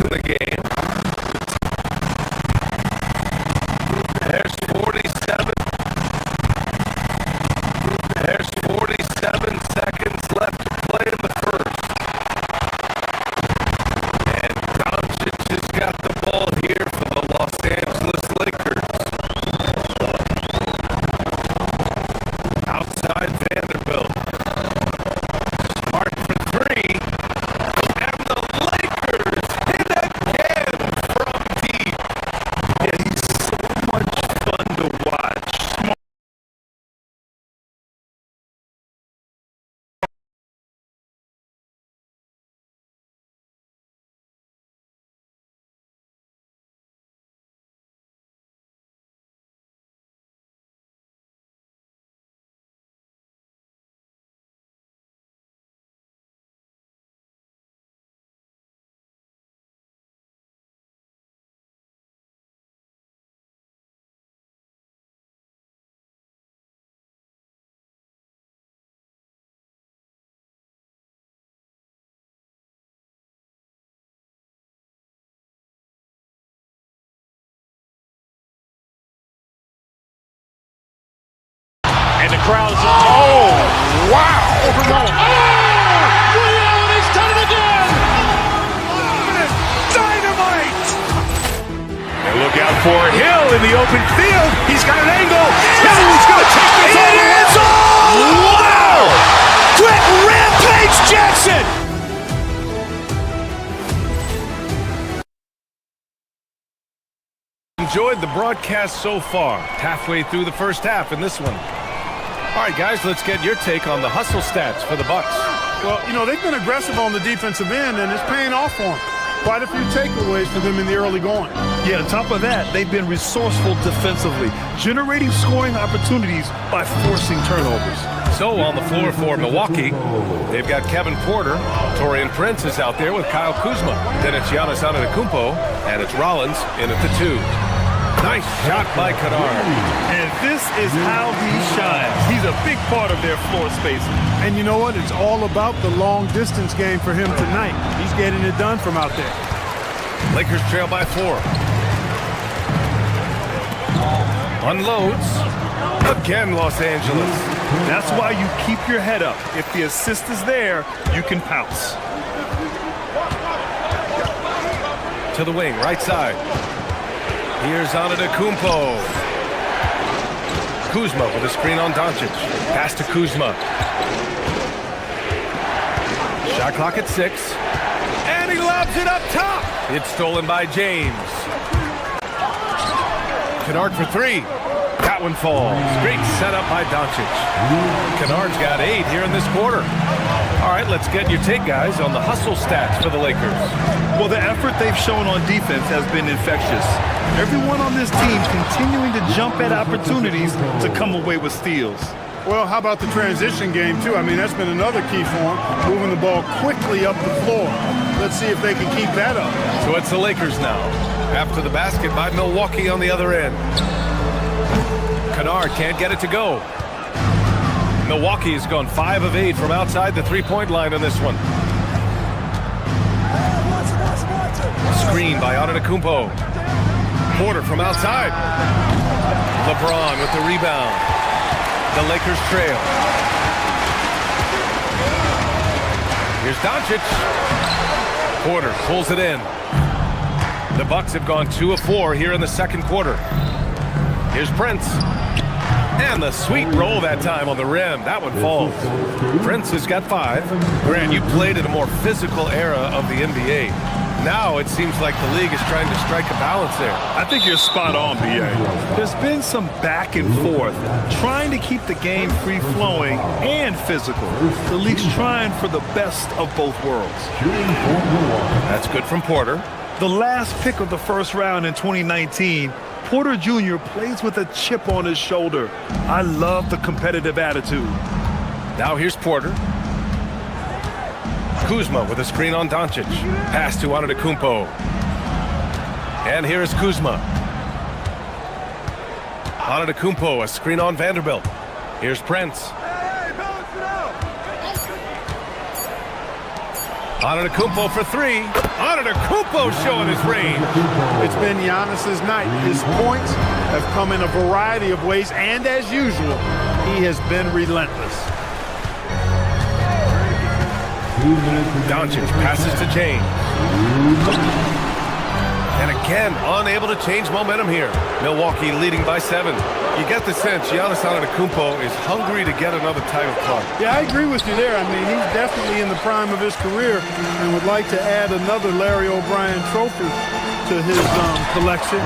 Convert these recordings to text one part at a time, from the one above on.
in the game. There's 47. There's 47 seconds left to play in the first. And Doncic has got the ball here for the Los Angeles Lakers. Outside Vanderbilt. Smart for three. And the Lakers hit again from deep. Yeah, he's so much fun to watch. And the crowd is, oh, wow, overwhelmed. Oh, Ray Allen has done it again. Dynamite. And look out for Hill in the open field. He's got an angle. Hill's going to take this all the way. It's all. Wow. Quick Rampage Jackson. Enjoyed the broadcast so far. Halfway through the first half in this one. All right, guys, let's get your take on the hustle stats for the Bucks. Well, you know, they've been aggressive on the defensive end, and it's paying off for them. Quite a few takeaways for them in the early going. Yeah, on top of that, they've been resourceful defensively, generating scoring opportunities by forcing turnovers. So on the floor for Milwaukee, they've got Kevin Porter. Taurean Prince is out there with Kyle Kuzma. Then it's Giannis Antetokounmpo, and it's Rollins in at the 2. Nice shot by Kennard. And this is how he shines. He's a big part of their floor spacing. And you know what? It's all about the long distance game for him tonight. He's getting it done from out there. Lakers trail by 4. Unloads. Again, Los Angeles. That's why you keep your head up. If the assist is there, you can pounce. To the wing, right side. Here's Antetokounmpo. Kuzma with a screen on Doncic. Pass to Kuzma. Shot clock at 6. And he lobs it up top. It's stolen by James. Kennard for 3. That one falls. Great setup by Doncic. Kennard's got 8 here in this quarter. All right, let's get your take, guys, on the hustle stats for the Lakers. Well, the effort they've shown on defense has been infectious. Everyone on this team continuing to jump at opportunities to come away with steals. Well, how about the transition game, too? I mean, that's been another key for them, moving the ball quickly up the floor. Let's see if they can keep that up. So it's the Lakers now. After the basket by Milwaukee on the other end. Kennard can't get it to go. Milwaukee has gone 5 of 8 from outside the three-point line on this one. Screen by Antetokounmpo. Porter from outside. LeBron with the rebound. The Lakers trail. Here's Doncic. Porter pulls it in. The Bucks have gone 2 of 4 here in the second quarter. Here's Prince. And the sweet roll that time on the rim. That one falls. Prince has got 5. Grant, you played in a more physical era of the NBA. Now it seems like the league is trying to strike a balance there. I think you're spot on, B.A. There's been some back and forth, trying to keep the game free-flowing and physical. The league's trying for the best of both worlds. That's good from Porter. The last pick of the first round in 2019, Porter Jr. plays with a chip on his shoulder. I love the competitive attitude. Now here's Porter. Kuzma with a screen on Doncic. Pass to Antetokounmpo. And here is Kuzma. Antetokounmpo, a screen on Vanderbilt. Here's Prince. Antetokounmpo for three. Antetokounmpo showing his range. It's been Giannis's night. His points have come in a variety of ways, and as usual, he has been relentless. Doncic passes to James. And again, unable to change momentum here. Milwaukee leading by 7. You get the sense Giannis Antetokounmpo is hungry to get another title card. Yeah, I agree with you there. I mean, he's definitely in the prime of his career and would like to add another Larry O'Brien trophy to his collection.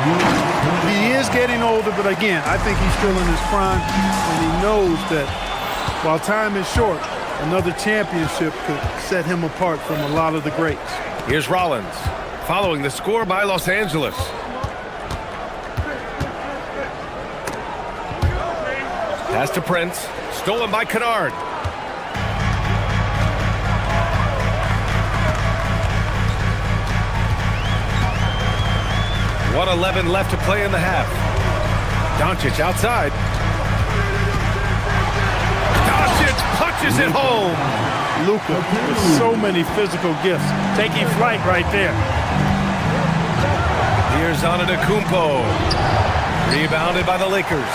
He is getting older, but again, I think he's still in his prime, and he knows that while time is short, another championship could set him apart from a lot of the greats. Here's Rollins, following the score by Los Angeles. Pass to Prince, stolen by Kennard. .111 left to play in the half. Doncic outside. Doncic punches it home. Luka with so many physical gifts, taking flight right there. Here's Antetokounmpo. Rebounded by the Lakers.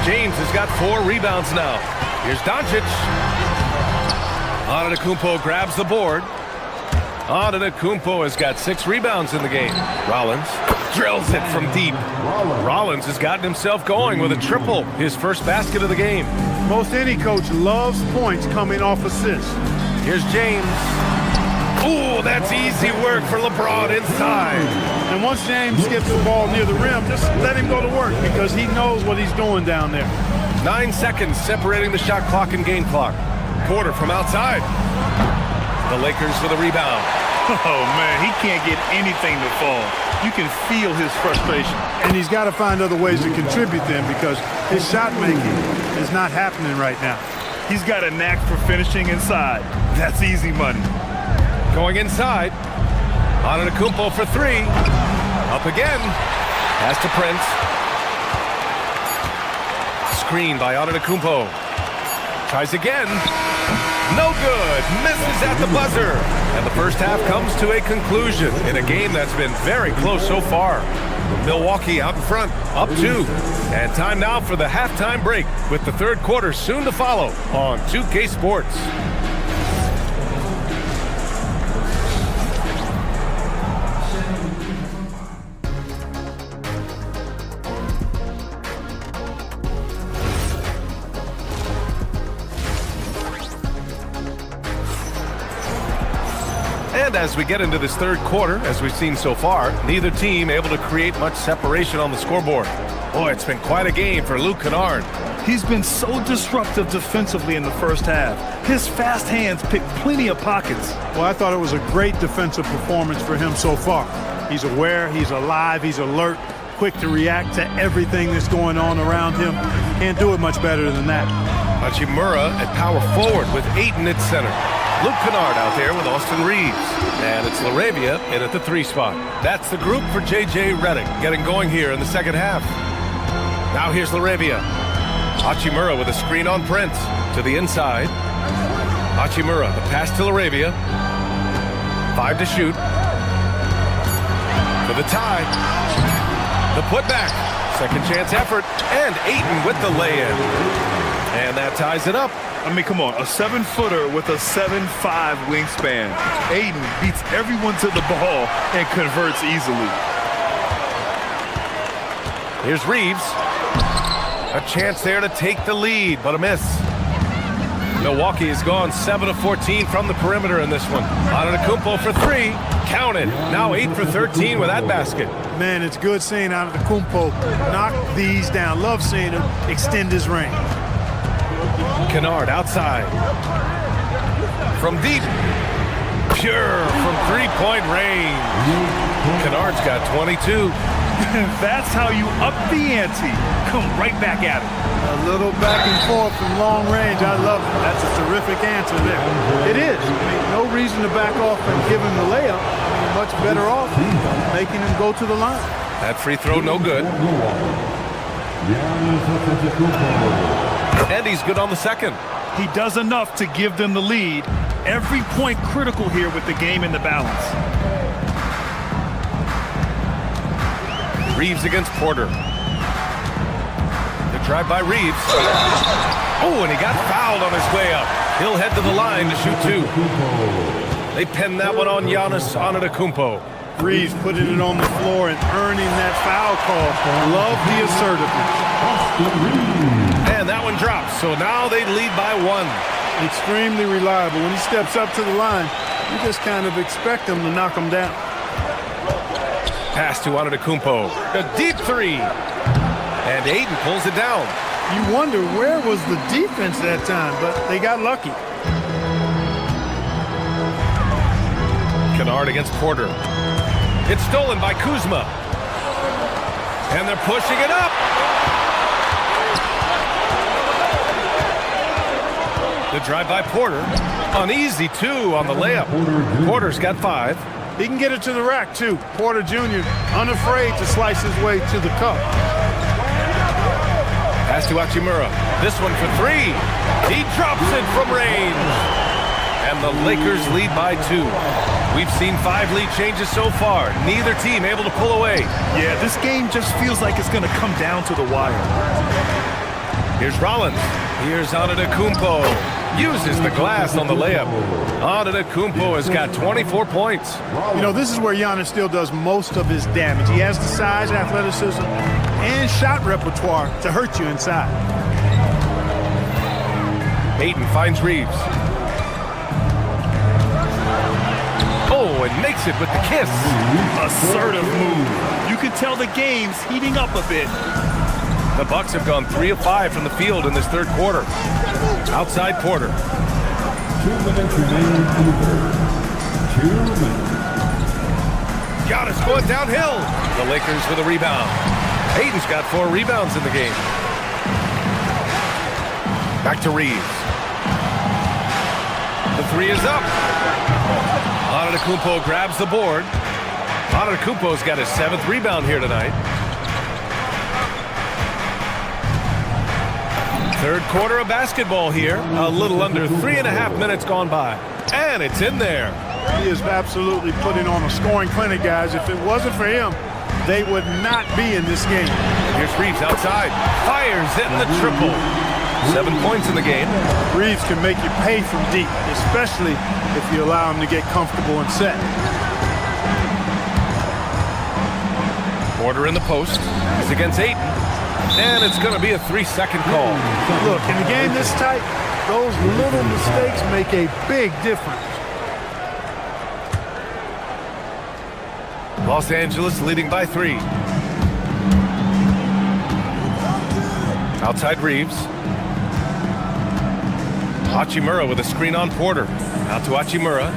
James has got 4 rebounds now. Here's Doncic. Antetokounmpo grabs the board. Antetokounmpo has got 6 rebounds in the game. Rollins drills it from deep. Rollins has gotten himself going with a triple, his first basket of the game. Most any coach loves points coming off assists. Here's James. Ooh, that's easy work for LeBron inside. And once James gets the ball near the rim, just let him go to work because he knows what he's doing down there. 9 seconds separating the shot clock and game clock. Porter from outside. The Lakers with a rebound. Oh, man, he can't get anything to fall. You can feel his frustration. And he's got to find other ways to contribute then because his shot making is not happening right now. He's got a knack for finishing inside. That's easy money. Going inside. Antetokounmpo for 3. Up again. Pass to Prince. Screen by Antetokounmpo. Tries again. No good. Misses at the buzzer. And the first half comes to a conclusion in a game that's been very close so far. Milwaukee out in front, up 2. And time now for the halftime break with the third quarter soon to follow on 2K Sports. And as we get into this third quarter, as we've seen so far, neither team able to create much separation on the scoreboard. Boy, it's been quite a game for Luke Kennard. He's been so disruptive defensively in the first half. His fast hands pick plenty of pockets. Well, I thought it was a great defensive performance for him so far. He's aware, he's alive, he's alert, quick to react to everything that's going on around him. Can't do it much better than that. Hachimura at power forward with Ayton at center. Luke Kennard out there with Austin Reeves. And it's LaRavia in at the 3 spot. That's the group for J.J. Redick getting going here in the second half. Now here's LaRavia. Hachimura with a screen on Prince to the inside. Hachimura, the pass to LaRavia. 5 to shoot. For the tie. The putback. Second chance effort. And Ayton with the lay-in. And that ties it up. I mean, come on, a 7-footer with a 7'5" wingspan. Ayton beats everyone to the ball and converts easily. Here's Reeves. A chance there to take the lead, but a miss. Milwaukee has gone 7 of 14 from the perimeter in this one. Antetokounmpo for 3. Counted. Now 8 for 13 with that basket. Man, it's good seeing Antetokounmpo knock these down. Love seeing him extend his range. Kennard outside. From deep. Pure from 3-point range. Kennard's got 22. That's how you up the ante. Come right back at it. A little back and forth from long range. I love it. That's a terrific answer there. It is. I mean, no reason to back off and give him the layup. I mean, much better off making him go to the line. That free throw no good. And he's good on the second. He does enough to give them the lead, Every point critical here with the game in the balance. Reeves against Porter. The drive by Reeves. Oh, and he got fouled on his way up. He'll head to the line to shoot two. They pin that one on Giannis Antetokounmpo. Reeves putting it on the floor and earning that foul call. Love the assertiveness. And that one drops, so now they lead by one. Extremely reliable. When he steps up to the line, you just kind of expect him to knock him down. Pass to Antetokounmpo. A deep three. And Ayton pulls it down. You wonder where was the defense that time, but they got lucky. Kennard against Porter. It's stolen by Kuzma. And they're pushing it up. The drive by Porter. Uneasy, two, on the layup. Porter's got 5. He can get it to the rack, too. Porter Jr. unafraid to slice his way to the cup. Pass to Hachimura. This one for 3. He drops it from range. And the Lakers lead by 2. We've seen 5 lead changes so far. Neither team able to pull away. Yeah, this game just feels like it's going to come down to the wire. Here's Rollins. Here's Antetokounmpo. Uses the glass on the layup. Antetokounmpo has got 24 points. You know, this is where Giannis still does most of his damage. He has the size, athleticism, and shot repertoire to hurt you inside. Ayton finds Reeves. Oh, and makes it with the kiss. Assertive move. You can tell the game's heating up a bit. The Bucks have gone 3 of 5 from the field in this third quarter. Outside Porter. 2 minutes remaining in the third. 2 minutes. Giannis going downhill. The Lakers with a rebound. Ayton's got 4 rebounds in the game. Back to Reeves. The 3 is up. Antetokounmpo grabs the board. Antetokounmpo's got his 7th rebound here tonight. Third quarter of basketball here. A little under 3.5 minutes gone by. And it's in there. He is absolutely putting on a scoring clinic, guys. If it wasn't for him, they would not be in this game. Here's Reeves outside. Fires hitting the triple. 7 points in the game. Reeves can make you pay from deep, especially if you allow him to get comfortable and set. Porter in the post. He's against Ayton. And it's going to be a 3-second call. Look, in a game this tight, those little mistakes make a big difference. Los Angeles leading by 3. Outside Reeves. Hachimura with a screen on Porter. Out to Hachimura.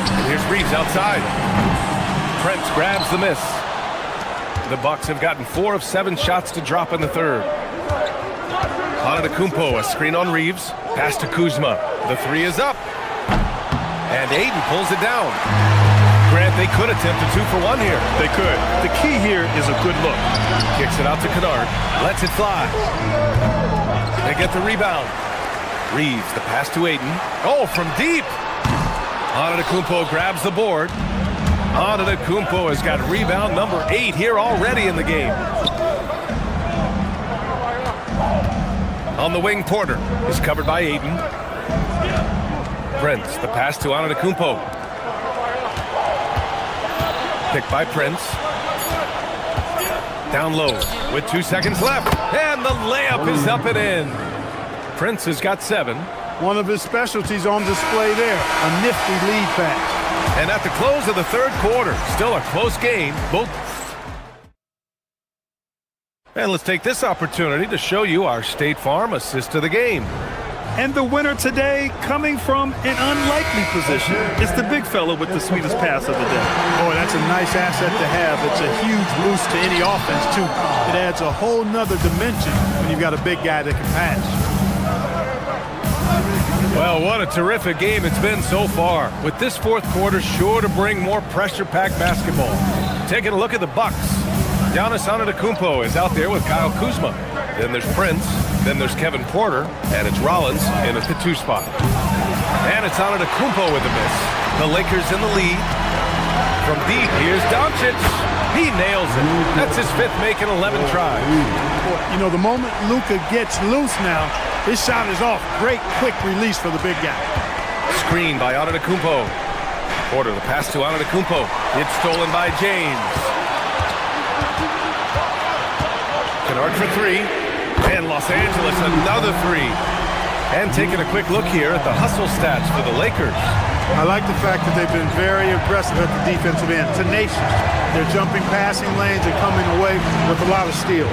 And here's Reeves outside. Prince grabs the miss. The Bucks have gotten 4 of 7 shots to drop in the third. Antetokounmpo, a screen on Reeves. Pass to Kuzma. The 3 is up. And Ayton pulls it down. Grant, they could attempt a 2 for 1 here. They could. The key here is a good look. Kicks it out to Kennard. Lets it fly. They get the rebound. Reeves, the pass to Ayton. Oh, from deep. Antetokounmpo grabs the board. Antetokounmpo has got rebound number 8 here already in the game. On the wing, Porter is covered by Ayton. Prince, the pass to Antetokounmpo. Picked by Prince. Down low with 2 seconds left. And the layup is up and in. Prince has got 7. One of his specialties on display there, a nifty lead pass. And at the close of the third quarter, still a close game. And let's take this opportunity to show you our State Farm assist to the game. And the winner today, coming from an unlikely position, is the big fella with the sweetest pass of the day. Boy, that's a nice asset to have. It's a huge boost to any offense, too. It adds a whole nother dimension when you've got a big guy that can pass. Well, what a terrific game it's been so far, with this fourth quarter sure to bring more pressure-packed basketball. Taking a look at the Bucks. Giannis Antetokounmpo is out there with Kyle Kuzma. Then there's Prince. Then there's Kevin Porter, and it's Rollins in at the 2 spot. And it's Antetokounmpo with a miss. The Lakers in the lead. From deep, here's Doncic. He nails it. That's his 5th make in 11 tries. You know, the moment Luka gets loose now, his shot is off. Great quick release for the big guy. Screen by Antetokounmpo. Porter, the pass to Antetokounmpo. It's stolen by James. Kennard for 3. And Los Angeles, another 3. And taking a quick look here at the hustle stats for the Lakers. I like the fact that they've been very aggressive at the defensive end, tenacious. They're jumping passing lanes and coming away with a lot of steals.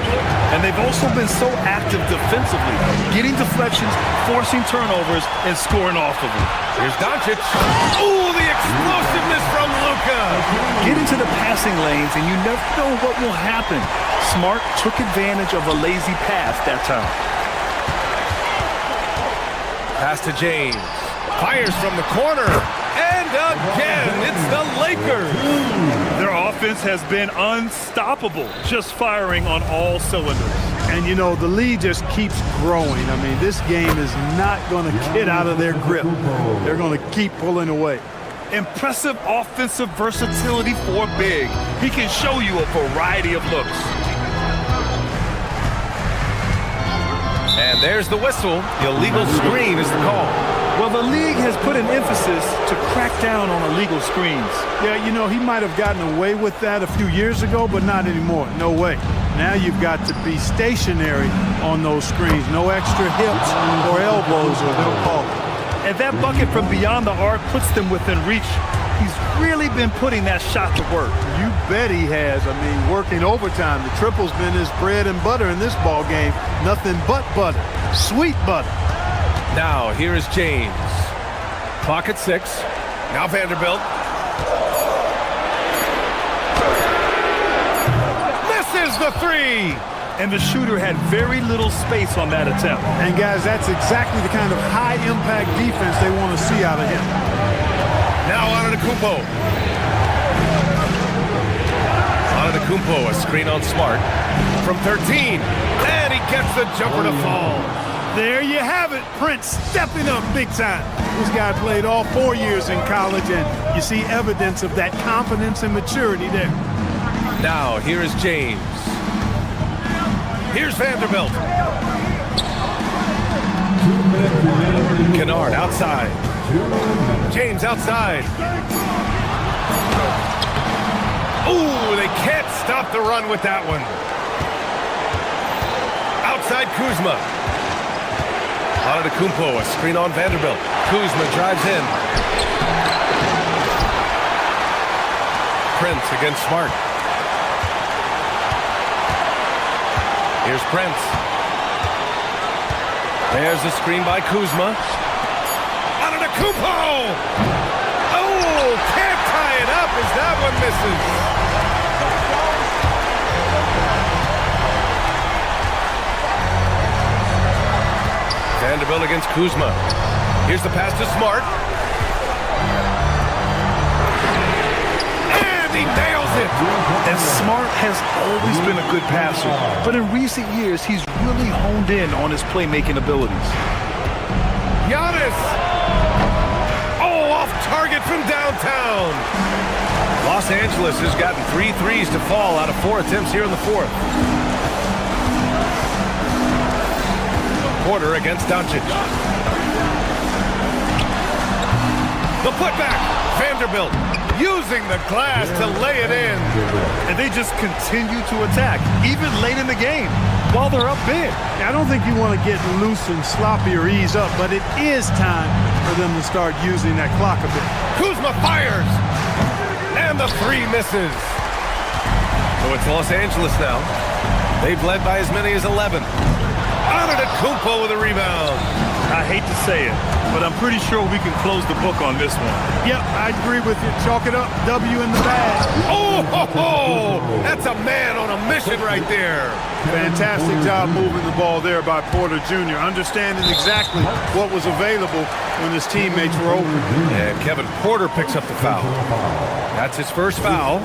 And they've also been so active defensively, getting deflections, forcing turnovers, and scoring off of them. Here's Doncic. Ooh, the explosiveness from Luka. Get into the passing lanes, and you never know what will happen. Smart took advantage of a lazy pass that time. Pass to James. Fires from the corner. And again, it's the Lakers. Their offense has been unstoppable, just firing on all cylinders. And, you know, the lead just keeps growing. I mean, this game is not going to get out of their grip. They're going to keep pulling away. Impressive offensive versatility for big. He can show you a variety of looks. And there's the whistle. Illegal screen is the call. Well, the league has put an emphasis to crack down on illegal screens. Yeah, you know, he might have gotten away with that a few years ago, but not anymore. No way. Now you've got to be stationary on those screens. No extra hips or elbows, or they'll call it. And that bucket from beyond the arc puts them within reach. He's really been putting that shot to work. You bet he has. I mean, working overtime. The triple's been his bread and butter in this ball game. Nothing but butter. Sweet butter. Now, here is James. Clock at 6. Now Vanderbilt. Misses the 3. And the shooter had very little space on that attempt. And, guys, that's exactly the kind of high-impact defense they want to see out of him. Now Antetokounmpo. Antetokounmpo, a screen on Smart. From 13. And he gets the jumper to fall. There you have it, Prince stepping up big time. This guy played all 4 years in college, and you see evidence of that confidence and maturity there. Now, here is James. Here's Vanderbilt. Kennard outside. James outside. Ooh, they can't stop the run with that one. Outside Kuzma. Antetokounmpo, a screen on Vanderbilt. Kuzma drives in. Prince against Smart. Here's Prince. There's a screen by Kuzma. Antetokounmpo! Oh, can't tie it up as that one misses. Vanderbilt against Kuzma. Here's the pass to Smart. And he nails it. And Smart has always been a good passer, but in recent years, he's really honed in on his playmaking abilities. Giannis. Oh, off target from downtown. Los Angeles has gotten 3 threes to fall out of 4 attempts here in the 4th. Porter against Doncic. The putback. Vanderbilt using the glass to lay it in. And they just continue to attack, even late in the game, while they're up big. I don't think you want to get loose and sloppy or ease up, but it is time for them to start using that clock a bit. Kuzma fires. And the 3 misses. So it's Los Angeles now. They've led by as many as 11. Antetokounmpo with a rebound. I hate to say it, but I'm pretty sure we can close the book on this one. Yep, I agree with you. Chalk it up. W in the bag. Oh, ho, ho. That's a man on a mission right there. Fantastic job moving the ball there by Porter Jr., understanding exactly what was available when his teammates were open. And Kevin Porter picks up the foul. That's his first foul.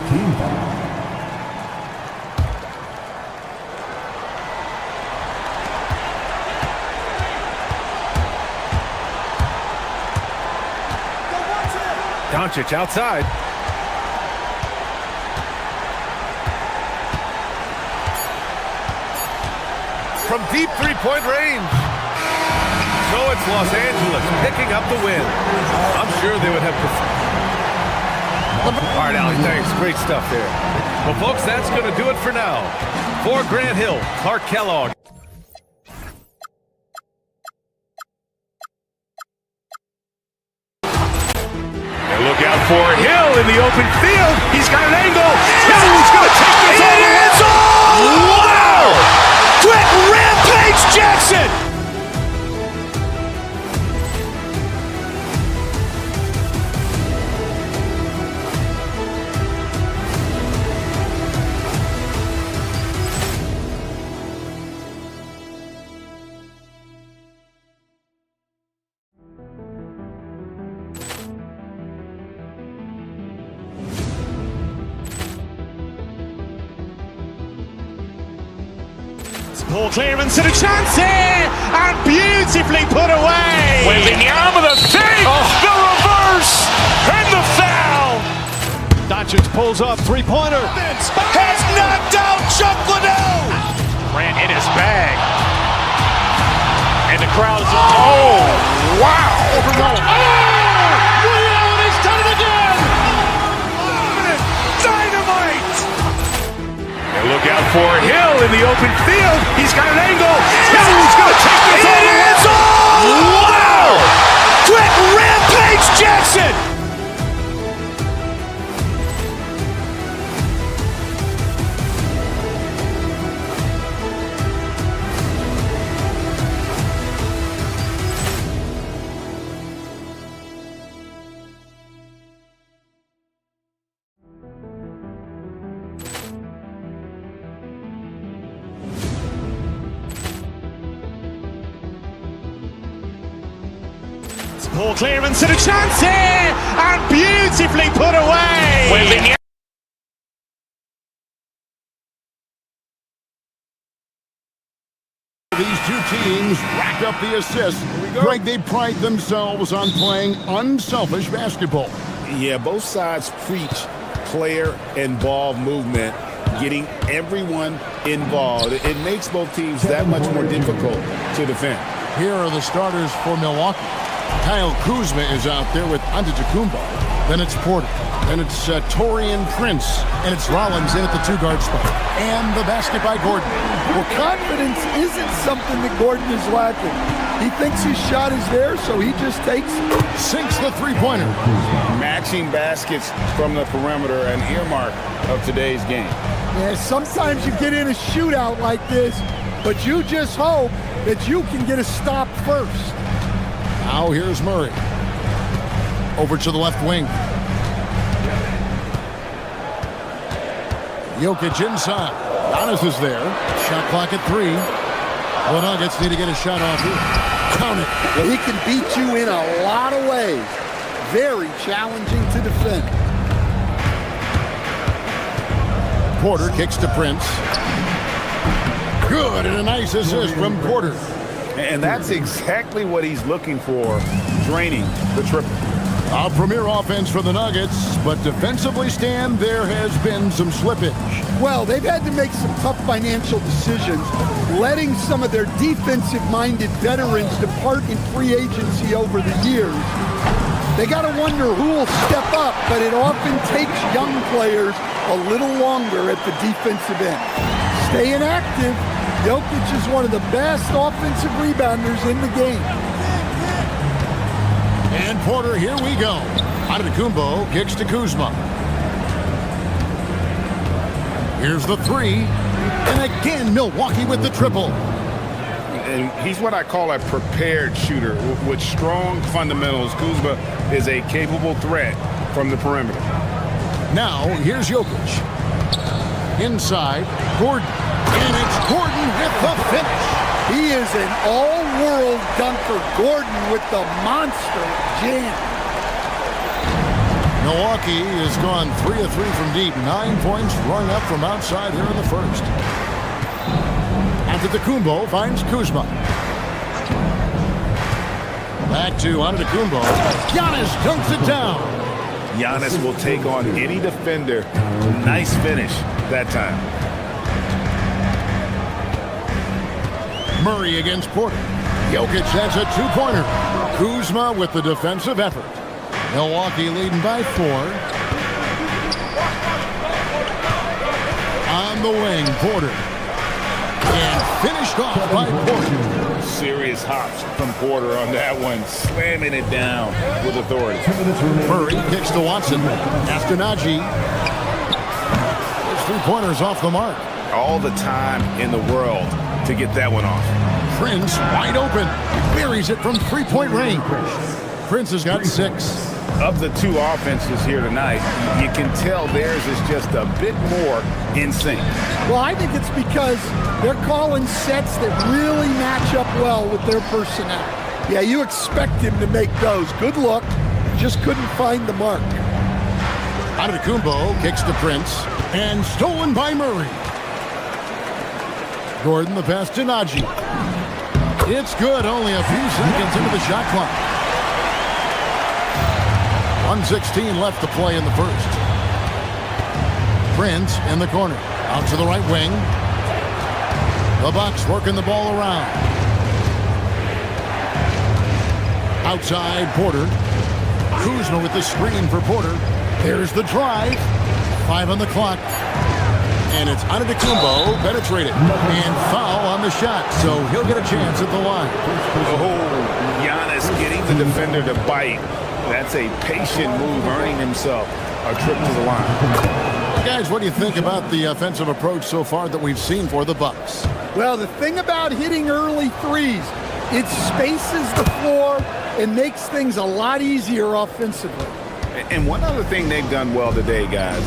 Doncic outside. From deep three-point range. So it's Los Angeles picking up the win. I'm sure they would have preferred. All right, Allie, thanks. Great stuff there. Well, folks, that's going to do it for now. For Grant Hill, Clark Kellogg. Look out for Hill in the open field. He's got an angle. Hill is going to take this all the way. Wow! Quick rampage Jackson! Ball clearance and a chance here, and beautifully put away. Wembanyama the save, the reverse, and the foul. Doncic pulls up, three-pointer. Has knocked out Chuck Liddell. Grant in his bag, and the crowd is wow! Liddell has done it again. Dynamite! And look out for Hill in the open field. He's got an angle. Hill is going to take this all the way. Wow! Quick rampage Jackson! Ball clearance and a chance here, and beautifully put away. These two teams racked up the assists. Greg, they pride themselves on playing unselfish basketball. Yeah, both sides preach player and ball movement, getting everyone involved. It makes both teams that much more difficult to defend. Here are the starters for Milwaukee. Kyle Kuzma is out there with Antetokounmpo. Then it's Porter. Then it's Taurean Prince. And it's Rollins in at the two-guard spot. And the basket by Gordon. Well, confidence isn't something that Gordon is lacking. He thinks his shot is there, so he just takes it. Sinks the three-pointer. Matching baskets from the perimeter, an earmark of today's game. Yeah, sometimes you get in a shootout like this, but you just hope that you can get a stop first. Now here's Murray. Over to the left wing. Jokic inside. Giannis is there. Shot clock at 3. The Nuggets need to get a shot off here. Count it. Well, he can beat you in a lot of ways. Very challenging to defend. Porter kicks to Prince. Good, and a nice assist from Porter. And that's exactly what he's looking for, draining the triple. A premier offense for the Nuggets, but defensively, Stan, there has been some slippage. Well, they've had to make some tough financial decisions, letting some of their defensive-minded veterans depart in free agency over the years. They got to wonder who will step up, but it often takes young players a little longer at the defensive end. Staying active, Jokic is one of the best offensive rebounders in the game. And Porter, here we go. Antetokounmpo kicks to Kuzma. Here's the 3. And again, Milwaukee with the triple. And he's what I call a prepared shooter with strong fundamentals. Kuzma is a capable threat from the perimeter. Now, here's Jokic. Inside, Gordon. And it's Gordon with the finish. He is an all-world dunker. Gordon with the monster jam. Milwaukee has gone 3 of 3 from deep. 9 points rung up from outside here in the first. Antetokounmpo finds Kuzma. Back to Antetokounmpo. Giannis dunks it down. Giannis will take on any defender. Nice finish that time. Murray against Porter. Jokic has a two-pointer. Kuzma with the defensive effort. Milwaukee leading by 4. On the wing, Porter. And finished off by Porter. Serious hops from Porter on that one, slamming it down with authority. Murray kicks to Watson. After Najee. His three-pointers off the mark. All the time in the world to get that one off. Prince wide open. Buries it from three-point range. Prince has got 6. Of the two offenses here tonight, you can tell theirs is just a bit more in sync. Well, I think it's because they're calling sets that really match up well with their personnel. Yeah, you expect him to make those. Good luck. Just couldn't find the mark. Antetokounmpo kicks to Prince. And stolen by Murray. Gordon the pass to Najee. It's good. Only a few seconds into the shot clock. 1:16 left to play in the first. Prince in the corner. Out to the right wing. The Bucks working the ball around. Outside, Porter. Kuzma with the screen for Porter. There's the drive. 5 on the clock. And it's Antetokounmpo penetrated. And foul on the shot. So he'll get a chance at the line. Oh, Giannis getting the defender to bite. That's a patient move, earning himself a trip to the line. Guys, what do you think about the offensive approach so far that we've seen for the Bucks? Well, the thing about hitting early threes, it spaces the floor and makes things a lot easier offensively. And one other thing they've done well today, guys,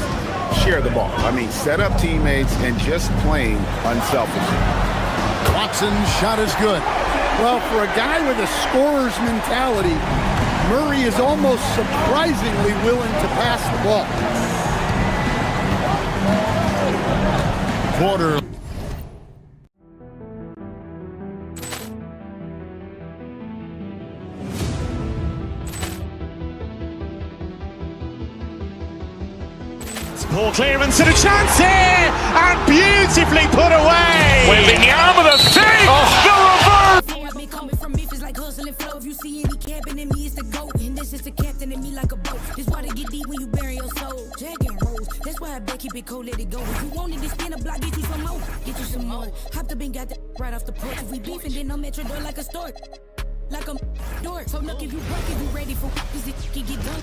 share the ball. I mean, set up teammates and just playing unselfishly. Watson's shot is good. Well, for a guy with a scorer's mentality, Murray is almost surprisingly willing to pass the ball. Porter. Ball clearance and a chance here, and beautifully put away. Wembanyama with a save. The reverse. Me coming from beef is like hustling flow. If you see any camping in me, it's the goat. And this is the captain in me like a boat. This why they get deep when you bury your soul. Jack and Rose. That's why I bet keep it cold, let it go. If you wanted to spin a block, get you some more. Get you some more. Hopped up and got that right off the porch. If we beefing, then I'm at your door like a stork. Like a dork. So look, if you work, if you ready for this, it can get done.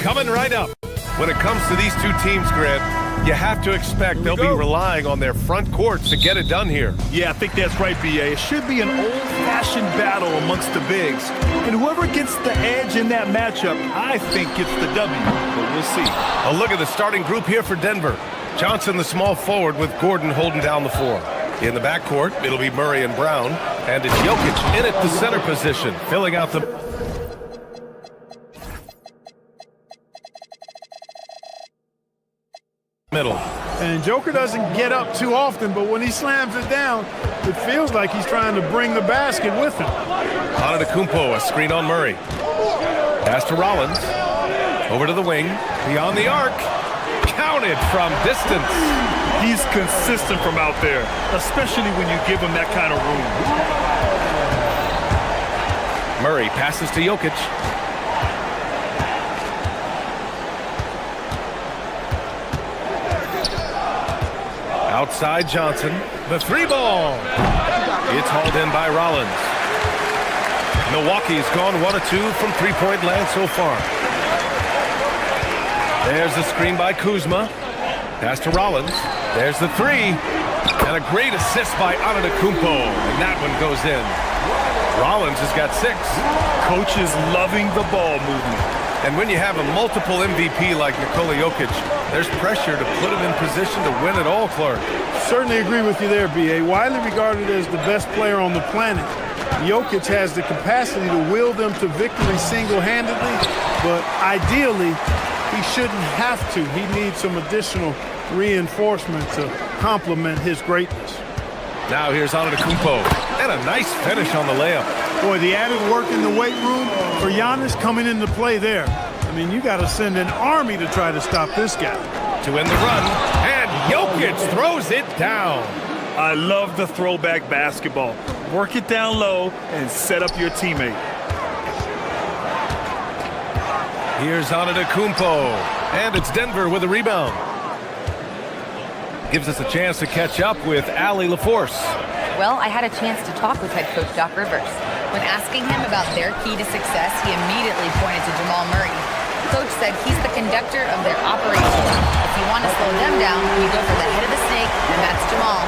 Coming right up. When it comes to these two teams, Grant, you have to expect they'll be relying on their front courts to get it done here. Yeah, I think that's right, B.A. It should be an old-fashioned battle amongst the bigs. And whoever gets the edge in that matchup, I think gets the W. But we'll see. A look at the starting group here for Denver. Johnson, the small forward, with Gordon holding down the 4. In the backcourt, it'll be Murray and Brown. And it's Jokic in at the center position, filling out the... middle. And Joker doesn't get up too often, but when he slams it down, it feels like he's trying to bring the basket with him. Antetokounmpo, a screen on Murray. Pass to Rollins. Over to the wing. Beyond the arc. Counted from distance. He's consistent from out there, especially when you give him that kind of room. Murray passes to Jokic. Outside Johnson, the 3-ball. It's hauled in by Rollins. Milwaukee's gone 1 of 2 from three-point land so far. There's the screen by Kuzma. Pass to Rollins. There's the 3. And a great assist by Antetokounmpo. And that one goes in. Rollins has got 6. Coach is loving the ball movement. And when you have a multiple MVP like Nikola Jokic, there's pressure to put him in position to win it all, Clark. Certainly agree with you there, B.A. Widely regarded as the best player on the planet, Jokic has the capacity to will them to victory single-handedly, but ideally, he shouldn't have to. He needs some additional reinforcement to complement his greatness. Now here's Antetokounmpo, and a nice finish on the layup. Boy, the added work in the weight room for Giannis coming into play there. I mean, you got to send an army to try to stop this guy. To end the run, and Jokic throws it down. I love the throwback basketball. Work it down low and set up your teammate. Here's Antetokounmpo, and it's Denver with a rebound. Gives us a chance to catch up with Allie LaForce. Well, I had a chance to talk with head coach Doc Rivers. When asking him about their key to success, he immediately pointed to Jamal Murray. Coach said he's the conductor of their operation. If you want to slow them down, you go for the head of the snake, and that's Jamal.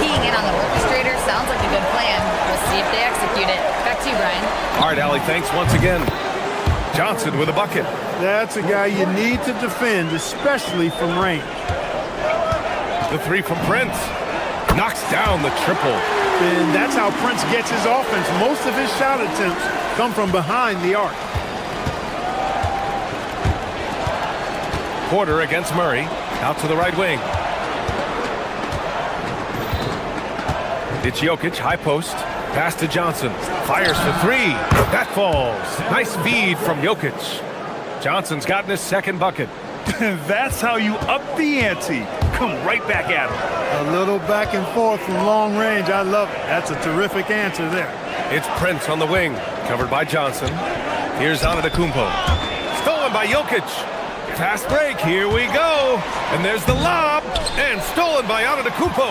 Keying in on the orchestrator sounds like a good plan. We'll see if they execute it. Back to you, Brian. All right, Allie, thanks once again. Johnson with a bucket. That's a guy you need to defend, especially from range. The three from Prince. Knocks down the triple. And that's how Prince gets his offense. Most of his shot attempts come from behind the arc. Porter against Murray. Out to the right wing. It's Jokic, high post. Pass to Johnson. Fires for three. That falls. Nice feed from Jokic. Johnson's gotten his second bucket. That's how you up the ante. Come right back at him. A little back and forth from long range. I love it. That's a terrific answer there. It's Prince on the wing. Covered by Johnson. Here's Antetokounmpo. Stolen by Jokic. Fast break. Here we go. And there's the lob. And stolen by Antetokounmpo.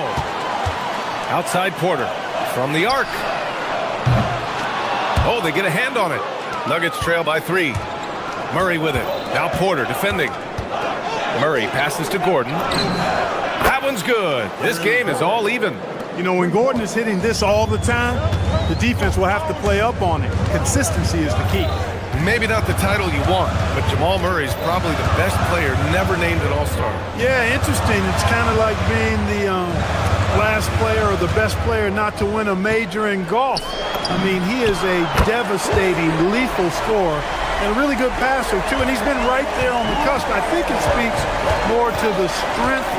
Outside Porter. From the arc. Oh, they get a hand on it. Nuggets trail by 3. Murray with it. Now Porter defending. Murray passes to Gordon. That one's good. This game is all even. You know, when Gordon is hitting this all the time, the defense will have to play up on it. Consistency is the key. Maybe not the title you want, but Jamal Murray's probably the best player never named an All-Star. Yeah, interesting. It's kind of like being the last player or the best player not to win a major in golf. I mean, he is a devastating, lethal scorer and a really good passer, too. And he's been right there on the cusp. I think it speaks more to the strength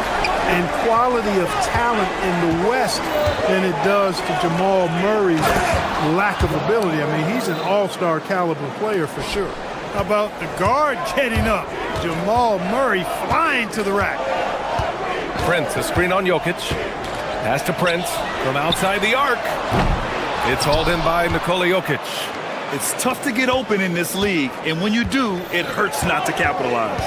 and quality of talent in the West than it does to Jamal Murray's lack of ability. I mean, he's an all-star caliber player for sure. How about the guard getting up? Jamal Murray flying to the rack. Prince, a screen on Jokic. Pass to Prince from outside the arc. It's hauled in by Nikola Jokic. It's tough to get open in this league, and when you do, it hurts not to capitalize.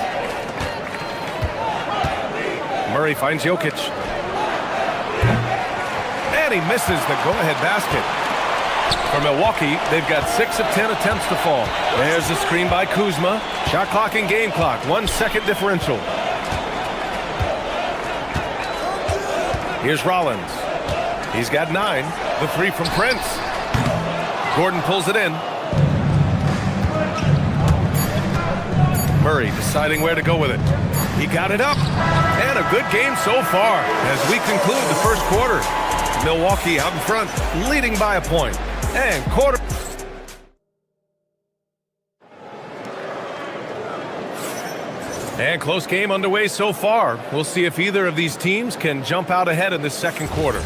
Murray finds Jokic. And he misses the go-ahead basket. For Milwaukee, they've got 6 of 10 attempts to fall. There's a screen by Kuzma. Shot clock and game clock. 1 second differential. Here's Rollins. He's got 9. The 3 from Prince. Gordon pulls it in. Murray deciding where to go with it. He got it up. And a good game so far as we conclude the first quarter. Milwaukee out in front, leading by a point. And quarter. And close game underway so far. We'll see if either of these teams can jump out ahead in this second quarter.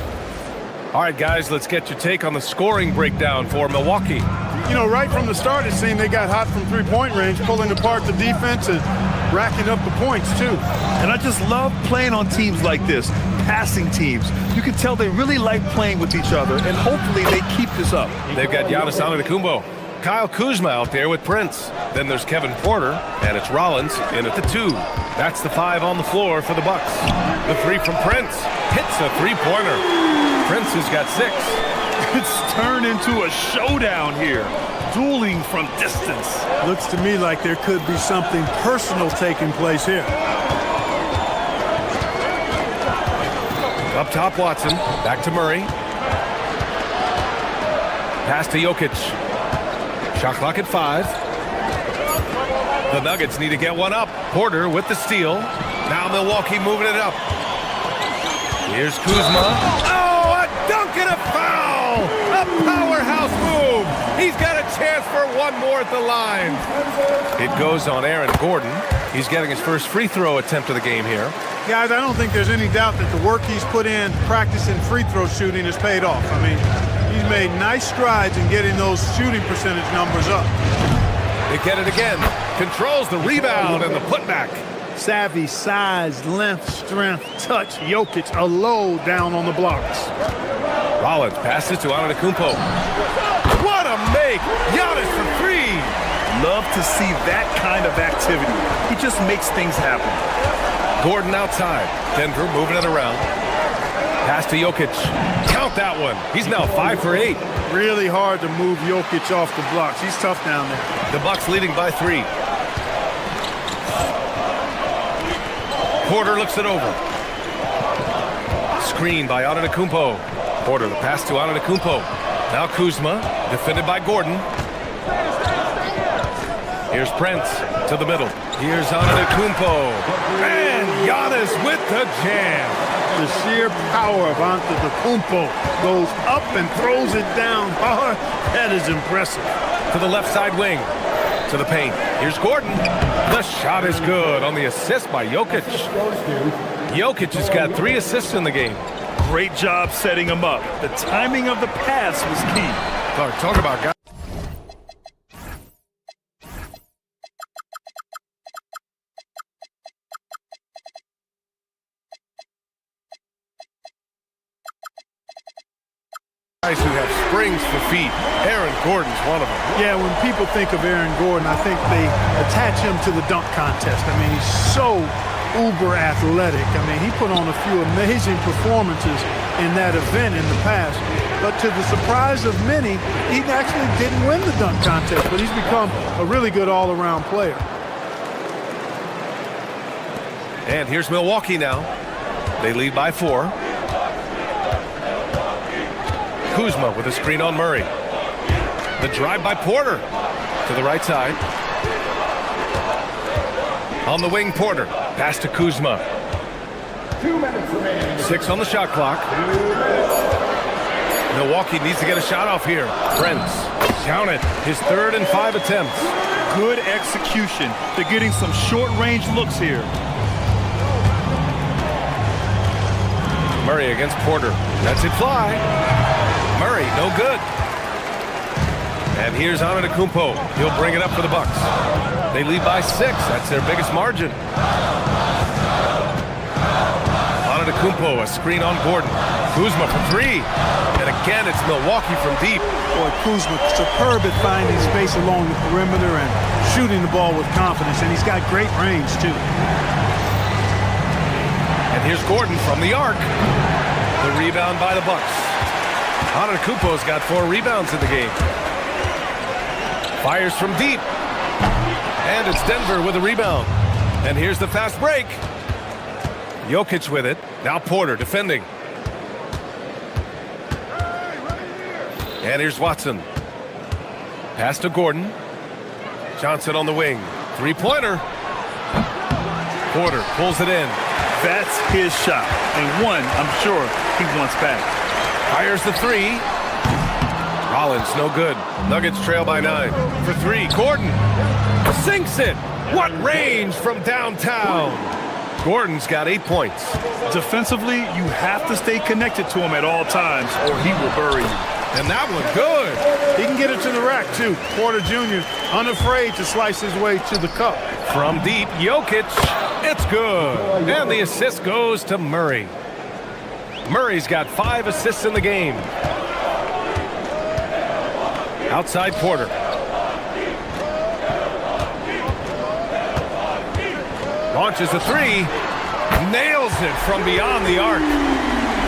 All right, guys, let's get your take on the scoring breakdown for Milwaukee. You know, right from the start, it seemed they got hot from three-point range, pulling apart the defense and racking up the points, too. And I just love playing on teams like this, passing teams. You can tell they really like playing with each other, and hopefully they keep this up. They've got Giannis Antetokounmpo. Kyle Kuzma out there with Prince. Then there's Kevin Porter, and it's Rollins in at the 2. That's the 5 on the floor for the Bucks. The 3 from Prince. Hits a three-pointer. Prince has got 6. It's turned into a showdown here. Dueling from distance. Looks to me like there could be something personal taking place here. Up top, Watson. Back to Murray. Pass to Jokic. Shot clock at 5. The Nuggets need to get one up. Porter with the steal. Now Milwaukee moving it up. Here's Kuzma. Oh, a dunk and a foul! A powerhouse move! He's got a chance for one more at the line. It goes on Aaron Gordon. He's getting his first free throw attempt of the game here. Guys, I don't think there's any doubt that the work he's put in practicing free throw shooting has paid off. I mean, he's made nice strides in getting those shooting percentage numbers up. They get it again. Controls the rebound and the putback. Savvy, size, length, strength, touch. Jokic a low down on the blocks. Rollins passes to Antetokounmpo. What a make! Giannis for three! Love to see that kind of activity. He just makes things happen. Gordon outside. Denver moving it around. Pass to Jokic. Count that one. He's now 5 for 8. Really hard to move Jokic off the blocks. He's tough down there. The Bucks leading by 3. Porter looks it over. Screen by Antetokounmpo. Porter, the pass to Antetokounmpo. Now Kuzma, defended by Gordon. Here's Prince to the middle. Here's Antetokounmpo. And Giannis with the jam. The sheer power of Antetokounmpo goes up and throws it down hard. That is impressive. To the left side wing. To the paint. Here's Gordon. The shot is good on the assist by Jokic. Jokic has got 3 assists in the game. Great job setting him up. The timing of the pass was key. Talk about guys. Guys who have springs for feet. Aaron Gordon's one of them. Yeah, when people think of Aaron Gordon, I think they attach him to the dunk contest. I mean, he's so uber athletic. I mean, he put on a few amazing performances in that event in the past. But to the surprise of many, he actually didn't win the dunk contest, but he's become a really good all-around player. And here's Milwaukee now. They lead by 4. Kuzma with a screen on Murray. The drive by Porter to the right side. On the wing, Porter. Pass to Kuzma. 2 minutes remaining. 6 on the shot clock. Milwaukee needs to get a shot off here. Prince. Count it. His 3rd and 5 attempts. Good execution. They're getting some short-range looks here. Murray against Porter. That's it fly. Murray, no good. And here's Antetokounmpo. He'll bring it up for the Bucks. They lead by 6. That's their biggest margin. Antetokounmpo, a screen on Gordon. Kuzma for 3. And again, it's Milwaukee from deep. Boy, Kuzma superb at finding space along the perimeter and shooting the ball with confidence. And he's got great range, too. And here's Gordon from the arc. The rebound by the Bucks. Antetokounmpo's got 4 rebounds in the game. Fires from deep. And it's Denver with a rebound. And here's the fast break. Jokic with it. Now Porter defending. And here's Watson. Pass to Gordon. Johnson on the wing. 3-pointer. Porter pulls it in. That's his shot. And one, I'm sure, he wants back. Fires the 3. Rollins, no good. Nuggets trail by 9. For 3, Gordon sinks it. What range from downtown. Gordon's got 8 points. Defensively, you have to stay connected to him at all times or he will bury you. And that one good. He can get it to the rack, too. Porter Jr. unafraid to slice his way to the cup. From deep, Jokic. It's good. And the assist goes to Murray. Murray's got 5 assists in the game. Outside Porter. Launches a 3. Nails it from beyond the arc.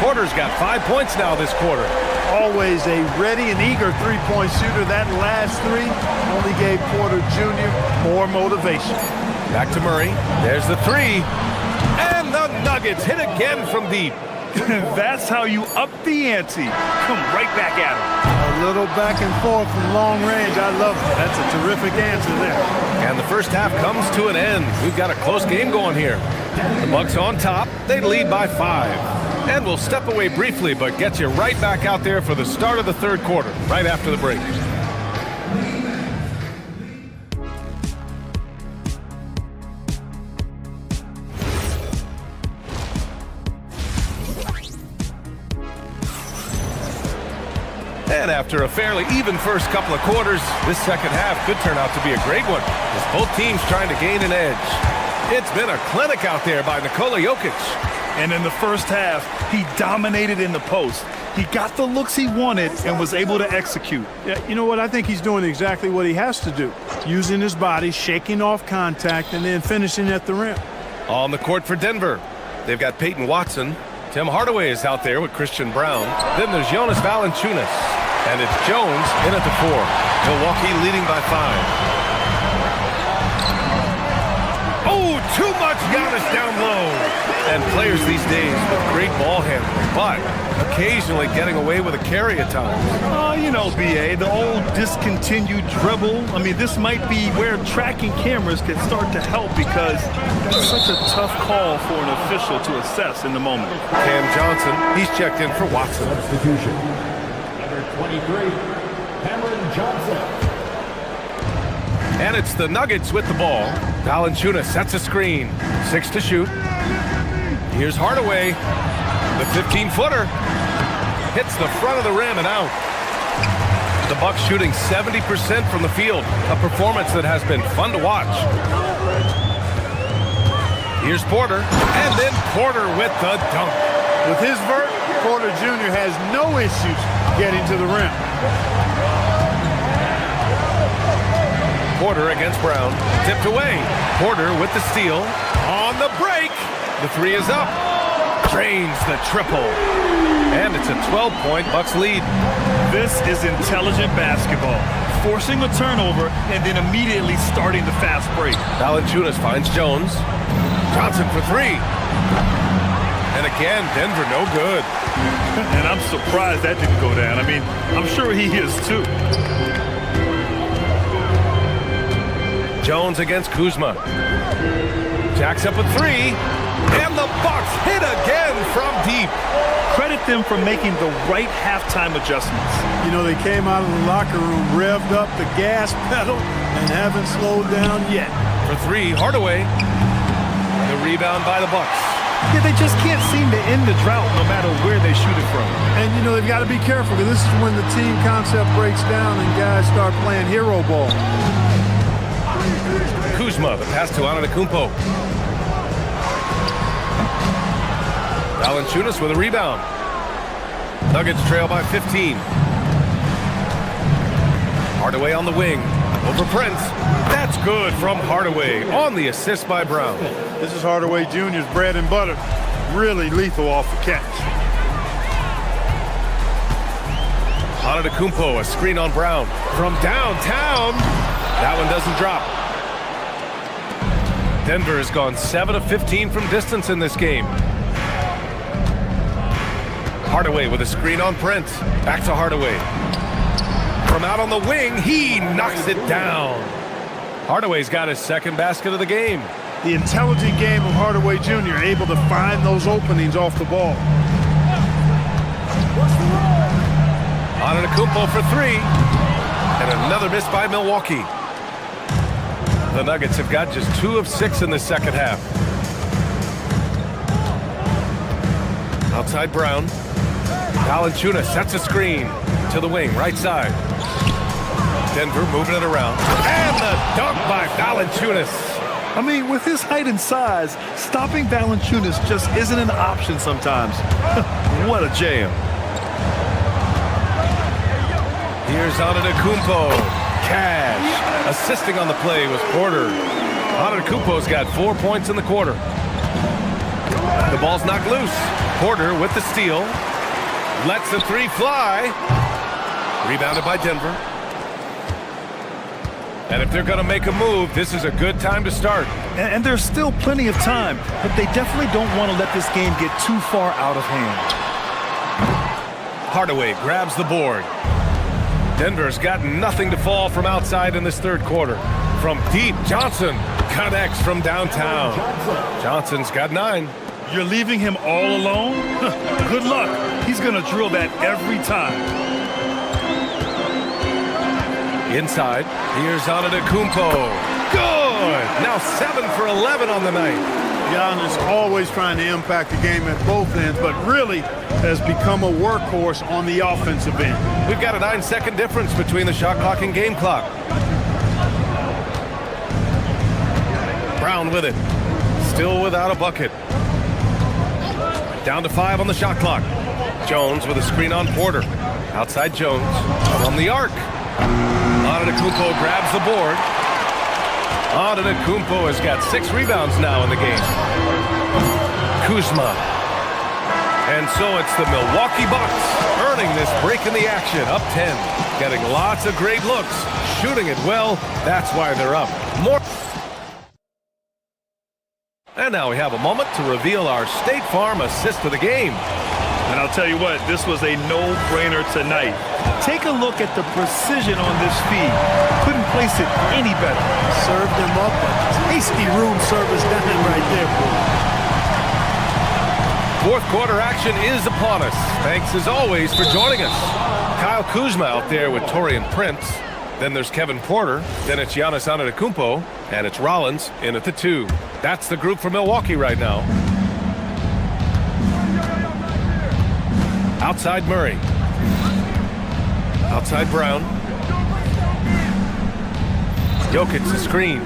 Porter's got 5 points now this quarter. Always a ready and eager three-point shooter. That last 3 only gave Porter Jr. more motivation. Back to Murray. There's the 3. And the Nuggets hit again from deep. That's how you up the ante. Come right back at him. A little back and forth from long range. I love it. That's a terrific answer there. And the first half comes to an end. We've got a close game going here. The Bucks on top. They lead by 5. And we'll step away briefly, but get you right back out there for the start of the third quarter, right after the break. And after a fairly even first couple of quarters, this second half could turn out to be a great one, as both teams trying to gain an edge. It's been a clinic out there by Nikola Jokic. And in the first half, he dominated in the post. He got the looks he wanted and was able to execute. Yeah, you know what? I think he's doing exactly what he has to do. Using his body, shaking off contact, and then finishing at the rim. On the court for Denver, they've got Peyton Watson. Tim Hardaway is out there with Christian Brown. Then there's Jonas Valanciunas. And it's Jones in at the 4. Milwaukee leading by 5. Oh, too much Giannis down low. And players these days with great ball handling, but occasionally getting away with a carry at times. You know, B.A., the old discontinued dribble. I mean, this might be where tracking cameras can start to help because that's such a tough call for an official to assess in the moment. Cam Johnson, he's checked in for Watson. Substitution. Number 23, Cameron Johnson. And it's the Nuggets with the ball. Valanciunas sets a screen. 6 to shoot. Here's Hardaway. The 15-footer. Hits the front of the rim and out. The Bucks shooting 70% from the field. A performance that has been fun to watch. Here's Porter. And then Porter with the dunk. With his vert, Porter Jr. has no issues getting to the rim. Porter against Brown. Tipped away. Porter with the steal. On the break. The 3 is up. Drains the triple. And it's a 12-point Bucks lead. This is intelligent basketball. Forcing a turnover and then immediately starting the fast break. Valanciunas finds Jones. Johnson for 3. And again, Denver no good. And I'm surprised that didn't go down. I mean, I'm sure he is too. Jones against Kuzma. Jacks up a 3. And the Bucks hit again from deep. Credit them for making the right halftime adjustments. You know, they came out of the locker room, revved up the gas pedal, and haven't slowed down yet. For 3, Hardaway. The rebound by the Bucks. Yeah, they just can't seem to end the drought no matter where they shoot it from. And, you know, they've got to be careful because this is when the team concept breaks down and guys start playing hero ball. Kuzma, the pass to Antetokounmpo. Valanciunas with a rebound. Nuggets trail by 15. Hardaway on the wing. Over Prince. That's good from Hardaway on the assist by Brown. This is Hardaway Jr.'s bread and butter. Really lethal off the catch. Antetokounmpo, a screen on Brown. From downtown. That one doesn't drop. Denver has gone 7 of 15 from distance in this game. Hardaway with a screen on Prince. Back to Hardaway. From out on the wing, he knocks it down. Hardaway's got his second basket of the game. The intelligent game of Hardaway Jr. able to find those openings off the ball. Antetokounmpo for 3. And another miss by Milwaukee. The Nuggets have got just 2 of 6 in the second half. Outside Brown. Valanciunas sets a screen to the wing, right side. Denver moving it around. And the dunk by Valanciunas. I mean, with his height and size, stopping Valanciunas just isn't an option sometimes. What a jam. Here's Antetokounmpo. Cash. Assisting on the play was Porter. Antetokounmpo's got 4 points in the quarter. The ball's knocked loose. Porter with the steal. Lets the 3 fly. Rebounded by Denver. And if they're going to make a move, this is a good time to start. And there's still plenty of time, but they definitely don't want to let this game get too far out of hand. Hardaway grabs the board. Denver's got nothing to fall from outside in this third quarter. From deep, Johnson connects from downtown. Johnson's got 9. You're leaving him all alone? Good luck. He's going to drill that every time. Inside, here's Antetokounmpo. Good! Now 7 for 11 on the night. Giannis always trying to impact the game at both ends, but really has become a workhorse on the offensive end. We've got a 9-second difference between the shot clock and game clock. Brown with it. Still without a bucket. Down to 5 on the shot clock. Jones with a screen on Porter. Outside Jones from the arc. Antetokounmpo grabs the board. Antetokounmpo has got 6 rebounds now in the game. Kuzma. And so it's the Milwaukee Bucks earning this break in the action. Up 10. Getting lots of great looks. Shooting it well. That's why they're up. More. And now we have a moment to reveal our State Farm assist of the game. And I'll tell you what, this was a no-brainer tonight. Take a look at the precision on this feed. Couldn't place it any better. Served him up a tasty room service down right there. Fourth quarter action is upon us. Thanks as always for joining us. Kyle Kuzma out there with Taurean Prince. Then there's Kevin Porter. Then it's Giannis Antetokounmpo. And it's Rollins in at the 2. That's the group for Milwaukee right now. Outside Murray. Outside Brown. Jokic the screen.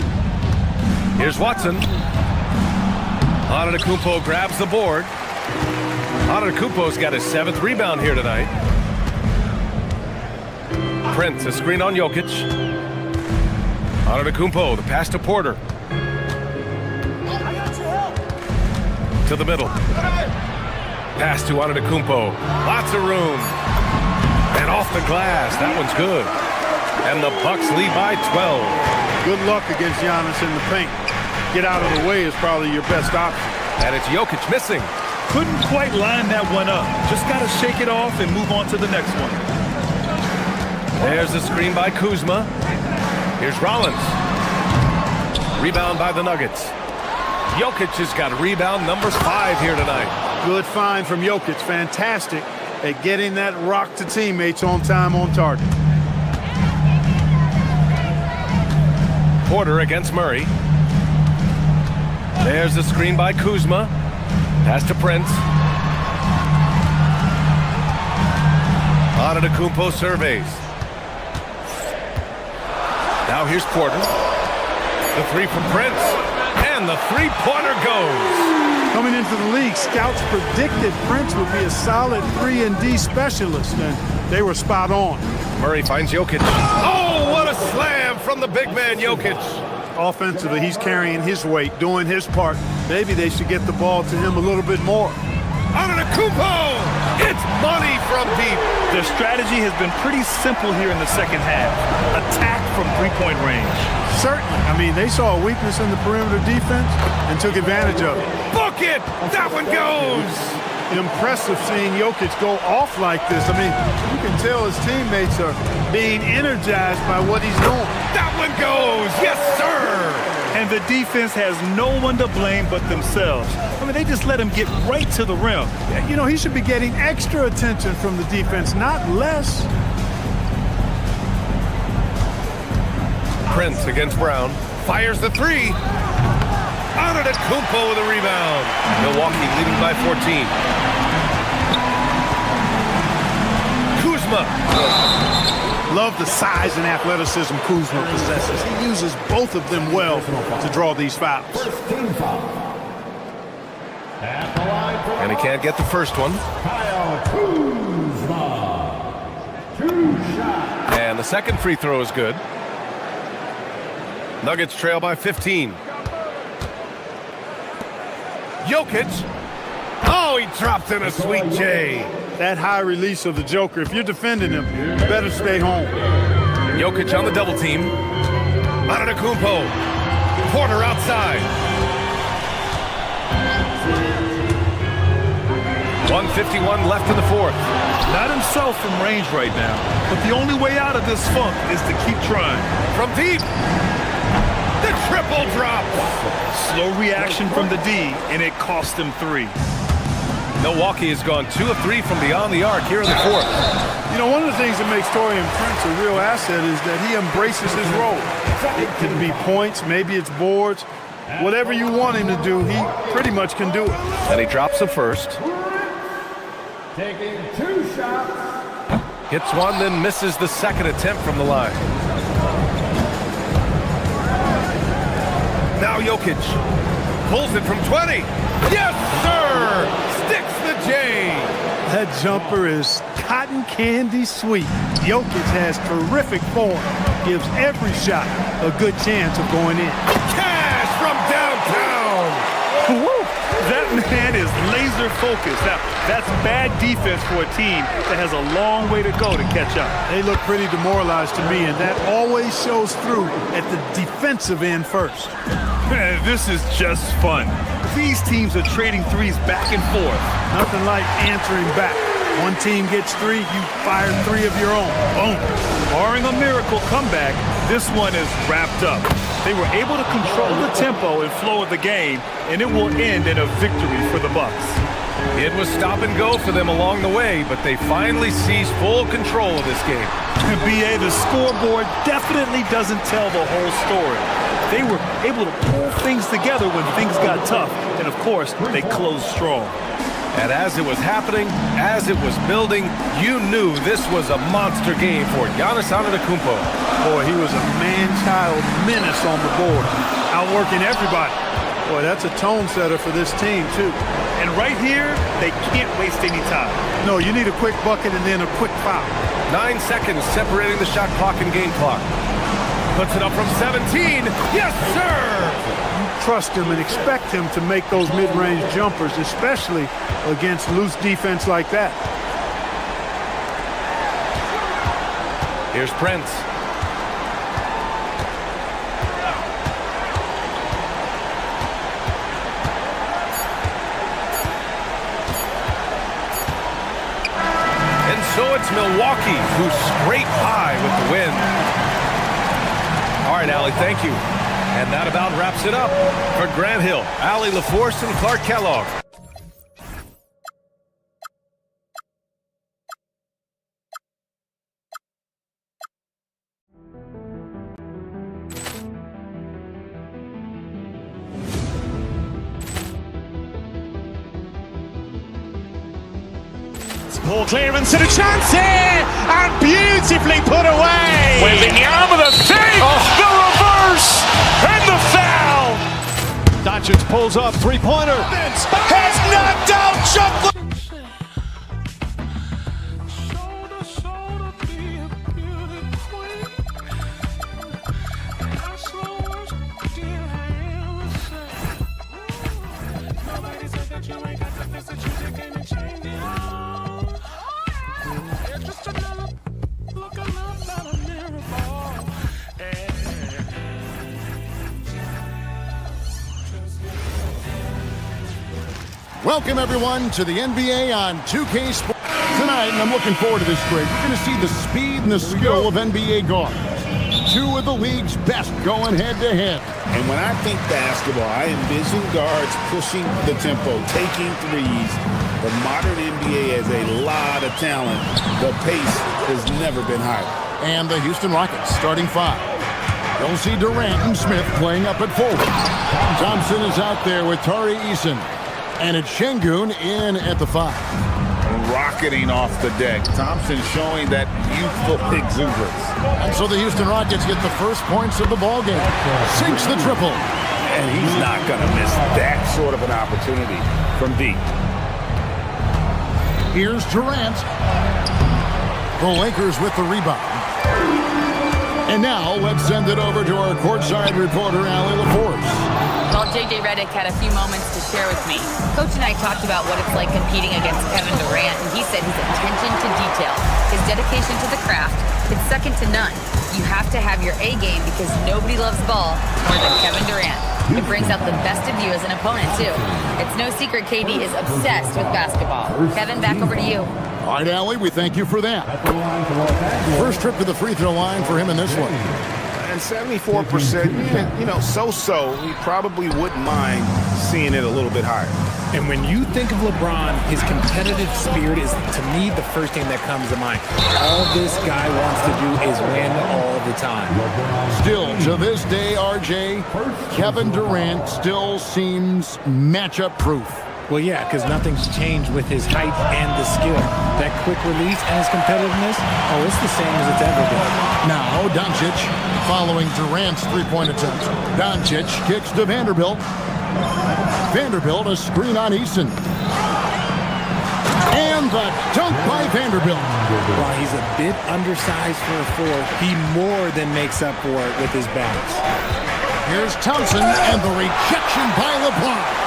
Here's Watson. Antetokounmpo grabs the board. Antetokounmpo's got his 7th rebound here tonight. Prince, a screen on Jokic. Antetokounmpo, the pass to Porter. To the middle. Pass to Antetokounmpo. Lots of room. And off the glass. That one's good. And the Bucks lead by 12. Good luck against Giannis in the paint. Get out of the way is probably your best option. And it's Jokic missing. Couldn't quite line that one up. Just got to shake it off and move on to the next one. There's the screen by Kuzma. Here's Rollins. Rebound by the Nuggets. Jokic has got rebound number 5 here tonight. Good find from Jokic. Fantastic at getting that rock to teammates on time, on target. Porter against Murray. There's the screen by Kuzma. Pass to Prince. Antetokounmpo surveys. Now here's Porter. The 3 from Prince. And the 3-pointer goes. Coming into the league, scouts predicted Prince would be a solid 3-and-D specialist, and they were spot on. Murray finds Jokic. Oh, what a slam from the big man, Jokic. Offensively, he's carrying his weight, doing his part. Maybe they should get the ball to him a little bit more. Antetokounmpo! It's money from deep. Their strategy has been pretty simple here in the second half. Attack from 3-point range. Certainly. I mean, they saw a weakness in the perimeter defense and took advantage of it. Book it! That one goes! Impressive seeing Jokic go off like this. I mean, you can tell his teammates are being energized by what he's doing. That one goes! Yes, sir! And the defense has no one to blame but themselves. I mean, they just let him get right to the rim. You know, he should be getting extra attention from the defense, not less. Prince against Brown. Fires the 3. Antetokounmpo with a rebound. Milwaukee leading by 14. Kuzma. Love the size and athleticism Kuzma possesses. He uses both of them well to draw these fouls. And he can't get the first one. And the second free throw is good. Nuggets trail by 15. Jokic. Oh, he dropped in a sweet J. That high release of the Joker, if you're defending him, you better stay home. Jokic on the double team. Antetokounmpo. Porter outside. 1:51 left in the fourth. Not himself from range right now, but the only way out of this funk is to keep trying. From deep. The triple drop. Slow reaction from the D, and it cost him 3. Milwaukee has gone 2 of 3 from beyond the arc here in the fourth. You know, one of the things that makes Taurean Prince a real asset is that he embraces his role. It can be points, maybe it's boards, Whatever you want him to do, he pretty much can do it. And he drops the first. Taking 2 shots. Hits one, then misses the second attempt from the line. Now Jokic pulls it from 20. Yes, sir! Sticks the J. That jumper is cotton candy sweet. Jokic has terrific form. Gives every shot a good chance of going in. Cash from downtown. Woo! That man is laser focused. Now, that's bad defense for a team that has a long way to go to catch up. They look pretty demoralized to me, and that always shows through at the defensive end first. This is just fun. These teams are trading threes back and forth. Nothing like answering back. One team gets 3, you fire 3 of your own. Boom. Barring a miracle comeback, this one is wrapped up. They were able to control the tempo and flow of the game, and it will end in a victory for the Bucks. It was stop and go for them along the way, but they finally seized full control of this game. BA, the scoreboard definitely doesn't tell the whole story. They were able to pull things together when things got tough, and of course, they closed strong. And as it was happening, as it was building, you knew this was a monster game for Giannis Antetokounmpo. Boy, he was a man-child menace on the board, outworking everybody. Boy, that's a tone setter for this team, too. And right here, they can't waste any time. No, you need a quick bucket and then a quick foul. 9 seconds separating the shot clock and game clock. Puts it up from 17. Yes, sir! Trust him and expect him to make those mid-range jumpers, especially against loose defense like that. Here's Prince. And so it's Milwaukee who scrape high with the win. All right, Allie, thank you. And that about wraps it up. For Grant Hill, Allie LaForce, and Clark Kellogg. Ball clearance and a chance here, and beautifully put away. With the arm of the fake, the reverse, and the foul. Doncic pulls up, three-pointer. Has knocked out Chuck. Welcome, everyone, to the NBA on 2K Sports. Tonight, and I'm looking forward to this break, you're going to see the speed and the skill of NBA guards. 2 of the league's best going head-to-head. And when I think basketball, I envision guards pushing the tempo, taking threes. The modern NBA has a lot of talent. The pace has never been higher. And the Houston Rockets starting 5. You'll see Durant and Smith playing up at forward. Thompson is out there with Tari Eason. And it's Şengün in at the 5. Rocketing off the deck. Thompson showing that youthful exuberance. And so the Houston Rockets get the first points of the ballgame. Sinks the triple. And he's not going to miss that sort of an opportunity from deep. Here's Durant. The Lakers with the rebound. And now let's send it over to our courtside reporter, Allie LaForce. Well, J.J. Redick had a few moments to share with me. Coach and I talked about what it's like competing against Kevin Durant, and he said his attention to detail, his dedication to the craft, it's second to none. You have to have your A game because nobody loves ball more than Kevin Durant. It brings out the best of you as an opponent, too. It's no secret KD is obsessed with basketball. Kevin, back over to you. All right, Allie, we thank you for that. First trip to the free throw line for him in this one. And 74%, you know, so-so. He probably wouldn't mind seeing it a little bit higher. And when you think of LeBron, his competitive spirit is, to me, the first thing that comes to mind. All this guy wants to do is win all the time. Still, to this day, RJ, Kevin Durant still seems matchup proof. Well, yeah, because nothing's changed with his height and the skill. That quick release and his competitiveness, oh, it's the same as it's ever been. Now, Doncic following Durant's three-point attempt. Doncic kicks to Vanderbilt. Vanderbilt, a screen on Easton. And the dunk by Vanderbilt. While he's a bit undersized for a four, he more than makes up for it with his bounce. Here's Thompson and the rejection by LeBron.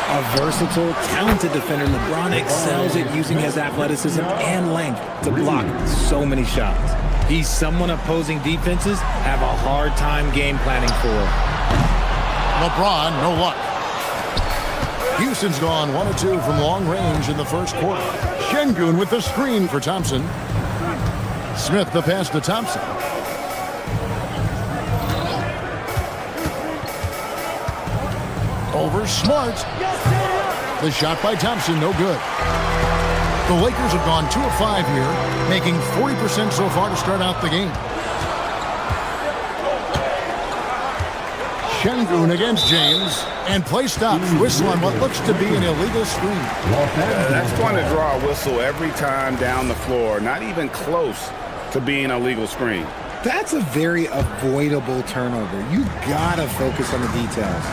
A versatile, talented defender, LeBron excels at using his athleticism and length to block so many shots. He's someone opposing defenses have a hard time game planning for. LeBron, no luck. Houston's gone 1 of 2 from long range in the first quarter. Şengün with the screen for Thompson. Smith the pass to Thompson. Over Smart. The shot by Thompson, no good. The Lakers have gone 2 of 5 here, making 40% so far to start out the game. Şengün against James, and play stops. Whistle on what looks to be an illegal screen. That's going to draw a whistle every time down the floor, not even close to being a legal screen. That's a very avoidable turnover. You gotta focus on the details.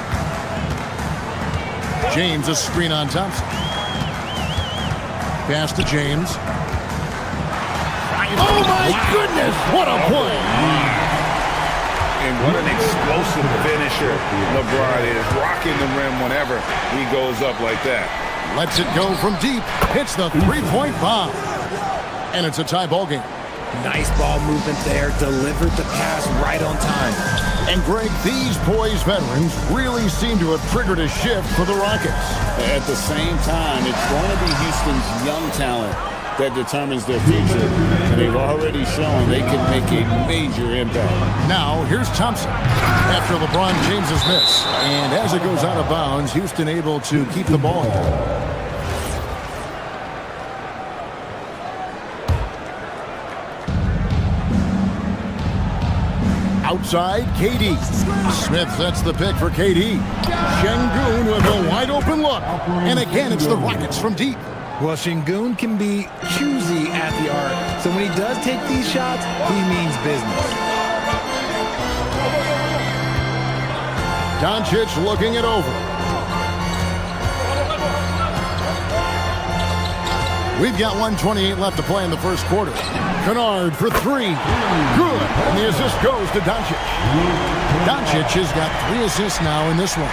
James, a screen on Thompson. Pass to James. Oh my goodness, what a play! And what an explosive finisher LeBron is, rocking the rim whenever he goes up like that. Lets it go from deep, hits the three-point bomb. And it's a tie ball game. Nice ball movement there, delivered the pass right on time. And Greg, these boys veterans really seem to have triggered a shift for the Rockets. At the same time, it's going to be Houston's young talent that determines their future. And they've already shown they can make a major impact. Now, here's Thompson after LeBron James's miss. And as it goes out of bounds, Houston able to keep the ball. Outside, KD. Smith sets the pick for KD. Şengün with a wide open look. And again, it's the Rockets from deep. Well, Şengün can be choosy at the arc. So when he does take these shots, he means business. Doncic looking it over. We've got 1:28 left to play in the first quarter. Kennard for three. Good. And the assist goes to Doncic. Doncic has got 3 assists now in this one.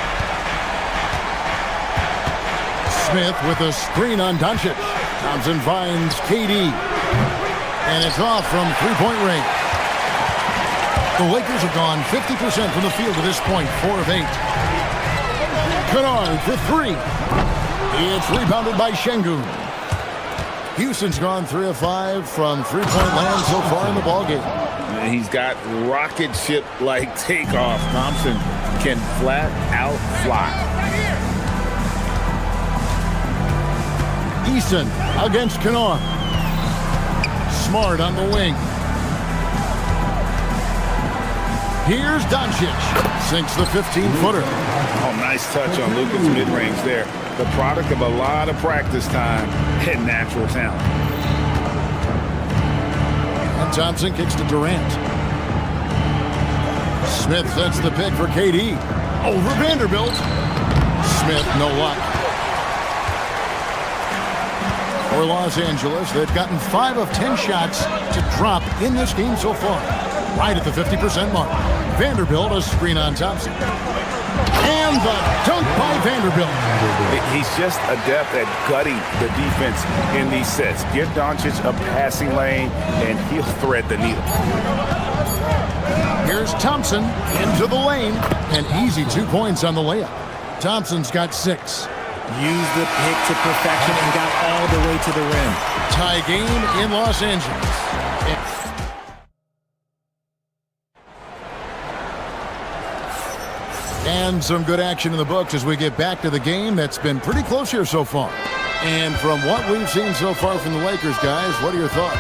Smith with a screen on Doncic. Thompson finds KD. And it's off from three-point range. The Lakers have gone 50% from the field to this point, 4 of 8. Kennard for 3. It's rebounded by Şengün. Houston's gone 3 of 5 from three-point land so far in the ballgame. He's got rocket ship-like takeoff. Thompson can flat out fly. Easton against Kennard. Smart on the wing. Here's Doncic. Sinks the 15-footer. Oh, nice touch on Luka's mid-range there. The product of a lot of practice time and natural talent. And Thompson kicks to Durant. Smith sets the pick for KD. Over Vanderbilt. Smith, no luck. For Los Angeles, they've gotten 5 of 10 shots to drop in this game so far. Right at the 50% mark. Vanderbilt, a screen on Thompson. And the dunk by Vanderbilt. He's just adept at gutting the defense in these sets. Give Doncic a passing lane, and he'll thread the needle. Here's Thompson into the lane. And easy 2 points on the layup. Thompson's got 6. Used the pick to perfection and got all the way to the rim. Tie game in Los Angeles. And some good action in the books as we get back to the game that's been pretty close here so far. And from what we've seen so far from the Lakers, guys, what are your thoughts?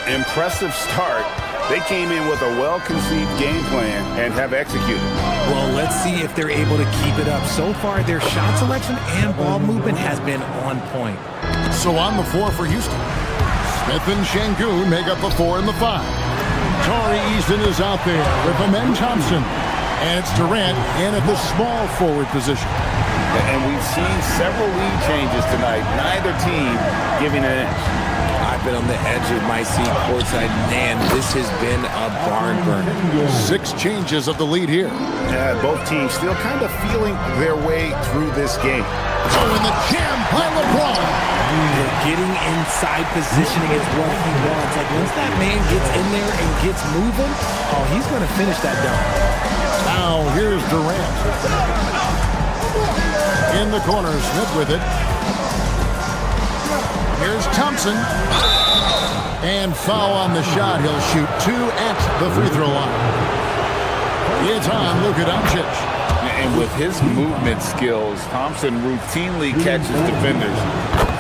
Impressive start. They came in with a well-conceived game plan and have executed. Well, let's see if they're able to keep it up. So far, their shot selection and ball movement has been on point. So on the floor for Houston, Smith and Şengün make up the 4 and the 5. Tari Easton is out there with Amen Thompson. And it's Durant in at the small forward position. And we've seen several lead changes tonight. Neither team giving an inch. I've been on the edge of my seat courtside. Man, this has been a barn burner. 6 changes of the lead here. Both teams still kind of feeling their way through this game. Oh, and the jam by LeBron. Getting inside positioning is what he wants. Like, once that man gets in there and gets moving, oh, he's going to finish that dunk. Now, here's Durant. In the corner, Smith with it. Here's Thompson. And foul on the shot. He'll shoot 2 at the free throw line. It's on Luka Doncic. And with his movement skills, Thompson routinely catches defenders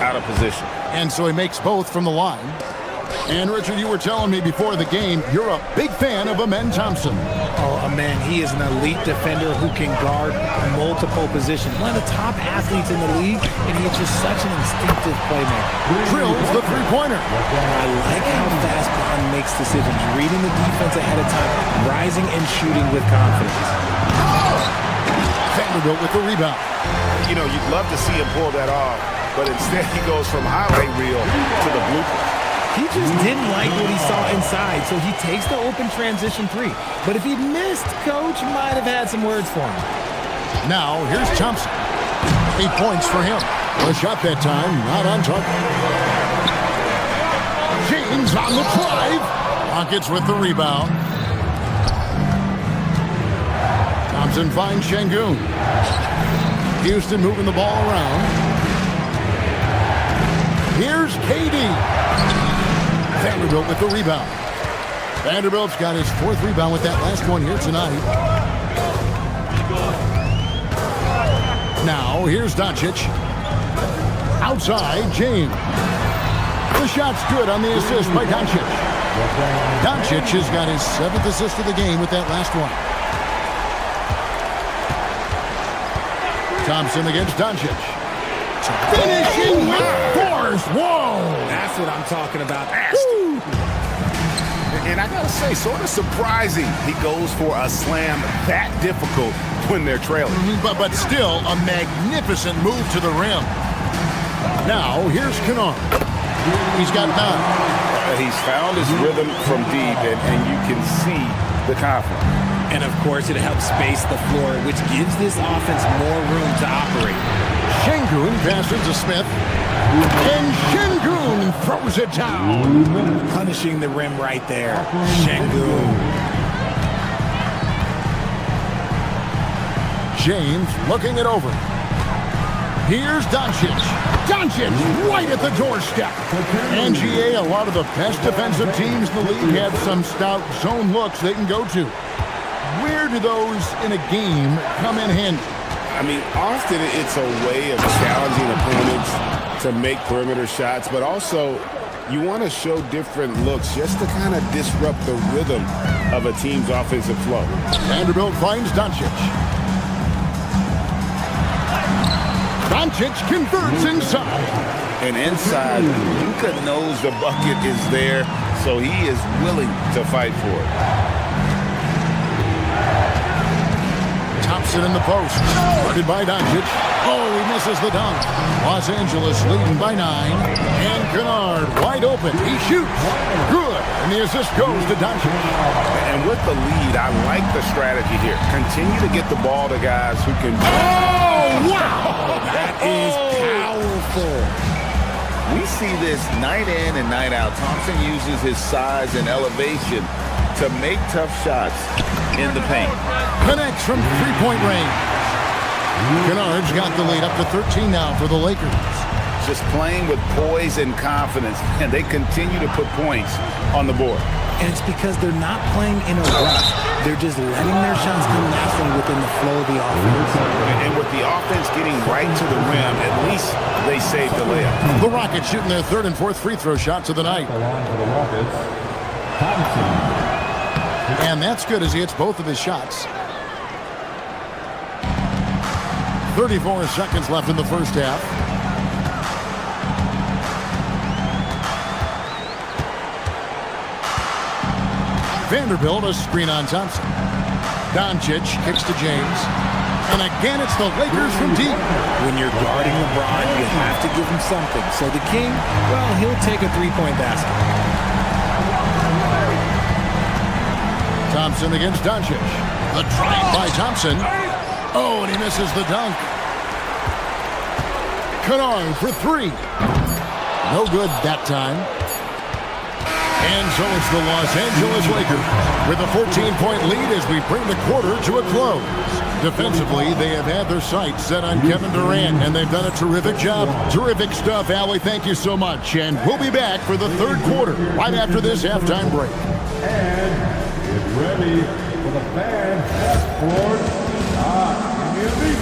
out of position. And so he makes both from the line. And, Richard, you were telling me before the game, you're a big fan of Amen Thompson. Oh, man, he is an elite defender who can guard multiple positions. One of the top athletes in the league, and he's just such an instinctive playmaker. Drills the three-pointer. I like how fast Bron makes decisions, reading the defense ahead of time, rising and shooting with confidence. Vanderbilt with the rebound. You know, you'd love to see him pull that off, but instead he goes from highlight reel to the blooper. He just didn't like what he saw inside, so he takes the open transition 3. But if he missed, Coach might have had some words for him. Now, here's Thompson. 8 points for him. A shot that time, not on target. James on the drive. Rockets with the rebound. Thompson finds Şengün. Houston moving the ball around. Here's KD. Vanderbilt with the rebound. Vanderbilt's got his 4th rebound with that last one here tonight. Now, here's Doncic. Outside, James. The shot's good on the assist by Doncic. Doncic has got his 7th assist of the game with that last one. Thompson against Doncic. Finishing with force. Whoa! That's what I'm talking about. And I gotta say, sort of surprising he goes for a slam that difficult when they're trailing. But still a magnificent move to the rim. Now, here's Kennard. He's got 9. He's found his rhythm from deep, and you can see the confidence. And, of course, it helps space the floor, which gives this offense more room to operate. Şengün passes to Smith. And Şengün throws it down. Punishing the rim right there. Şengün. James looking it over. Here's Doncic. Doncic right at the doorstep. NGA, a lot of the best defensive teams in the league have some stout zone looks they can go to. Where do those in a game come in handy? I mean, often it's a way of challenging opponents to make perimeter shots, but also you want to show different looks just to kind of disrupt the rhythm of a team's offensive flow. Vanderbilt finds Doncic. Doncic converts inside. And inside, Luka knows the bucket is there, so he is willing to fight for it. Thompson in the post. Guarded by Doncic. Oh, he misses the dunk. Los Angeles leading by 9. And Kennard wide open. He shoots. Good. And the assist goes to Doncic. And with the lead, I like the strategy here. Continue to get the ball to guys who can... Oh, wow! That is powerful. We see this night in and night out. Thompson uses his size and elevation to make tough shots in the paint. Connects from three-point range. Kennard's got the lead up to 13 now for the Lakers. Just playing with poise and confidence, and they continue to put points on the board. and it's because they're not playing in a rush. They're just letting their shots come naturally within the flow of the offense. And with the offense getting right to the rim, at least they saved the layup. The Rockets shooting their third and fourth free throw shots of the night. And that's good as he hits both of his shots. 34 seconds left in the first half. Vanderbilt, a screen on Thompson. Doncic kicks to James. And again, it's the Lakers from deep. When you're guarding LeBron, you have to give him something. So the King, well, he'll take a three-point basket. Thompson against Doncic. The drive by Thompson. Oh, and he misses the dunk. Kennard for three. No good that time. And so it's the Los Angeles Lakers with a 14-point lead as we bring the quarter to a close. Defensively, they have had their sights set on Kevin Durant, and they've done a terrific job. Terrific stuff, Allie. Thank you so much. And we'll be back for the third quarter right after this halftime break. And get ready for the fan dashboard shot immunity.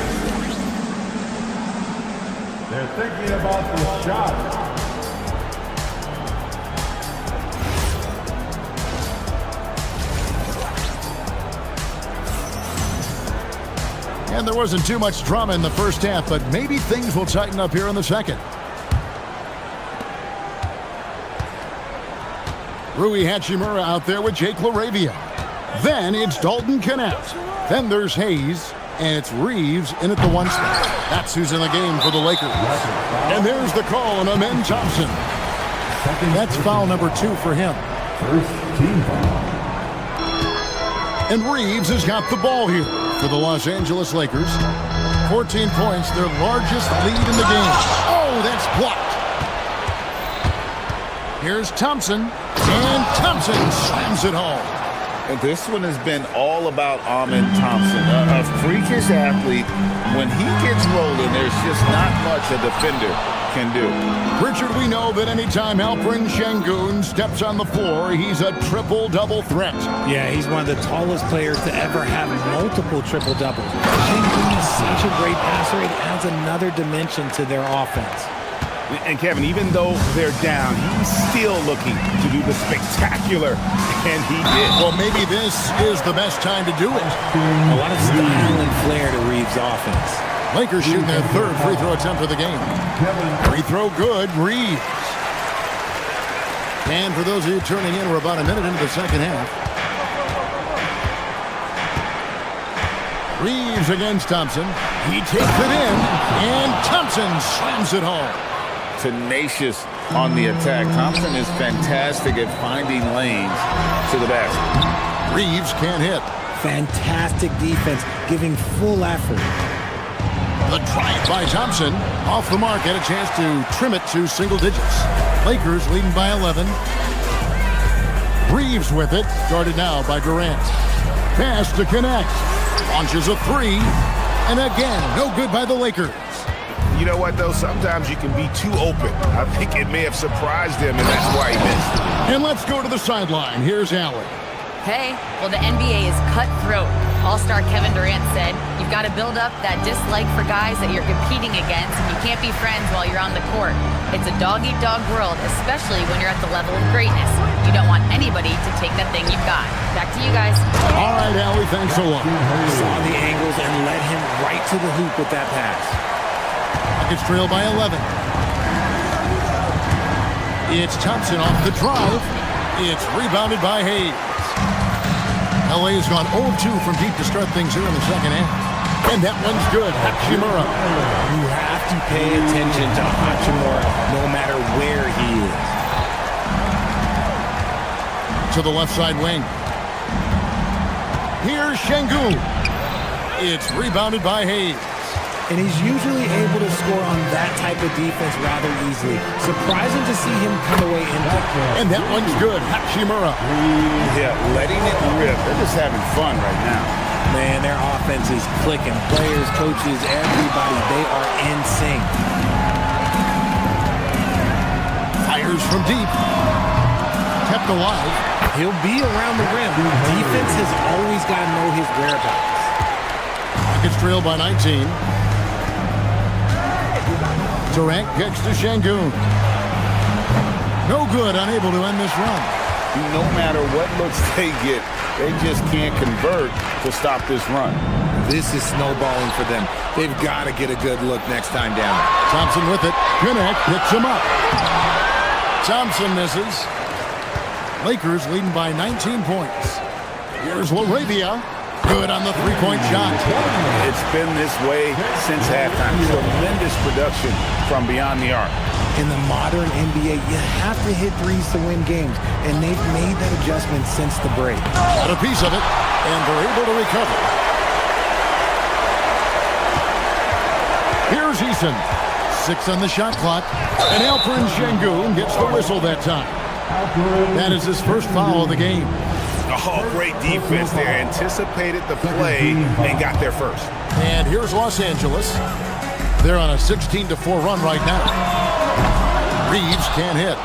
They're thinking about the shot. And there wasn't too much drama in the first half, but maybe things will tighten up here in the second. Rui Hachimura out there with Jake LaRavia. Then it's Dalton Knapp. Then there's Hayes, and it's Reeves in at the one spot. That's who's in the game for the Lakers. And there's the call on Amen Thompson. That's foul number 2 for him. First team foul. And Reeves has got the ball here for the Los Angeles Lakers. 14 points, their largest lead in the game. Oh, that's blocked. Here's Thompson, and Thompson slams it home. And this one has been all about Amen Thompson, a freakish athlete. When he gets rolling, there's just not much a defender can do. Richard, we know that anytime Alperen Şengün steps on the floor, he's a triple-double threat. Yeah, he's one of the tallest players to ever have multiple triple-doubles. Şengün is such a great passer, it adds another dimension to their offense. And Kevin, even though they're down, he's still looking to do the spectacular, and he did. Well, maybe this is the best time to do it. A lot of style and flair to Reeves' offense. Lakers shooting their third free throw attempt of the game. Free throw good, Reeves. And for those of you turning in, we're about a minute into the second half. Reeves against Thompson. He takes it in, and Thompson slams it home. Tenacious on the attack. Thompson is fantastic at finding lanes to the basket. Reeves can't hit. Fantastic defense, giving full effort. The drive by Thompson. Off the mark, had a chance to trim it to single digits. Lakers leading by 11. Reeves with it, guarded now by Durant. Pass to connect. Launches a three. And again, no good by the Lakers. You know what, though? Sometimes you can be too open. I think it may have surprised him, and that's why he missed. And let's go to the sideline. Here's Allen. Hey, well, the NBA is cutthroat. All-star Kevin Durant said, you've got to build up that dislike for guys that you're competing against, and you can't be friends while you're on the court. It's a dog-eat-dog world, especially when you're at the level of greatness. You don't want anybody to take that thing you've got. Back to you guys. All right, Allie, thanks a lot. Saw the angles and led him right to the hoop with that pass. Rockets trail by 11. It's Thompson off the drive. It's rebounded by Hayes. LA has gone 0-2 from deep to start things here in the second half. And that one's good. Hachimura. You have to pay attention to Hachimura no matter where he is. To the left side wing. Here's Şengün. It's rebounded by Hayes. And he's usually able to score on that type of defense rather easily. Surprising to see him come away empty. And that one's good. Hachimura. Yeah, letting it rip. They're just having fun right now. Man, their offense is clicking. Players, coaches, everybody, they are in sync. Fires from deep. Kept kept alive. He'll be around the rim. Defense has always got to know his whereabouts. Rockets trail by 19. Durant kicks to Şengün. No good, unable to end this run. No matter what looks they get, they just can't convert to stop this run. This is snowballing for them. They've got to get a good look next time down. Thompson with it. Pinnock picks him up. Thompson misses. Lakers leading by 19 points. Here's LaRavia. Good on the three-point shot. It's been this way since halftime. Tremendous production from beyond the arc. In the modern NBA, you have to hit threes to win games, and they've made that adjustment since the break. Got a piece of it, and they're able to recover. Here's Eason. 6 on the shot clock, and Alperen Şengün gets the whistle that time. That is his first foul of the game. Oh, great defense there. Anticipated the play and got there first. And here's Los Angeles. They're on a 16-4 run right now. Reeves can't hit.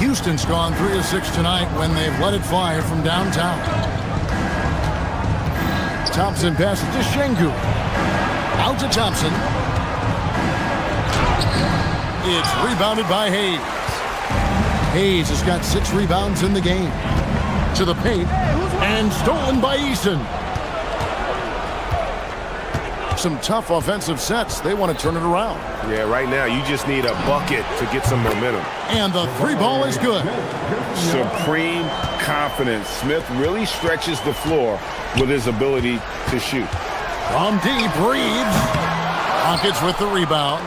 Houston's gone 3 of 6 tonight when they've let it fly from downtown. Thompson passes to Şengün. Out to Thompson. It's rebounded by Hayes. Hayes has got 6 rebounds in the game. To the paint, and stolen by Eason. Some tough offensive sets. They want to turn it around. Yeah, right now you just need a bucket to get some momentum. And the 3 ball is good. Supreme confidence. Smith really stretches the floor with his ability to shoot. From deep, Reeves. Rockets with the rebound.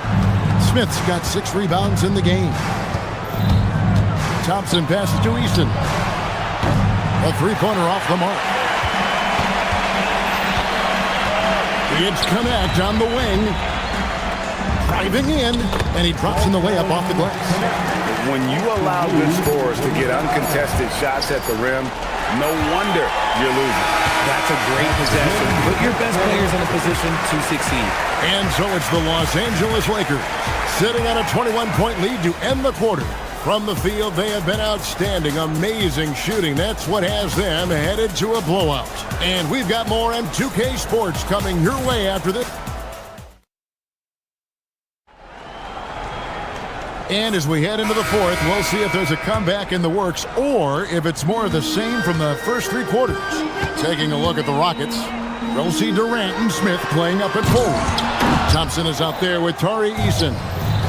Smith's got 6 rebounds in the game. Thompson passes to Easton. A 3-pointer off the mark. It's Connect on the wing. Driving in, and he drops in the layup off the glass. When you allow good scorers to get uncontested shots at the rim, no wonder you're losing. That's a great possession. Put your best players in a position to succeed. And so it's the Los Angeles Lakers sitting on a 21-point lead to end the quarter. From the field, they have been outstanding, amazing shooting. That's what has them headed to a blowout. And we've got more M2K Sports coming your way after this. And as we head into the fourth, we'll see if there's a comeback in the works or if it's more of the same from the first 3 quarters. Taking a look at the Rockets, we'll see Durant and Smith playing up at forward. Thompson is out there with Tari Eason.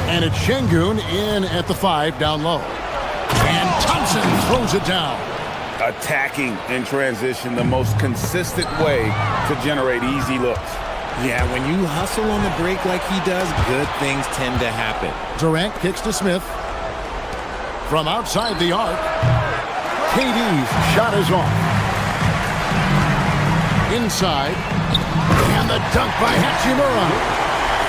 And it's Şengün in at the 5 down low. And Thompson throws it down. Attacking in transition, the most consistent way to generate easy looks. Yeah, when you hustle on the break like he does, good things tend to happen. Durant kicks to Smith. From outside the arc, KD's shot is off. Inside. And the dunk by Hachimura.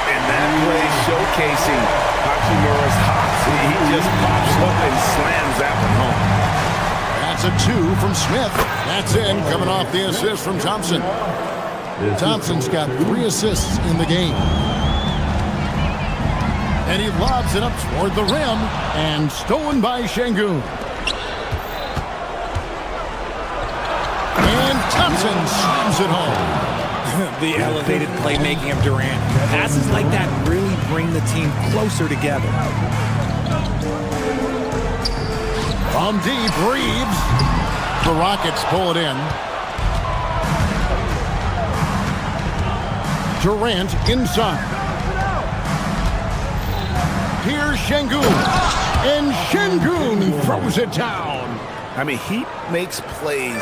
And that play showcasing Hachimura's hops. He just pops up and slams that one home. That's a 2 from Smith. That's in, coming off the assist from Thompson. Thompson's got 3 assists in the game. And he lobs it up toward the rim, and stolen by Şengün. And Thompson slams it home. The elevated playmaking of Durant. Passes like that really bring the team closer together. From deep, Reeves. The Rockets pull it in. Durant inside. Here's Şengün. And Şengün throws it down. I mean, he makes plays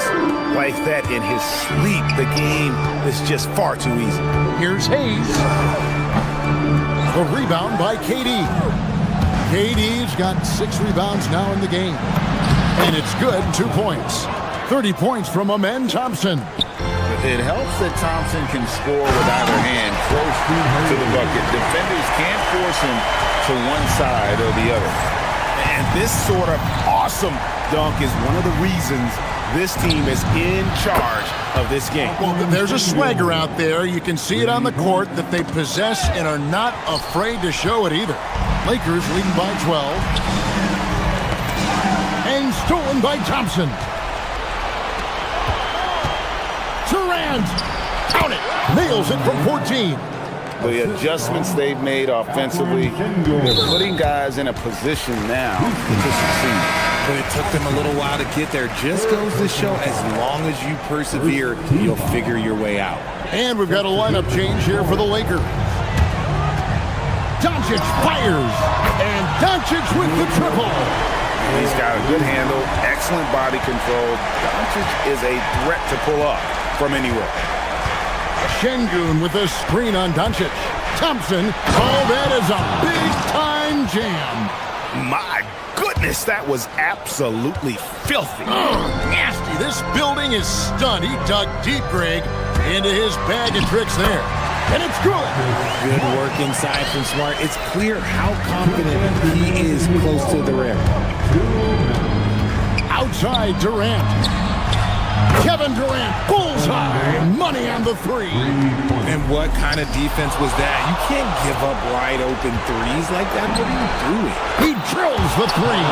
like that in his sleep. The game is just far too easy. Here's Hayes. The rebound by KD. KD's got 6 rebounds now in the game. And it's good, 2 points. 30 points from Amen Thompson. It helps that Thompson can score with either hand close to the bucket. Defenders can't force him to one side or the other. And this sort of awesome dunk is one of the reasons this team is in charge of this game. Well, there's a swagger out there. You can see it on the court that they possess and are not afraid to show it either. Lakers leading by 12. And stolen by Thompson. Durant. Count it. Nails it from 14. The adjustments they've made offensively, they're putting guys in a position now to succeed. But it took them a little while to get there. Just goes to show as long as you persevere, you'll figure your way out. And we've got a lineup change here for the Lakers. Doncic fires. And Doncic with the triple. He's got a good handle, excellent body control. Doncic is a threat to pull up from anywhere. Şengün with a screen on Doncic. Thompson, that is a big-time jam. My goodness, that was absolutely filthy. Nasty. This building is stunned. He dug deep, Greg, into his bag of tricks there. And it's good. Good work inside from Smart. It's clear how confident he is close to the rim. Outside Durant. Kevin Durant, bullseye, money on the three. And what kind of defense was that? You can't give up wide open threes like that. What are you doing? He drills the three.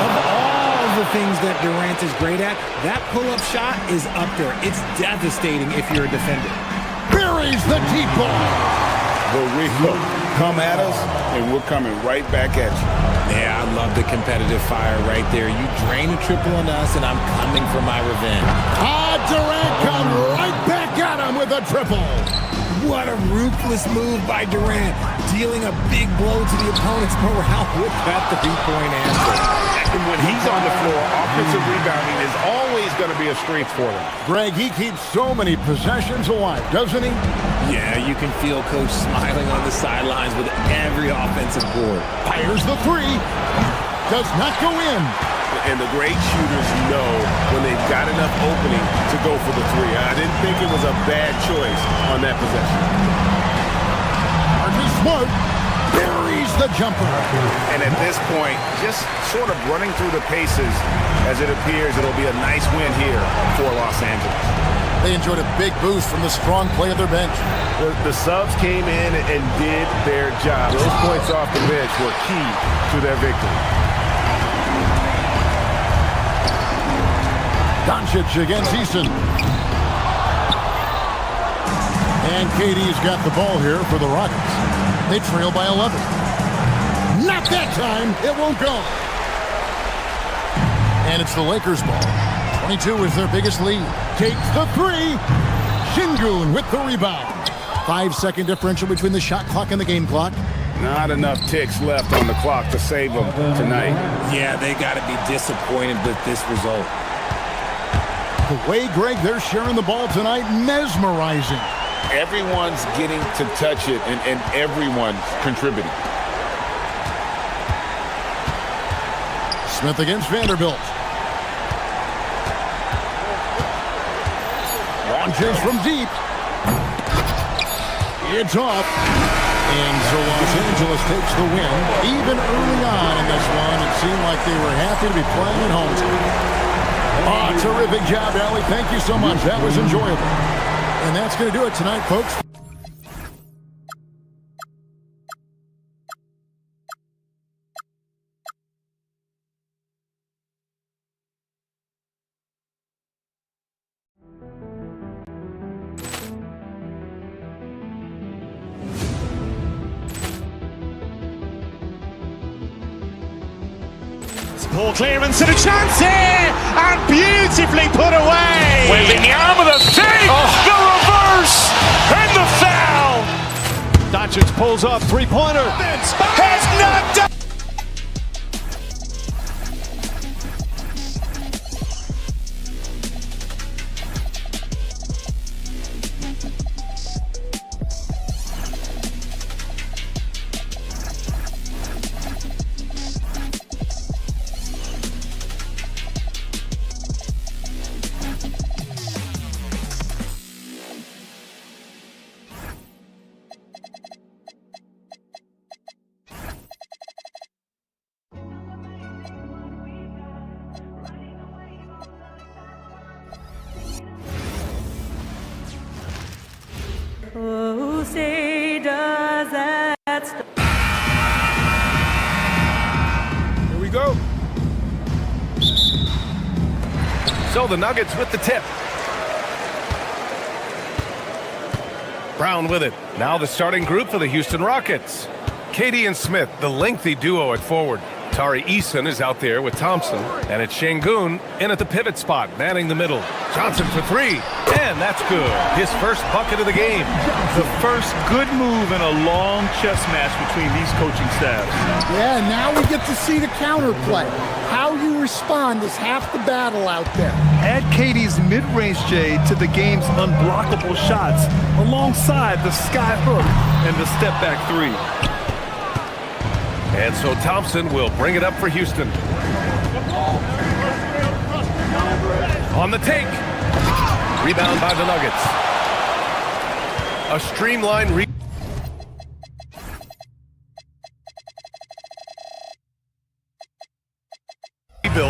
Of all the things that Durant is great at, that pull-up shot is up there. It's devastating if you're a defender. Buries the deep ball. The Rico, come at us, and we're coming right back at you. Yeah, I love the competitive fire right there. You drain a triple on us, and I'm coming for my revenge. Durant come right back at him with a triple. What a ruthless move by Durant, dealing a big blow to the opponent's morale with that three-point answer. And when he's on the floor, offensive rebounding is always going to be a strength for them. Greg, he keeps so many possessions alive, doesn't he? Yeah, you can feel Coach smiling on the sidelines with every offensive board. Fires the three. Does not go in. And the great shooters know when they've got enough opening to go for the three. I didn't think it was a bad choice on that possession. Marcus Smart buries the jumper. And at this point, just sort of running through the paces, as it appears it'll be a nice win here for Los Angeles. They enjoyed a big boost from the strong play of their bench. The subs came in and did their job. Those points off the bench were key to their victory. Doncic against Eason. And KD's got the ball here for the Rockets. They trail by 11. Not that time. It won't go. And it's the Lakers' ball. 22 is their biggest lead. Takes the three. Şengün with the rebound. 5-second differential between the shot clock and the game clock. Not enough ticks left on the clock to save them tonight. Yeah, they got to be disappointed with this result. The way, Greg, they're sharing the ball tonight, mesmerizing. Everyone's getting to touch it, and everyone's contributing. Smith against Vanderbilt. Launches from deep. It's off. And so Los Angeles takes the win. Even early on in this one, it seemed like they were happy to be playing at home tonight. Oh, terrific job, Allie. Thank you so much. That was enjoyable. And that's going to do it tonight, folks. Poor clearance and a chance here, and beautifully put away. Waving the arm of the thing, the reverse, and the foul. Doncic pulls up, three-pointer. Has not done. Who say does that stop? Here we go. So the Nuggets with the tip. Brown with it. Now the starting group for the Houston Rockets. KD and Smith, the lengthy duo at forward. Tari Eason is out there with Thompson. And it's Şengün in at the pivot spot, manning the middle. Johnson for three. And that's good. His first bucket of the game. The first good move in a long chess match between these coaching staffs. Yeah, now we get to see the counterplay. How you respond is half the battle out there. Add KD's mid-range J to the game's unblockable shots alongside the sky hook and the step-back three. And so Thompson will bring it up for Houston. On the take. Rebound by the Nuggets. A streamlined rebuild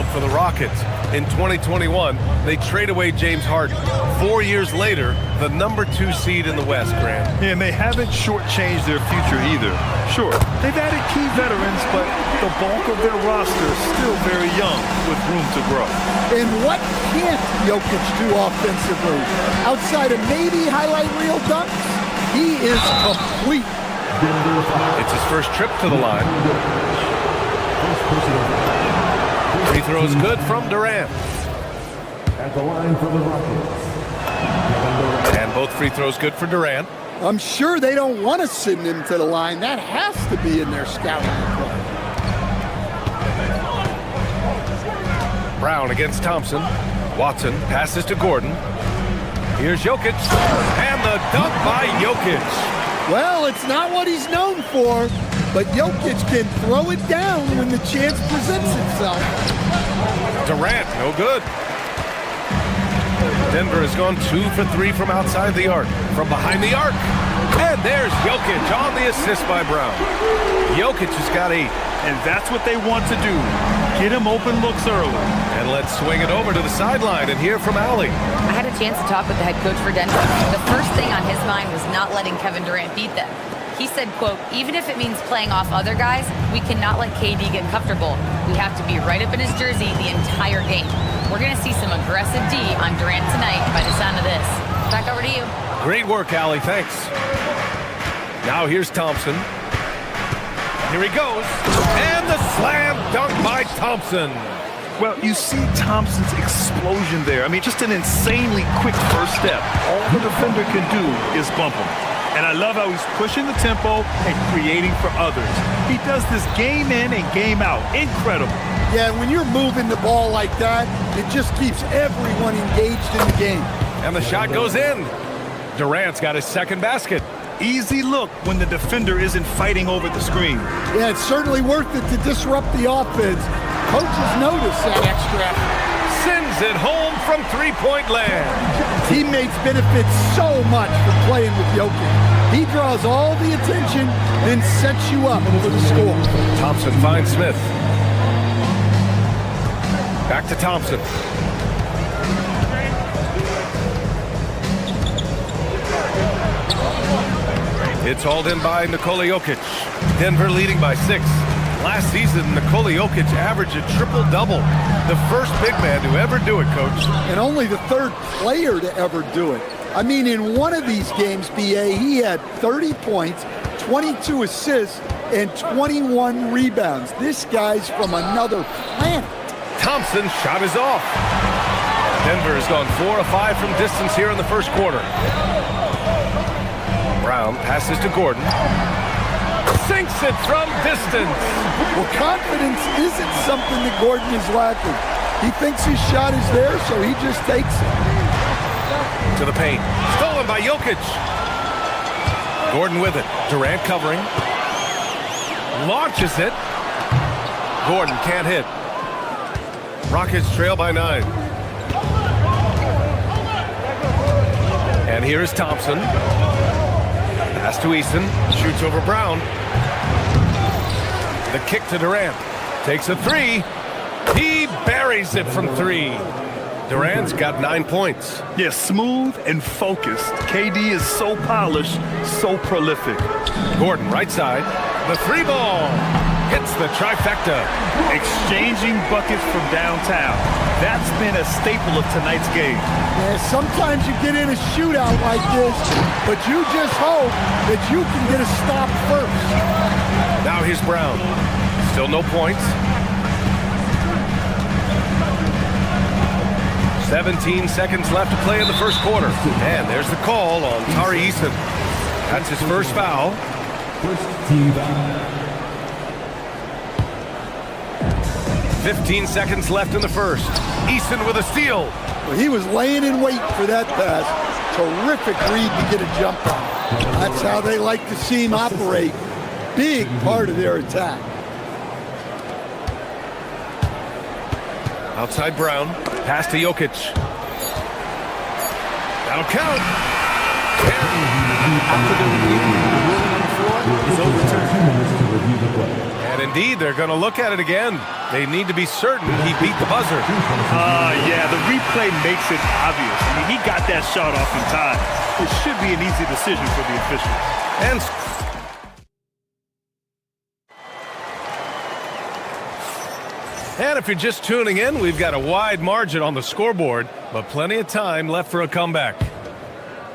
for the Rockets. In 2021, they trade away James Harden. 4 years later, the #2 seed in the West, Grant. And they haven't shortchanged their future either. Sure, they've added key veterans, but the bulk of their roster is still very young with room to grow. And what can't Jokic do offensively? Outside of maybe highlight reel dunks, he is complete. It's his first trip to the line. Free throws good from Durant. At the line for the Rockets. And both free throws good for Durant. I'm sure they don't want to send him to the line. That has to be in their scouting report. Brown against Thompson. Watson passes to Gordon. Here's Jokic. And the dunk by Jokic. Well, it's not what he's known for, but Jokic can throw it down when the chance presents itself. Durant, no good. Denver has gone 2 for 3 from outside the arc. From behind the arc. And there's Jokic on the assist by Brown. Jokic has got 8. And that's what they want to do. Get him open looks early. And let's swing it over to the sideline and hear from Allie. I had a chance to talk with the head coach for Denver. The first thing on his mind was not letting Kevin Durant beat them. He said, quote, even if it means playing off other guys, we cannot let KD get comfortable. We have to be right up in his jersey the entire game. We're going to see some aggressive D on Durant tonight by the sound of this. Back over to you. Great work, Allie. Thanks. Now here's Thompson. Here he goes. And the slam dunk by Thompson. Well, you see Thompson's explosion there. I mean, just an insanely quick first step. All the defender can do is bump him. And I love how he's pushing the tempo and creating for others. He does this game in and game out. Incredible. Yeah, when you're moving the ball like that, it just keeps everyone engaged in the game. And the shot goes in. Durant's got his second basket. Easy look when the defender isn't fighting over the screen. Yeah, it's certainly worth it to disrupt the offense. Coaches notice that extra effort. Sends it home from three-point land. Teammates benefit so much from playing with Jokic. He draws all the attention and sets you up for the score. Thompson finds Smith. Back to Thompson. It's hauled in by Nikola Jokic. Denver leading by 6. Last season, Nikola Jokic averaged a triple-double. The first big man to ever do it, Coach. And only the third player to ever do it. I mean, in one of these games, BA, he had 30 points, 22 assists, and 21 rebounds. This guy's from another planet. Thompson's shot is off. Denver has gone 4 of 5 from distance here in the first quarter. Brown passes to Gordon. Sinks it from distance. Well, confidence isn't something that Gordon is lacking. He thinks his shot is there, so he just takes it. To the paint. Stolen by Jokic. Gordon with it. Durant covering. Launches it. Gordon can't hit. Rockets trail by 9. And here's Thompson. Pass to Eason. Shoots over Brown. The kick to Durant. Takes a 3. He buries it from 3. Durant's got 9 points. Yeah, smooth and focused. KD is so polished, so prolific. Gordon, right side. The 3 ball. hits the trifecta. Exchanging buckets from downtown. That's been a staple of tonight's game. Yeah, sometimes you get in a shootout like this, but you just hope that you can get a stop first. Now here's Brown. Still no points. 17 seconds left to play in the first quarter. And there's the call on Tari Eason. That's his first foul. First team foul. 15 seconds left in the first. Eason with a steal. Well, he was laying in wait for that pass. Terrific read to get a jump on. That's how they like to see him operate. Big part of their attack. Outside Brown. Pass to Jokic. That'll count. After the review, the ruling on the floor is overturned. 2 minutes to review the play. And indeed, they're going to look at it again. They need to be certain he beat the buzzer. Yeah, the replay makes it obvious. I mean, he got that shot off in time. It should be an easy decision for the officials. And if you're just tuning in, we've got a wide margin on the scoreboard, but plenty of time left for a comeback.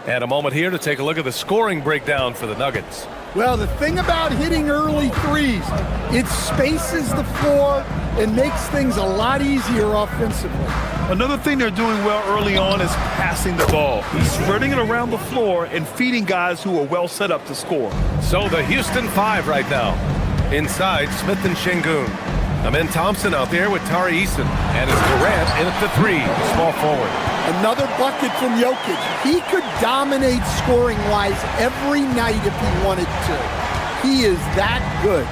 And a moment here to take a look at the scoring breakdown for the Nuggets. Well, the thing about hitting early threes, it spaces the floor and makes things a lot easier offensively. Another thing they're doing well early on is passing the ball. He's spreading it around the floor and feeding guys who are well set up to score. So the Houston 5 right now. Inside, Smith and Şengün. Amen Thompson out there with Tari Eason. And it's Durant in at the 3, small forward. Another bucket from Jokic. He could dominate scoring-wise every night if he wanted to. He is that good.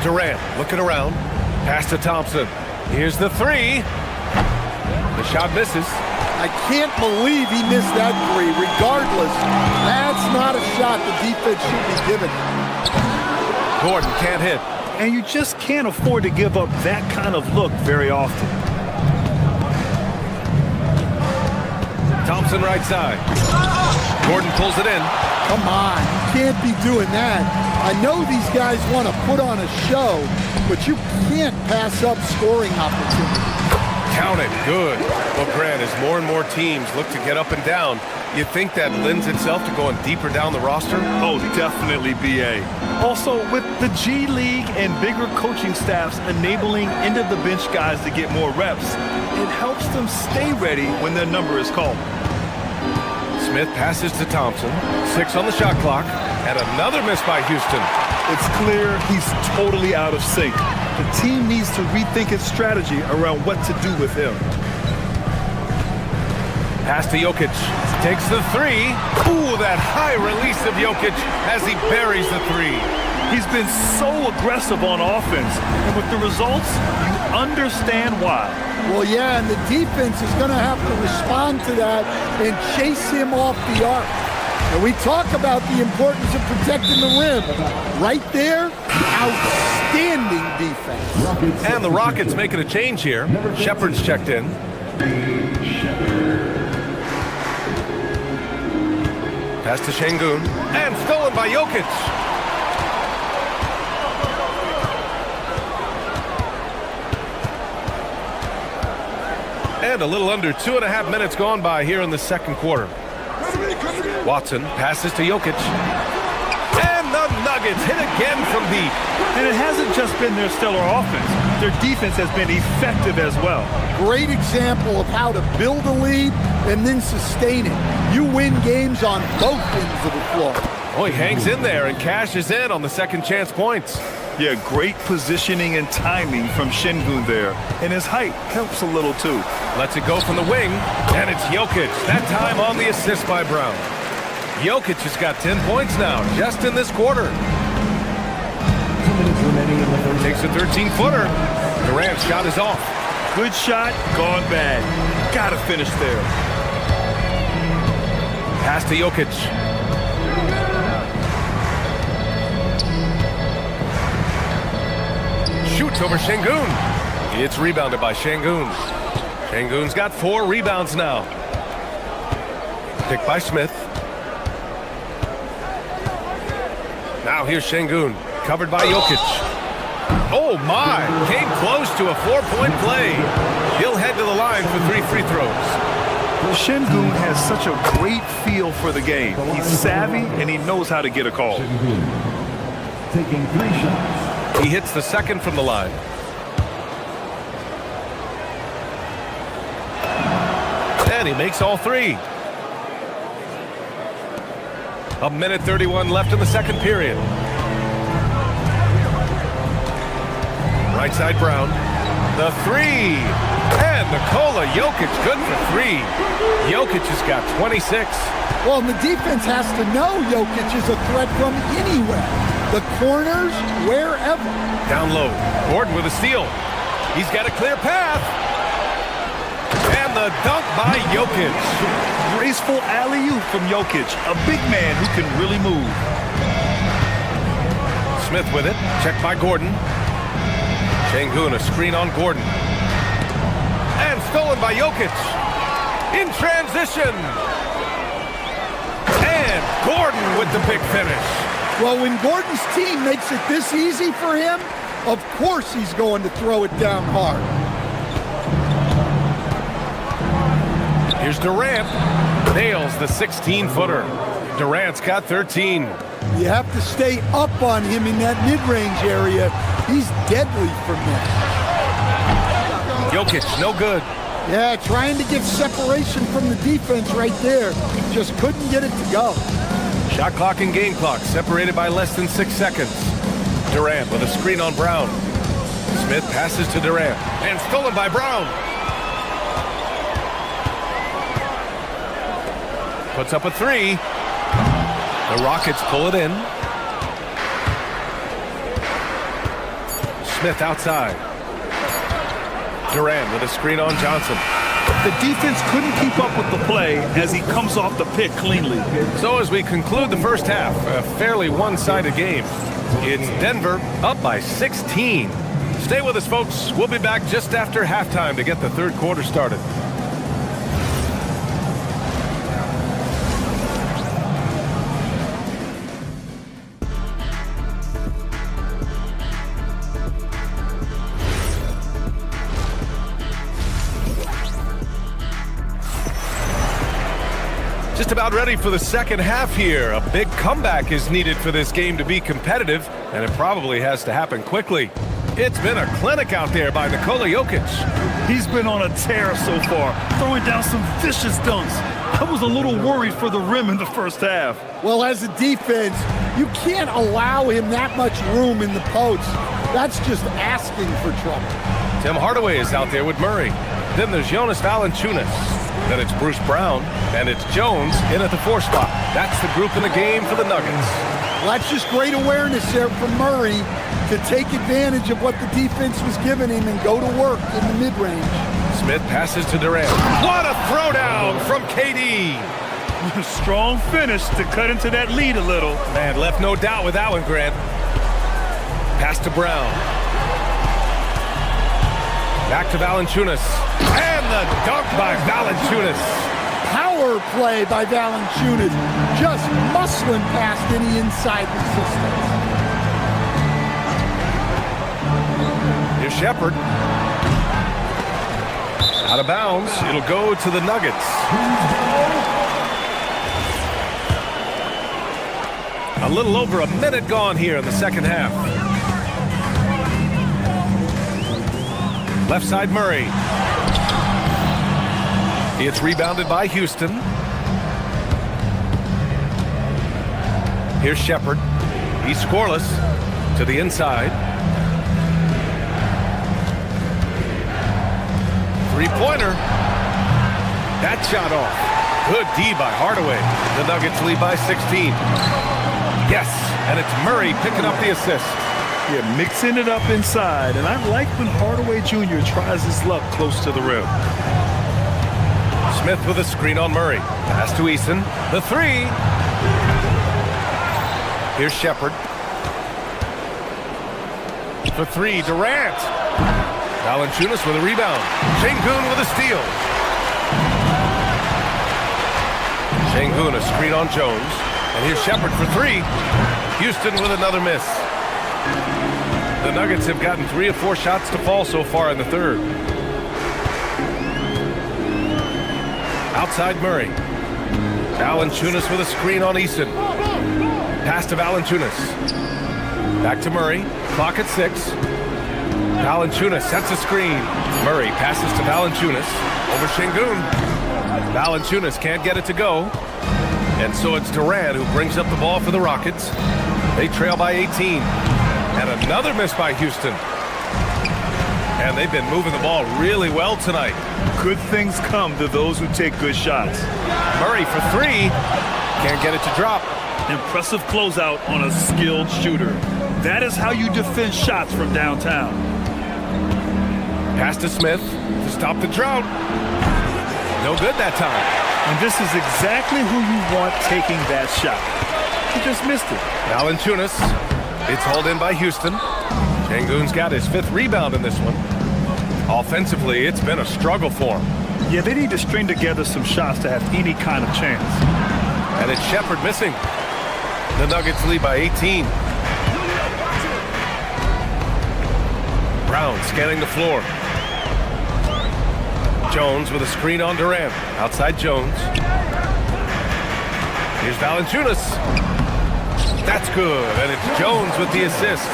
Durant looking around. Pass to Thompson. Here's the 3. The shot misses. I can't believe he missed that 3. Regardless, that's not a shot the defense should be giving. Gordon can't hit. And you just can't afford to give up that kind of look very often. Thompson right side. Gordon pulls it in. Come on, you can't be doing that. I know these guys want to put on a show, but you can't pass up scoring opportunities. Count it. Good. Well, Grant, as more and more teams look to get up and down, you think that lends itself to going deeper down the roster? Oh, definitely, B.A. Also, with the G League and bigger coaching staffs enabling end-of-the-bench guys to get more reps, it helps them stay ready when their number is called. Smith passes to Thompson. 6 on the shot clock. And another miss by Houston. It's clear he's totally out of sync. The team needs to rethink its strategy around what to do with him. Pass to Jokic. Takes the 3. Ooh, that high release of Jokic as he buries the 3. He's been so aggressive on offense, and with the results, you understand why. Well, yeah, and the defense is going to have to respond to that and chase him off the arc. And we talk about the importance of protecting the rim. Right there, outstanding defense. And the Rockets making a change here. Shepard's checked in. Pass to Şengün. And stolen by Jokic. And a little under 2.5 minutes gone by here in the second quarter. Watson passes to Jokic. And the Nuggets hit again from deep. And it hasn't just been their stellar offense. Their defense has been effective as well. Great example of how to build a lead and then sustain it. You win games on both ends of the floor. Oh, he hangs in there and cashes in on the second chance points. Yeah, great positioning and timing from Şengün there. And his height helps a little too. Lets it go from the wing, and it's Jokic. That time on the assist by Brown. Jokic has got 10 points now, just in this quarter. 2 minutes remaining in the third. Takes a 13-footer. Durant's shot is off. Good shot, gone bad. Gotta finish there. Pass to Jokic. Shoots over Şengün. It's rebounded by Şengün. Şengün's got 4 rebounds now. Picked by Smith. Now here's Şengün, covered by Jokic. Oh my, came close to a 4-point play. He'll head to the line for 3 free throws. Şengün has such a great feel for the game. He's savvy and he knows how to get a call. Taking 3 shots. He hits the second from the line. And he makes all 3. A minute 31 left in the second period. Right side Brown. The 3. And Nikola Jokic good for 3. Jokic has got 26. Well, and the defense has to know Jokic is a threat from anywhere. The corners, wherever. Down low. Gordon with a steal. He's got a clear path. And the dunk by Jokic. Graceful alley-oop from Jokic, a big man who can really move. Smith with it. Checked by Gordon. Şengün, a screen on Gordon. And stolen by Jokic. In transition. And Gordon with the big finish. Well, when Gordon's team makes it this easy for him, of course he's going to throw it down hard. Here's Durant. Nails the 16-footer. Durant's got 13. You have to stay up on him in that mid-range area. He's deadly from there. Jokic, no good. Yeah, trying to get separation from the defense right there. Just couldn't get it to go. Shot clock and game clock separated by less than 6 seconds. Durant with a screen on Brown. Smith passes to Durant. And stolen by Brown. Puts up a 3. The Rockets pull it in. Smith outside. Durant with a screen on Johnson. The defense couldn't keep up with the play as he comes off the pick cleanly. So as we conclude the first half, a fairly one-sided game. It's Denver up by 16. Stay with us, folks. We'll be back just after halftime to get the third quarter started. Just about ready for the second half here. A big comeback is needed for this game to be competitive, and it probably has to happen quickly. It's been a clinic out there by Nikola Jokic. He's been on a tear so far, throwing down some vicious dunks. I was a little worried for the rim in the first half. Well, as a defense, you can't allow him that much room in the post. That's just asking for trouble. Tim Hardaway is out there with Murray. Then there's Jonas Valanciunas. Then it's Bruce Brown, and it's Jones in at the 4 spot. That's the group in the game for the Nuggets. Well, that's just great awareness there from Murray to take advantage of what the defense was giving him and go to work in the mid-range. Smith passes to Durant. What a throwdown from KD. Strong finish to cut into that lead a little. Man, left no doubt with that one, Grant. Pass to Brown. Back to Valanciunas. And the dunk by Valanciunas. Power play by Valanciunas. Just muscling past any inside resistance. Here's Shepherd. Out of bounds. It'll go to the Nuggets. A little over a minute gone here in the second half. Left side Murray. It's rebounded by Houston. Here's Shepherd. He's scoreless to the inside. Three-pointer. That shot off. Good D by Hardaway. The Nuggets lead by 16. Yes, and it's Murray picking up the assist. Yeah, mixing it up inside, and I like when Hardaway Jr. tries his luck close to the rim. Smith with a screen on Murray. Pass to Eason. The 3. Here's Shepherd. For 3, Durant. Valanciunas with a rebound. Şengün with a steal. Şengün a screen on Jones. And here's Shepherd for 3. Houston with another miss. The Nuggets have gotten 3 of 4 shots to fall so far in the third. Outside Murray. Valanciunas with a screen on Eason. Pass to Valanciunas. Back to Murray. Clock at 6. Valanciunas sets a screen. Murray passes to Valanciunas. Over Şengün. Valanciunas can't get it to go. And so it's Durant who brings up the ball for the Rockets. They trail by 18. And another miss by Houston. And they've been moving the ball really well tonight. Good things come to those who take good shots. Murray for 3. Can't get it to drop. Impressive closeout on a skilled shooter. That is how you defend shots from downtown. Pass to Smith to stop the drought. No good that time. And this is exactly who you want taking that shot. He just missed it. Valanciunas. It's hauled in by Houston. Şengün's got his 5th rebound in this one. Offensively, it's been a struggle for him. Yeah, they need to string together some shots to have any kind of chance. And it's Shepherd missing. The Nuggets lead by 18. Brown scanning the floor. Jones with a screen on Durant. Outside Jones. Here's Valanciunas. That's good, and it's Jones with the assist.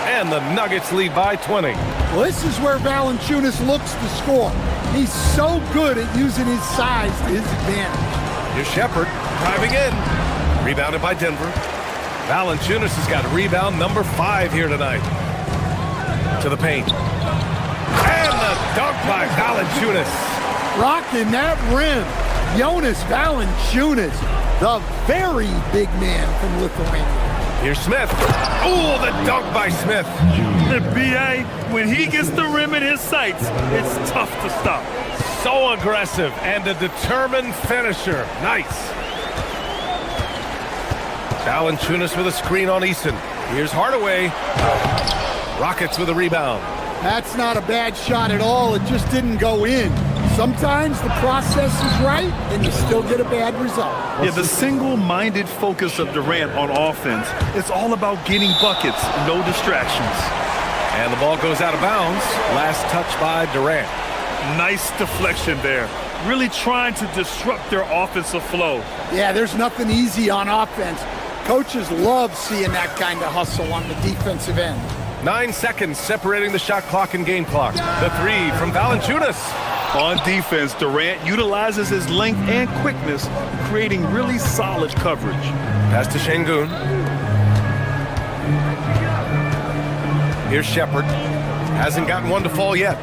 And the Nuggets lead by 20. Well, this is where Valanciunas looks to score. He's so good at using his size to his advantage. Here's Shepherd driving in. Rebounded by Denver. Valanciunas has got rebound number 5 here tonight. To the paint. And the dunk by Valanciunas. Rocking that rim. Jonas Valanciunas, the very big man from Lithuania. Here's Smith. Ooh, the dunk by Smith. The B.A., when he gets the rim in his sights, it's tough to stop. So aggressive and a determined finisher. Nice. Valanciunas with a screen on Eason. Here's Hardaway. Rockets with a rebound. That's not a bad shot at all. It just didn't go in. Sometimes the process is right, and you still get a bad result. Yeah, the single-minded focus of Durant on offense, it's all about getting buckets, no distractions. And the ball goes out of bounds. Last touch by Durant. Nice deflection there. Really trying to disrupt their offensive flow. Yeah, there's nothing easy on offense. Coaches love seeing that kind of hustle on the defensive end. 9 seconds separating the shot clock and game clock. The 3 from Valanciunas. On defense, Durant utilizes his length and quickness, creating really solid coverage. Pass to Şengün. Here's Shepherd. Hasn't gotten one to fall yet.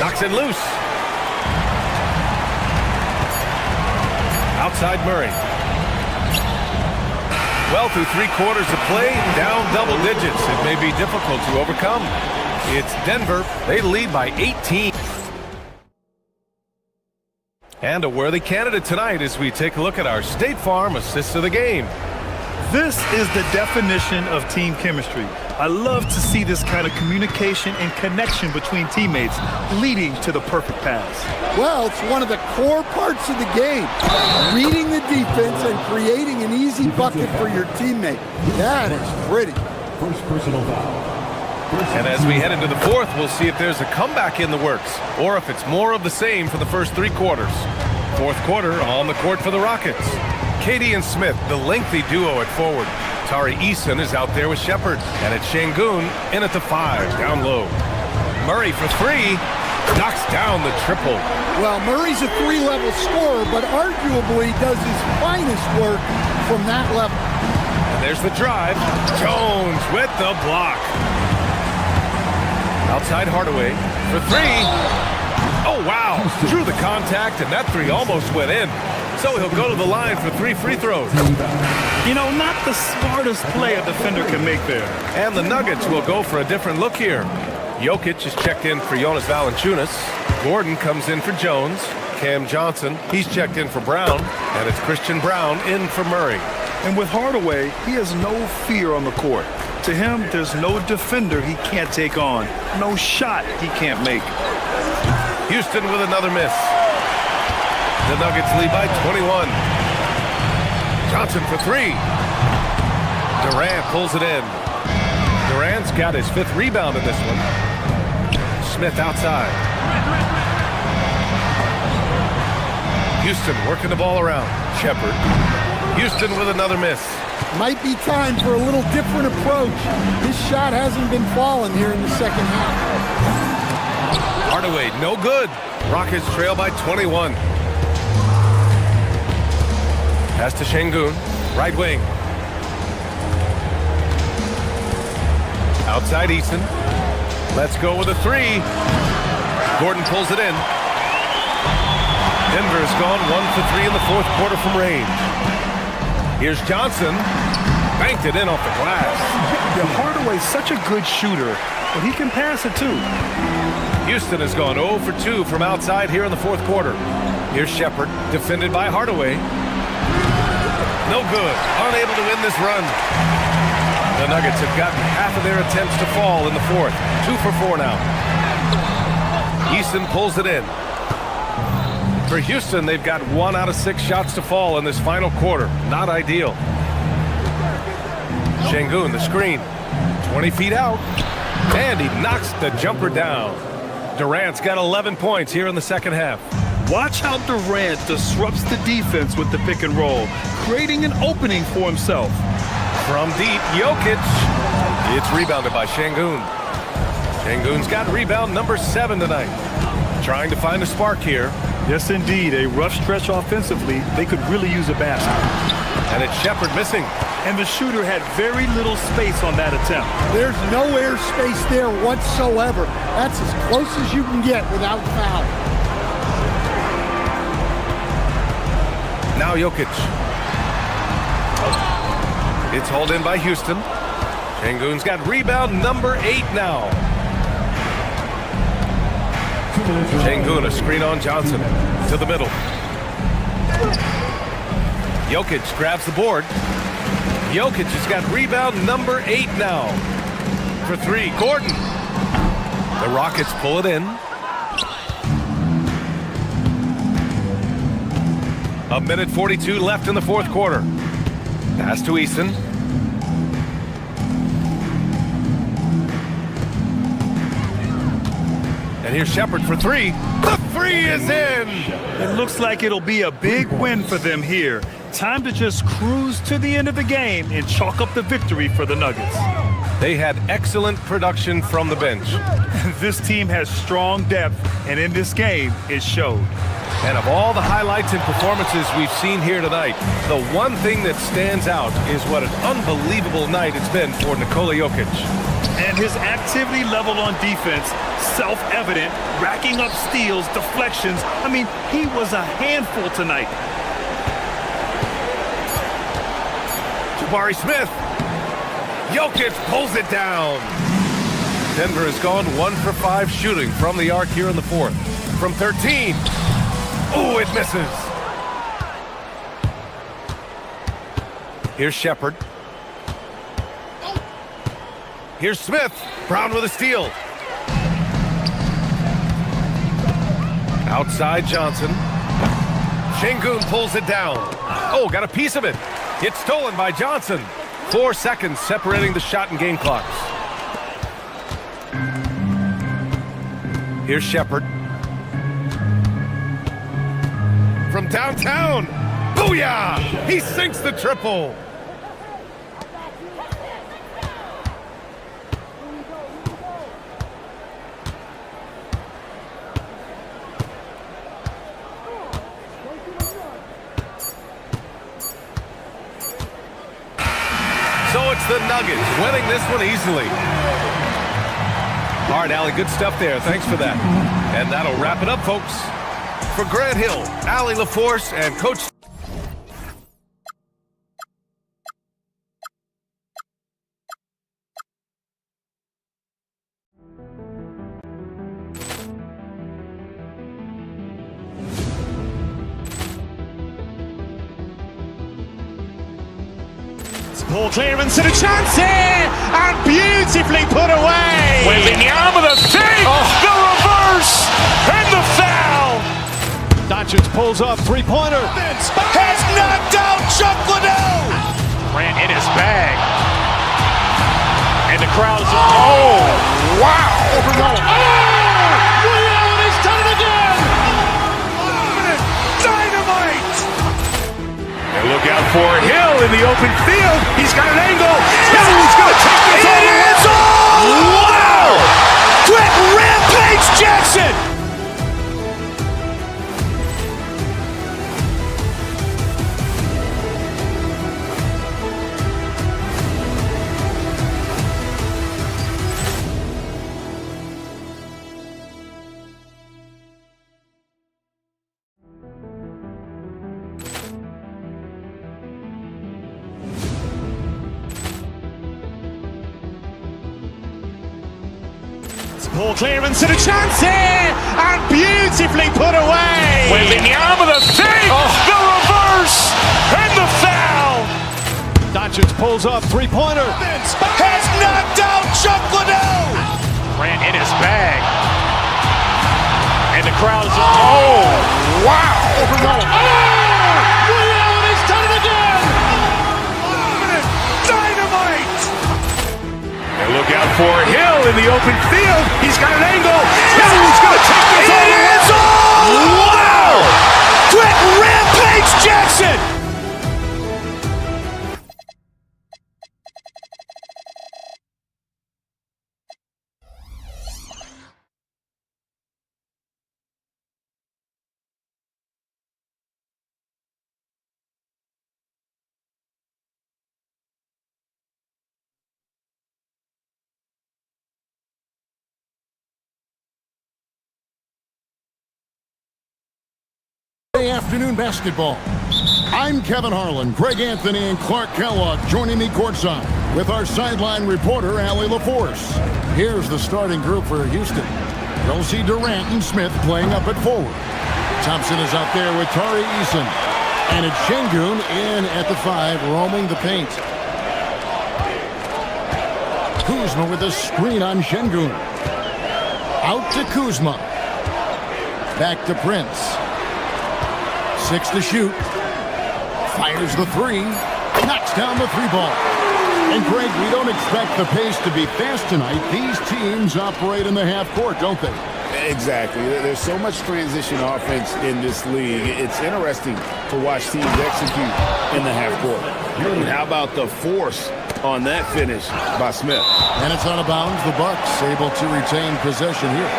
Knocks it loose. Outside Murray. Well, through 3 quarters of play, down double digits. It may be difficult to overcome. It's Denver. They lead by 18. And a worthy candidate tonight as we take a look at our State Farm Assist of the Game. This is the definition of team chemistry. I love to see this kind of communication and connection between teammates leading to the perfect pass. Well, it's one of the core parts of the game. Reading the defense and creating an easy bucket for your teammate. That is pretty. First personal foul. And as we head into the 4th, we'll see if there's a comeback in the works or if it's more of the same for the first 3 quarters. 4th quarter on the court for the Rockets. Katie and Smith, the lengthy duo at forward. Tari Eason is out there with Shepherd. And it's Şengün in at the 5, down low. Murray for 3, knocks down the triple. Well, Murray's a 3-level scorer, but arguably does his finest work from that level. And there's the drive. Jones with the block. Outside Hardaway for 3. Oh, wow. Drew the contact, and that 3 almost went in. So he'll go to the line for 3 free throws. You know, not the smartest play a defender can make there. And the Nuggets will go for a different look here. Jokic is checked in for Jonas Valanciunas. Gordon comes in for Jones. Cam Johnson, he's checked in for Brown. And it's Christian Brown in for Murray. And with Hardaway, he has no fear on the court. To him, there's no defender he can't take on. No shot he can't make. Houston with another miss. The Nuggets lead by 21. Johnson for three. Durant pulls it in. Durant's got his 5th rebound in this one. Smith outside. Houston working the ball around. Shepard. Houston with another miss. Might be time for a little different approach. His shot hasn't been falling here in the second half. Hardaway, no good. Rockets trail by 21. Pass to Şengün, right wing. Outside Eason. Let's go with a three. Gordon pulls it in. Denver's gone 1 for 3 in the 4th quarter from range. Here's Johnson. Banked it in off the glass. Yeah, Hardaway's such a good shooter, but he can pass it too. Houston has gone 0 for 2 from outside here in the 4th quarter. Here's Shepard, defended by Hardaway. No good. Unable to win this run. The Nuggets have gotten half of their attempts to fall in the 4th. 2 for 4 now. Eason pulls it in. For Houston, they've got 1 out of 6 shots to fall in this final quarter. Not ideal. Şengün, the screen. 20 feet out. And he knocks the jumper down. Durant's got 11 points here in the second half. Watch how Durant disrupts the defense with the pick and roll, creating an opening for himself. From deep, Jokic. It's rebounded by Şengün. Şengün's got rebound number 7 tonight. Trying to find a spark here. Yes, indeed. A rough stretch offensively. They could really use a basket. And it's Shepard missing. And the shooter had very little space on that attempt. There's no air space there whatsoever. That's as close as you can get without foul. Now Jokic. It's hauled in by Houston. Şengün's got rebound number 8 now. Şengün, a screen on Johnson. To the middle. Jokic grabs the board. Jokic has got rebound number 8 now. For 3, Gordon. The Rockets pull it in. A minute 42 left in the 4th quarter. Pass to Eason. And here's Shepard for 3. The 3 is in! It looks like it'll be a big win for them here. Time to just cruise to the end of the game and chalk up the victory for the Nuggets. They had excellent production from the bench. This team has strong depth, and in this game, it showed. And of all the highlights and performances we've seen here tonight, the one thing that stands out is what an unbelievable night it's been for Nikola Jokic. And his activity level on defense, self-evident, racking up steals, deflections. I mean, he was a handful tonight. Jabari Smith. Jokic pulls it down. Denver has gone 1 for 5 shooting from the arc here in the 4th. From 13. Oh, it misses. Here's Shepard. Here's Smith. Brown with a steal. Outside Johnson. Şengün pulls it down. Oh, got a piece of it. It's stolen by Johnson. 4 seconds separating the shot and game clocks. Here's Shepard. From downtown. Booyah! He sinks the triple. So it's the Nuggets winning this one easily. All right, Allie, good stuff there. Thanks for that. And that'll wrap it up, folks. For Grant Hill, Allie LaForce, and Coach... Ball clearance and a chance here, and beautifully put away. Wembanyama with a save, the reverse, and the foul. Doncic pulls up, three-pointer. Has knocked out Chuck Liddell. crowd is, oh, wow. Ray Allen has done it again! Dynamite! And look out for Hill in the open field. He's got an angle. Hill's going to take this all the way. Wow! Quick Rampage Jackson! Poor clearance and a chance here, and beautifully put away. Wembanyama the fake, the reverse, and the foul. Doncic pulls up, three-pointer. Has knocked out Chuck Liddell. Ran in his bag. And the crowd is, oh, wow. Ray Allen has done it again! Dynamite! And look out for Hill in the open field. He's got an angle. Hill's going to take this all the way. Wow! Quick Rampage Jackson! Afternoon basketball. I'm Kevin Harlan, Greg Anthony, and Clark Kellogg joining me courtside with our sideline reporter, Allie LaForce. Here's the starting group for Houston. You'll see Durant and Smith playing up at forward. Thompson is out there with Tari Eason. And it's Şengün in at the 5, roaming the paint. Kuzma with a screen on Şengün. Out to Kuzma. Back to Prince. 6 to shoot. Fires the 3. Knocks down the 3-ball. And Greg, we don't expect the pace to be fast tonight. These teams operate in the half court, don't they? Exactly. There's so much transition offense in this league. It's interesting to watch teams execute in the half court. And how about the force on that finish by Smith? And it's out of bounds. The Bucks able to retain possession here.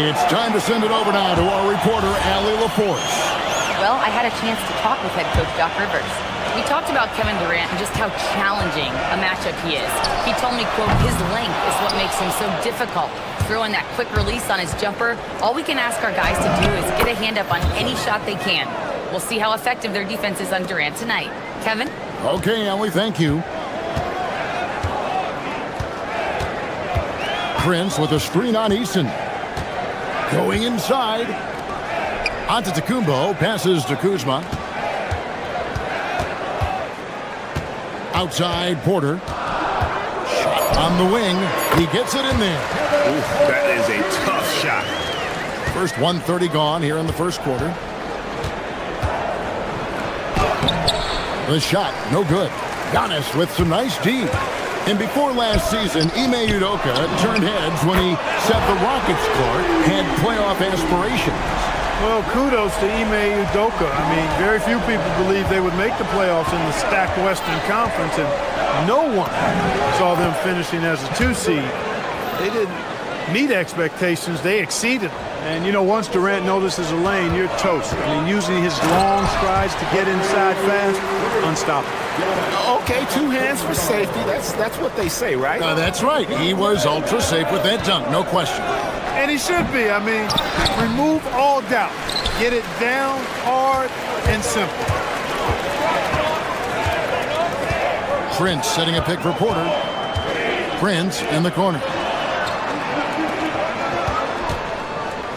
It's time to send it over now to our reporter, Allie LaForce. Well, I had a chance to talk with head coach Doc Rivers. We talked about Kevin Durant and just how challenging a matchup he is. He told me, quote, his length is what makes him so difficult. Throwing that quick release on his jumper, all we can ask our guys to do is get a hand up on any shot they can. We'll see how effective their defense is on Durant tonight. Kevin? Okay, Allie, thank you. Prince with a screen on Eason. Going inside. Antetokounmpo passes to Kuzma. Outside, Porter. Shot on the wing. He gets it in there. Ooh, that is a tough shot. First 1:30 gone here in the first quarter. The shot, no good. Giannis with some nice D. And before last season, Ime Udoka turned heads when he said the Rockets court had playoff aspirations. Well, kudos to Ime Udoka. I mean, very few people believe they would make the playoffs in the stacked Western Conference, and no one saw them finishing as a 2 seed. They didn't meet expectations. They exceeded them. And, you know, once Durant notices a lane, you're toast. I mean, using his long strides to get inside fast, unstoppable. Okay, 2 hands for safety. That's what they say, right? That's right. He was ultra safe with that dunk, no question. And he should be. I mean, remove all doubt. Get it down, hard, and simple. Prince setting a pick for Porter. Prince in the corner.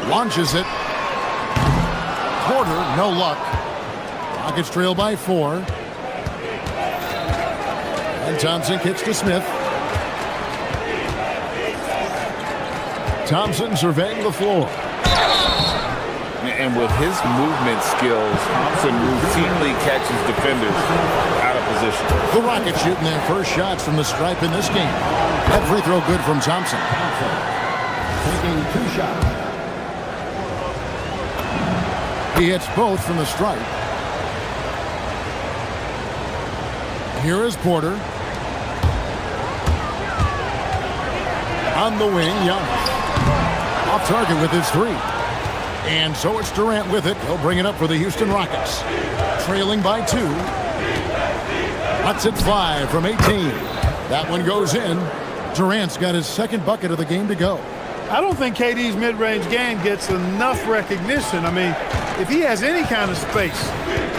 Launches it. Porter, no luck. Rockets trail by 4. And Thompson kicks to Smith. Thompson surveying the floor. And with his movement skills, Thompson routinely catches defenders out of position. The Rockets shooting their first shots from the stripe in this game. That free throw good from Thompson. Taking 2 shots. He hits both from the stripe. Here is Porter. On the wing, Giannis. Off target with his 3. And so it's Durant with it. He'll bring it up for the Houston Rockets. Trailing by 2. Lets it fly from 18. That one goes in. Durant's got his second bucket of the game to go. I don't think KD's mid-range game gets enough recognition. I mean, if he has any kind of space,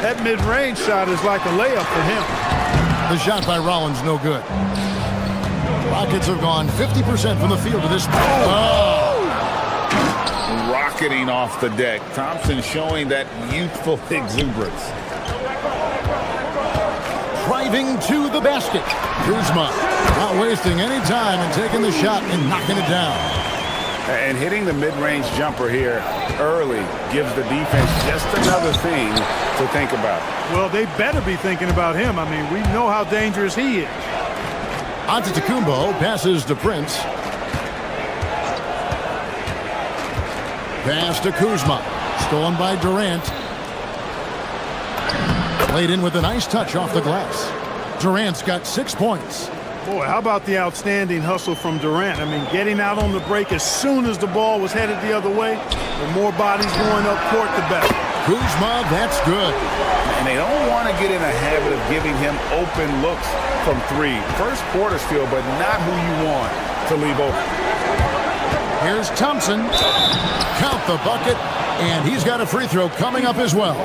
that mid-range shot is like a layup for him. The shot by Rollins, no good. Rockets have gone 50% from the field to this point. Oh! Rocketing off the deck. Thompson showing that youthful exuberance. Driving to the basket. Kuzma not wasting any time and taking the shot and knocking it down. And hitting the mid-range jumper here early gives the defense just another thing to think about. Well, they better be thinking about him. I mean, we know how dangerous he is. Antetokounmpo passes to Prince. Pass to Kuzma. Stolen by Durant. Played in with a nice touch off the glass. Durant's got 6 points. Boy, how about the outstanding hustle from Durant? I mean, getting out on the break as soon as the ball was headed the other way. The more bodies going up court, the better. Kuzma, that's good. And they don't want to get in a habit of giving him open looks from 3. First quarter still, but not who you want to leave open. Here's Thompson. Count the bucket, and he's got a free throw coming up as well.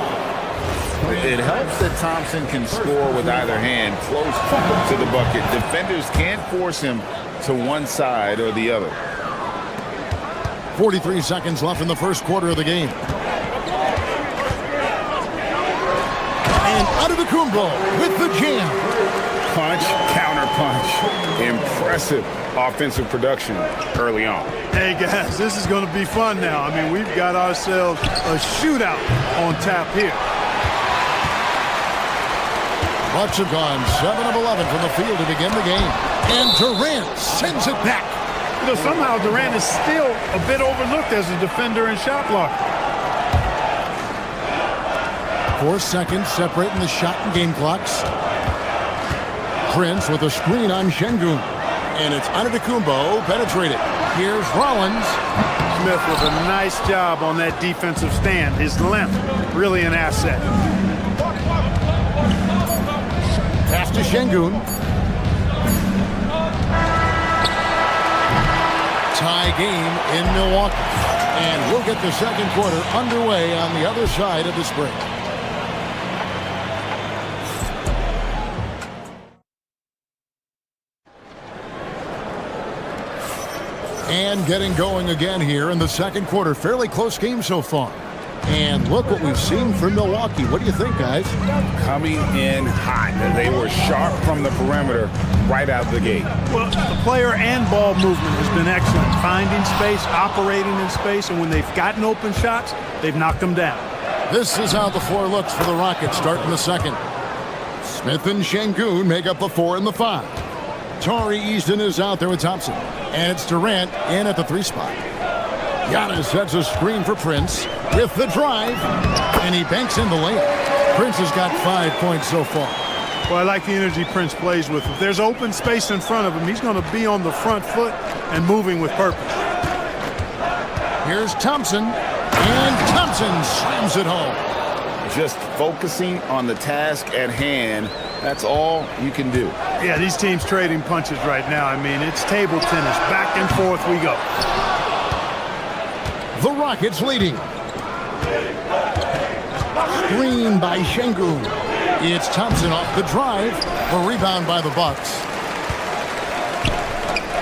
It helps that Thompson can score with either hand close to the bucket. Defenders can't force him to one side or the other. 43 seconds left in the first quarter of the game. And Antetokounmpo with the jam. Punch, counter punch. Impressive offensive production early on. Hey, guys, this is going to be fun now. I mean, we've got ourselves a shootout on tap here. Bucks have gone 7 of 11 from the field to begin the game. And Durant sends it back. You know, somehow Durant is still a bit overlooked as a defender and shot blocker. 4 seconds separating the shot and game clocks. Prince with a screen on Şengün. And it's Antetokounmpo penetrated. Here's Rollins. Smith with a nice job on that defensive stand. His length, really an asset. Pass to Şengün. Tie game in Milwaukee. And we'll get the second quarter underway on the other side of this break. And getting going again here in the second quarter. Fairly close game so far. And look what we've seen from Milwaukee. What do you think, guys? Coming in hot. They were sharp from the perimeter right out of the gate. Well, the player and ball movement has been excellent. Finding space, operating in space, and when they've gotten open shots, they've knocked them down. This is how the floor looks for the Rockets starting the second. Smith and Şengün make up the 4 and the 5. Tari Easton is out there with Thompson. And it's Durant in at the 3 spot. Giannis sets a screen for Prince with the drive. And he banks in the layup. Prince has got 5 points so far. Well, I like the energy Prince plays with. If there's open space in front of him, he's going to be on the front foot and moving with purpose. Here's Thompson. And Thompson slams it home. Just focusing on the task at hand. That's all you can do. Yeah, these teams trading punches right now. I mean, it's table tennis. Back and forth we go. The Rockets leading. Screen by Şengün. It's Thompson off the drive. A rebound by the Bucks.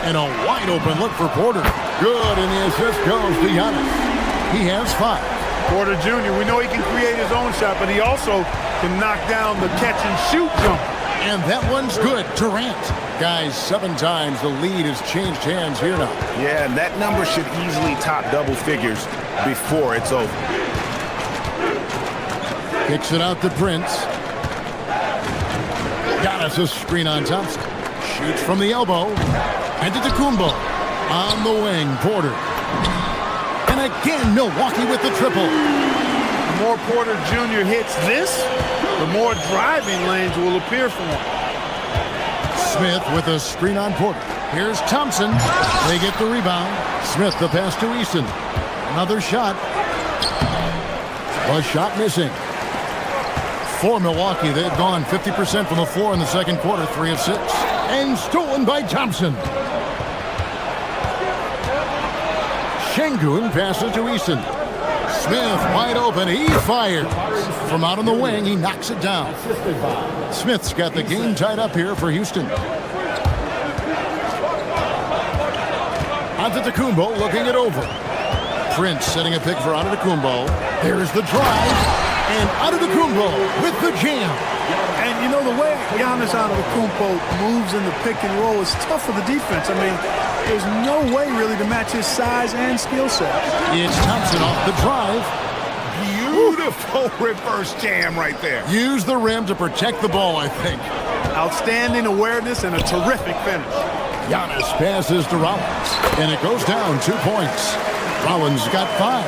And a wide open look for Porter. Good, and the assist goes to Giannis. He has 5. Porter Jr., we know he can create his own shot, but he also can knock down the catch-and-shoot jumper. And that one's good. Durant. Guys, 7 times the lead has changed hands here now. Yeah, and that number should easily top double figures before it's over. Kicks it out to Prince. Giannis a screen on Thompson. Shoots from the elbow. Antetokounmpo on the wing. Porter. And again, Milwaukee with the triple. The more Porter Jr. hits this, the more driving lanes will appear for him. Smith with a screen on Porter. Here's Thompson. They get the rebound. Smith the pass to Easton. Another shot. A shot missing. For Milwaukee, they've gone 50% from the floor in the second quarter, 3 of 6. And stolen by Thompson. Şengün passes to Easton. Smith wide open. He fires. From out on the wing, he knocks it down. Smith's got the game tied up here for Houston. Antetokounmpo looking it over. Prince setting a pick for Antetokounmpo. There's the drive. And Antetokounmpo with the jam. And you know, the way Giannis Antetokounmpo moves in the pick and roll is tough for the defense. I mean, there's no way really to match his size and skill set. It's Thompson off the drive. Beautiful reverse jam right there. Use the rim to protect the ball, I think. Outstanding awareness and a terrific finish. Giannis passes to Rollins, and it goes down 2 points. Rollins got 5.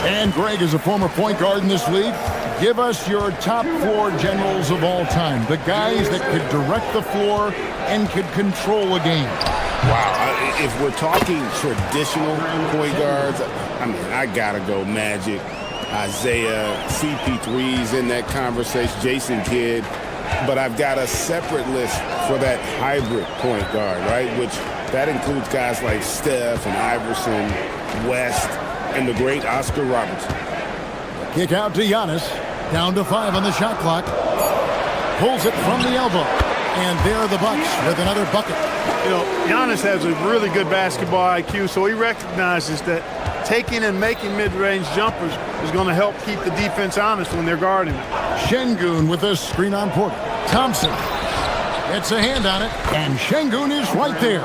And Greg is a former point guard in this league. Give us your top 4 generals of all time. The guys that could direct the floor and could control a game. Wow, if we're talking traditional point guards, I mean, I gotta go Magic, Isaiah, CP3's in that conversation, Jason Kidd. But I've got a separate list for that hybrid point guard, right? Which that includes guys like Steph and Iverson, West, and the great Oscar Robertson. Kick out to Giannis. Down to 5 on the shot clock. Pulls it from the elbow. And there are the Bucks with another bucket. You know, Giannis has a really good basketball IQ, so he recognizes that taking and making mid-range jumpers is going to help keep the defense honest when they're guarding it. Şengün with a screen on Porter. Thompson gets a hand on it, and Şengün is right there.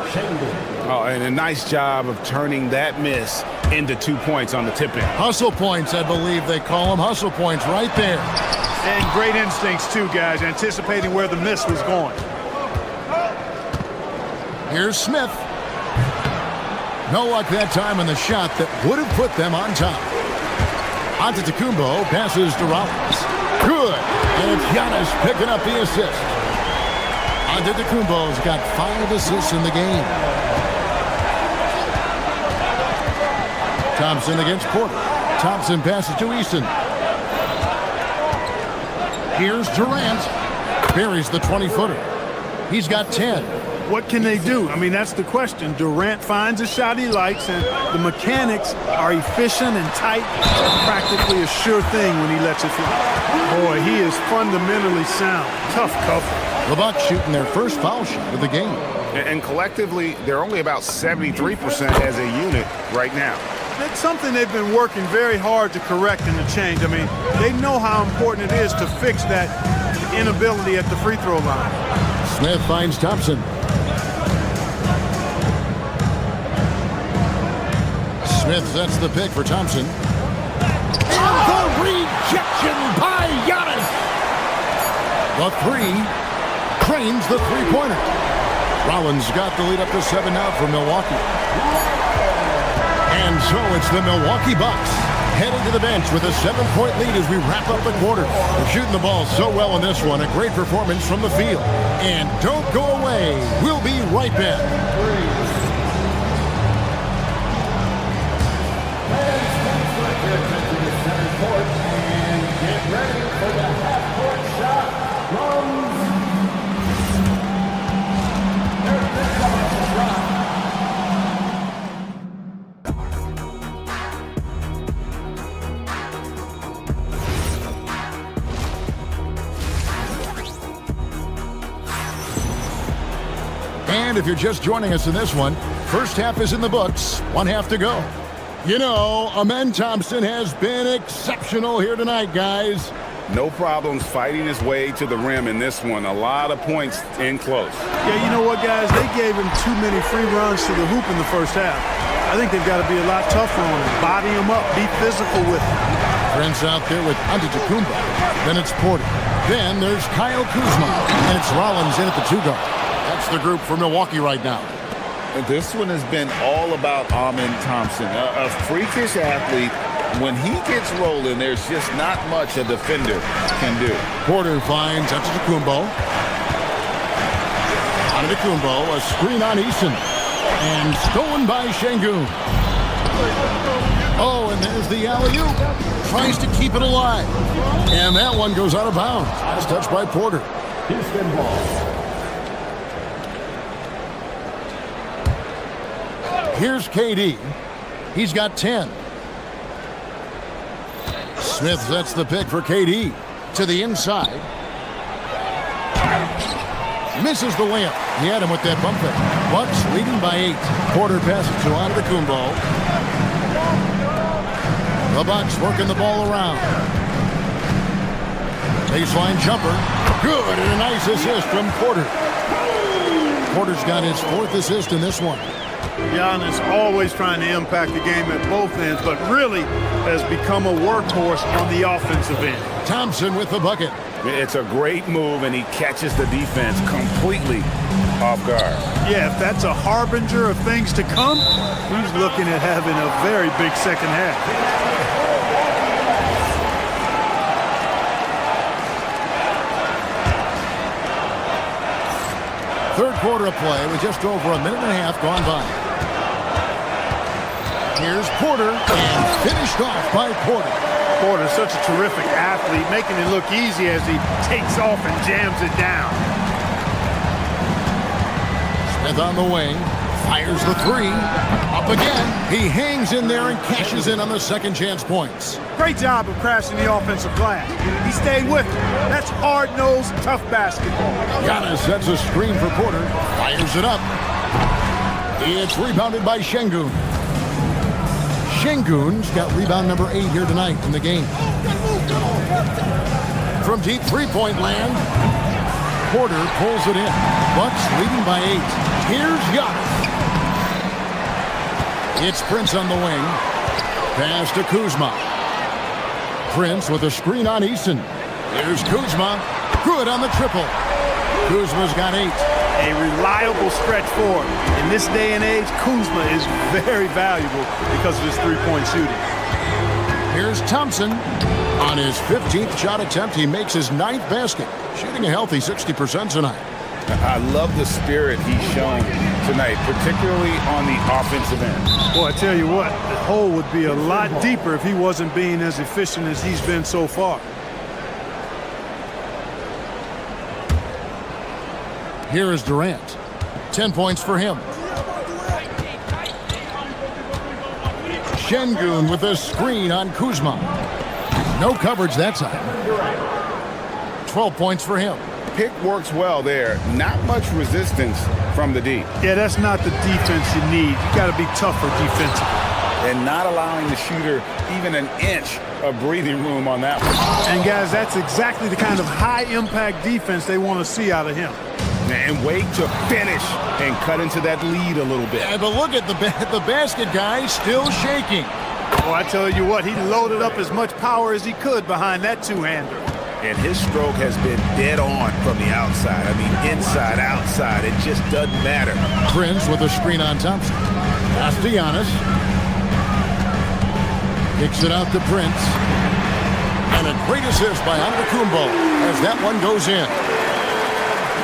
Oh, and a nice job of turning that miss into 2 points on the tip-in. Hustle points, I believe they call them. Hustle points right there. And great instincts, too, guys, anticipating where the miss was going. Here's Smith. No luck that time on the shot that would have put them on top. Antetokounmpo passes to Rollins. Good. And it's Giannis picking up the assist. Antetokounmpo's got 5 assists in the game. Thompson against Porter. Thompson passes to Easton. Here's Durant. Buries the 20-footer. He's got 10. What can they do? I mean, that's the question. Durant finds a shot he likes, and the mechanics are efficient and tight. Practically a sure thing when he lets it fly. Boy, he is fundamentally sound. Tough cover. The Bucks shooting their first foul shot of the game. And collectively, they're only about 73% as a unit right now. That's something they've been working very hard to correct and to change. I mean, they know how important it is to fix that inability at the free throw line. Smith finds Thompson. Smith sets the pick for Thompson. And the rejection by Giannis. The 3 cranes the three-pointer. Rollins got the lead up to 7 now for Milwaukee. And so it's the Milwaukee Bucks heading to the bench with a 7-point lead as we wrap up the quarter. They're shooting the ball so well in this one. A great performance from the field. And don't go away. We'll be right back. And get ready for the half-court shot from And if you're just joining us in this one, first half is in the books, 1 half to go. You know, Amen Thompson has been exceptional here tonight, guys. No problems fighting his way to the rim in this one. A lot of points in close. Yeah, you know what, guys? They gave him too many free runs to the hoop in the first half. I think they've got to be a lot tougher on him. Body him up. Be physical with him. Prince out there with Antetokounmpo. Then it's Porter. Then there's Kyle Kuzma, and it's Rollins in at the 2-guard. That's the group for Milwaukee right now. And this one has been all about Amen Thompson, a freakish athlete. When he gets rolling, there's just not much a defender can do. Porter finds Antetokounmpo. Antetokounmpo, a screen on Eason. And stolen by Şengün. Oh, and there's the alley-oop. Tries to keep it alive. And that one goes out of bounds. It's touched by Porter. Houston ball. Here's KD. He's got 10. Smith sets the pick for KD. To the inside. Misses the layup. He had him with that bump fake. Bucks leading by 8. Porter passes to Antetokounmpo. The Bucks working the ball around. Baseline jumper. Good, and a nice assist from Porter. Porter's got his 4th assist in this one. Giannis always trying to impact the game at both ends, but really has become a workhorse on the offensive end. Thompson with the bucket. It's a great move, and he catches the defense completely off guard. Yeah, if that's a harbinger of things to come, he's looking at having a very big second half. Third quarter of play with just over a minute and a half gone by. Here's Porter, and finished off by Porter. Porter's such a terrific athlete, making it look easy as he takes off and jams it down. Smith on the wing, fires the 3. Up again. He hangs in there and cashes in on the second chance points. Great job of crashing the offensive glass. He stayed with it. That's hard-nosed, tough basketball. Giannis sets a screen for Porter, fires it up. It's rebounded by Şengün. Şengün's got rebound number 8 here tonight in the game. From deep three-point land, Porter pulls it in. Bucks leading by 8. Here's Giannis. It's Prince on the wing. Pass to Kuzma. Prince with a screen on Eason. Here's Kuzma. Good on the triple. Kuzma's got 8. A reliable stretch forward. In this day and age, Kuzma is very valuable because of his three-point shooting. Here's Thompson. On his 15th shot attempt, he makes his 9th basket. Shooting a healthy 60% tonight. I love the spirit he's shown tonight, particularly on the offensive end. Boy, I tell you what, the hole would be a lot deeper if he wasn't being as efficient as he's been so far. Here is Durant. 10 points for him. Şengün with a screen on Kuzma. No coverage that time. 12 points for him. Pick works well there. Not much resistance from the D. Yeah, that's not the defense you need. You got to be tougher defensively. And not allowing the shooter even an inch of breathing room on that one. And guys, that's exactly the kind of high-impact defense they want to see out of him. And wait to finish and cut into that lead a little bit. Yeah, but look at the basket guy still shaking. Oh, I tell you what, he loaded up as much power as he could behind that two-hander. And his stroke has been dead on from the outside. I mean, inside, outside, it just doesn't matter. Prince with a screen on Thompson. Pass to Giannis. Kicks it out to Prince. And a great assist by Antetokounmpo as that one goes in.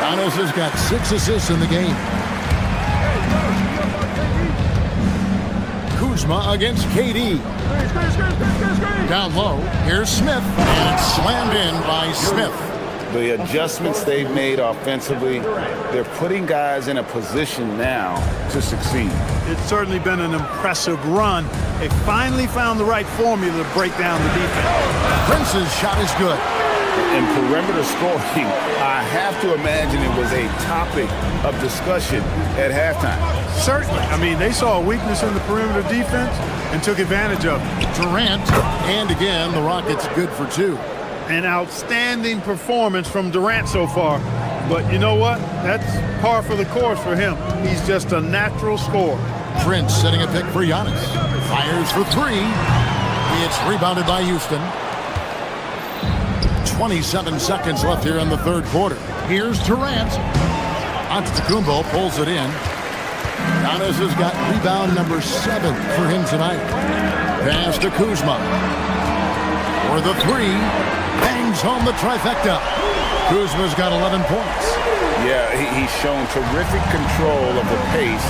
Giannis has got 6 assists in the game. Kuzma against KD. Down low, here's Smith, and it's slammed in by Smith. The adjustments they've made offensively, they're putting guys in a position now to succeed. It's certainly been an impressive run. They finally found the right formula to break down the defense. Prince's shot is good. And perimeter scoring, I have to imagine it was a topic of discussion at halftime. Certainly. I mean, they saw a weakness in the perimeter defense and took advantage of it. Durant, and again, the Rockets good for 2. An outstanding performance from Durant so far. But you know what? That's par for the course for him. He's just a natural scorer. Prince setting a pick for Giannis. Fires for 3. It's rebounded by Houston. 27 seconds left here in the third quarter. Here's Durant. Antetokounmpo pulls it in. Giannis has got rebound number 7 for him tonight. Pass to Kuzma. For the three. Bangs home the trifecta. Kuzma's got 11 points. Yeah, he's shown terrific control of the pace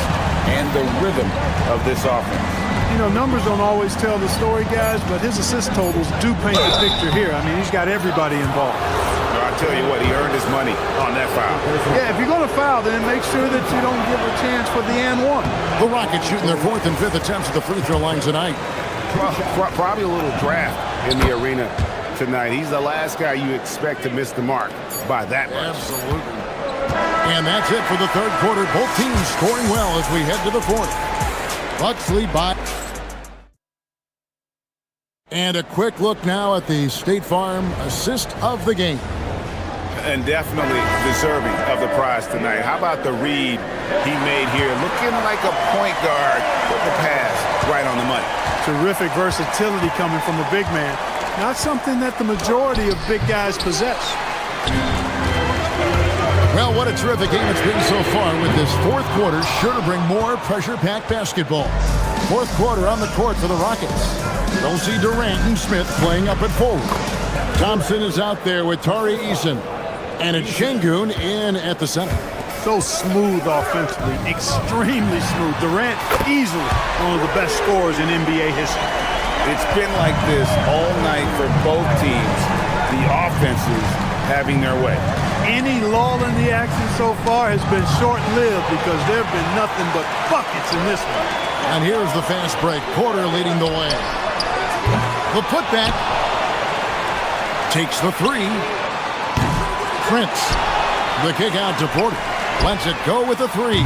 and the rhythm of this offense. You know, numbers don't always tell the story, guys, but his assist totals do paint the picture here. I mean, he's got everybody involved. No, I tell you what, he earned his money on that foul. Yeah, if you're going to foul, then make sure that you don't give a chance for the and one. The Rockets shooting their 4th and 5th attempts at the free throw line tonight. Probably a little draft in the arena tonight. He's the last guy you expect to miss the mark by that much. Absolutely. And that's it for the third quarter. Both teams scoring well as we head to the fourth. Bucks lead by. And a quick look now at the State Farm assist of the game. And definitely deserving of the prize tonight. How about the read he made here? Looking like a point guard with the pass right on the money. Terrific versatility coming from a big man. Not something that the majority of big guys possess. Well, what a terrific game it's been so far with this fourth quarter. Sure to bring more pressure-packed basketball. Fourth quarter on the court for the Rockets. Don't see Durant and Smith playing up at forward. Thompson is out there with Tari Eason. And it's Şengün in at the center. So smooth offensively, extremely smooth. Durant, easily one of the best scorers in NBA history. It's been like this all night for both teams. The offenses having their way. Any lull in the action so far has been short-lived because there have been nothing but buckets in this one. And here's the fast break. Porter leading the way. The putback. Takes the three. Prince. The kick out to Porter. Lets it go with the three.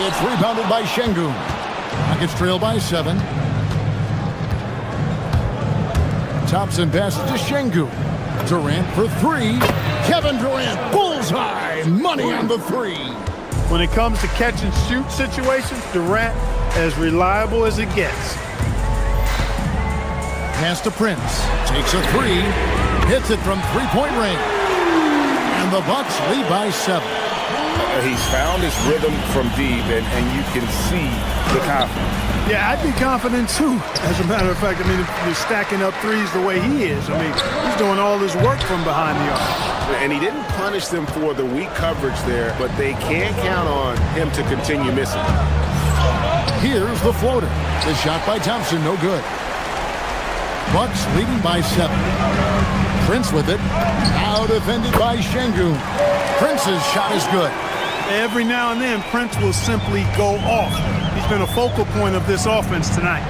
It's rebounded by Şengün. Rockets trail by 7. Thompson passes to Şengün. Durant for 3. Kevin Durant, bullseye, money on the 3. When it comes to catch and shoot situations, Durant as reliable as it gets. Pass to Prince, takes a 3, hits it from three-point range. And the Bucks lead by 7. He's found his rhythm from deep, and you can see the confidence. Yeah, I'd be confident too. As a matter of fact, I mean, if you're stacking up threes the way he is, I mean, he's doing all his work from behind the arc. And he didn't punish them for the weak coverage there, but they can't count on him to continue missing. Here's the floater. The shot by Thompson, no good. Bucks leading by 7. Prince with it. Now defended by Şengün. Prince's shot is good. Every now and then, Prince will simply go off. He's been a focal point of this offense tonight.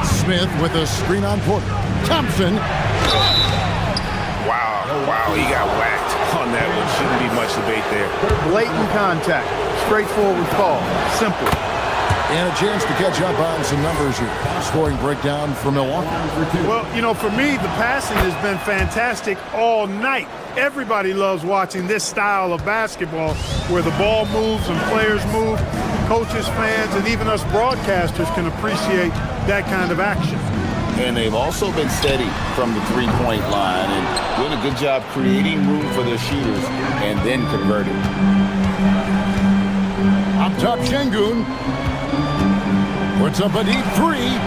Smith with a screen on Porter. Thompson. Wow, he got whacked on that one. Shouldn't be much debate there. Blatant contact. Straightforward call. Simple. And a chance to catch up on some numbers here. Scoring breakdown for Milwaukee. Well, you know, for me, the passing has been fantastic all night. Everybody loves watching this style of basketball where the ball moves and players move. Coaches, fans, and even us broadcasters can appreciate that kind of action. And they've also been steady from the three-point line and doing a good job creating room for their shooters and then converting. Up top, Şengün. Puts up a deep 3.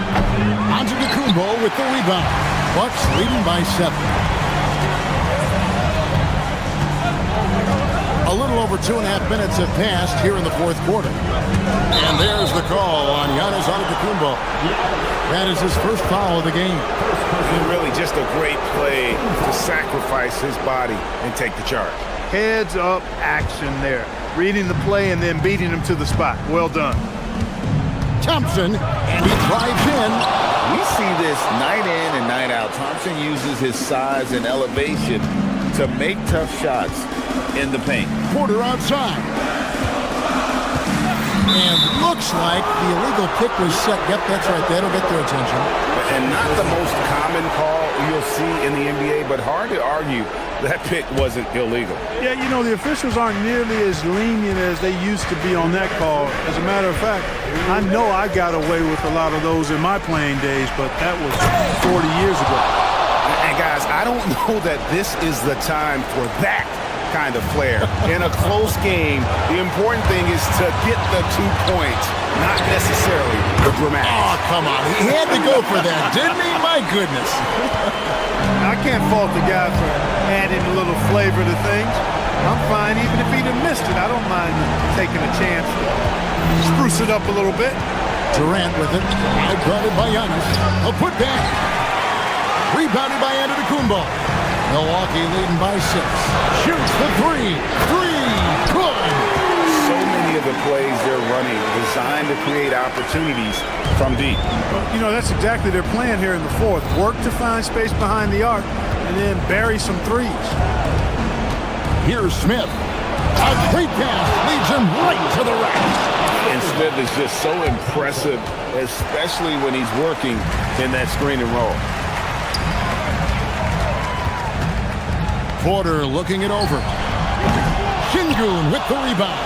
Antetokounmpo with the rebound. Bucks leading by 7. A little over 2.5 minutes have passed here in the fourth quarter. And there's the call on Giannis Antetokounmpo. That is his first foul of the game. And really just a great play to sacrifice his body and take the charge. Heads up action there. Reading the play and then beating him to the spot. Well done. Thompson, and he drives in. We see this night in and night out. Thompson uses his size and elevation to make tough shots in the paint. Porter outside. And looks like the illegal pick was set. Yep, that's right. That'll get their attention. And not the most common call you'll see in the NBA, but hard to argue that pick wasn't illegal. Yeah, you know, the officials aren't nearly as lenient as they used to be on that call. As a matter of fact, I know I got away with a lot of those in my playing days, but that was 40 years ago. And guys, I don't know that this is the time for that kind of flair. In a close game, the important thing is to get the 2 points, not necessarily the dramatics. Oh, come on. He had to go for that, didn't he? My goodness. I can't fault the guy for adding a little flavor to things. I'm fine even if he'd have missed it. I don't mind taking a chance to spruce it up a little bit. Durant with it. Guarded by Giannis. A putback. Rebounded by Antetokounmpo. Milwaukee leading by 6. Shoots the 3. Good. So many of the plays they're running designed to create opportunities from deep. Well, you know, that's exactly their plan here in the fourth. Work to find space behind the arc and then bury some threes. Here's Smith. A great pass leads him right to the rack. And Smith is just so impressive, especially when he's working in that screen and roll. Porter looking it over. Şengün with the rebound.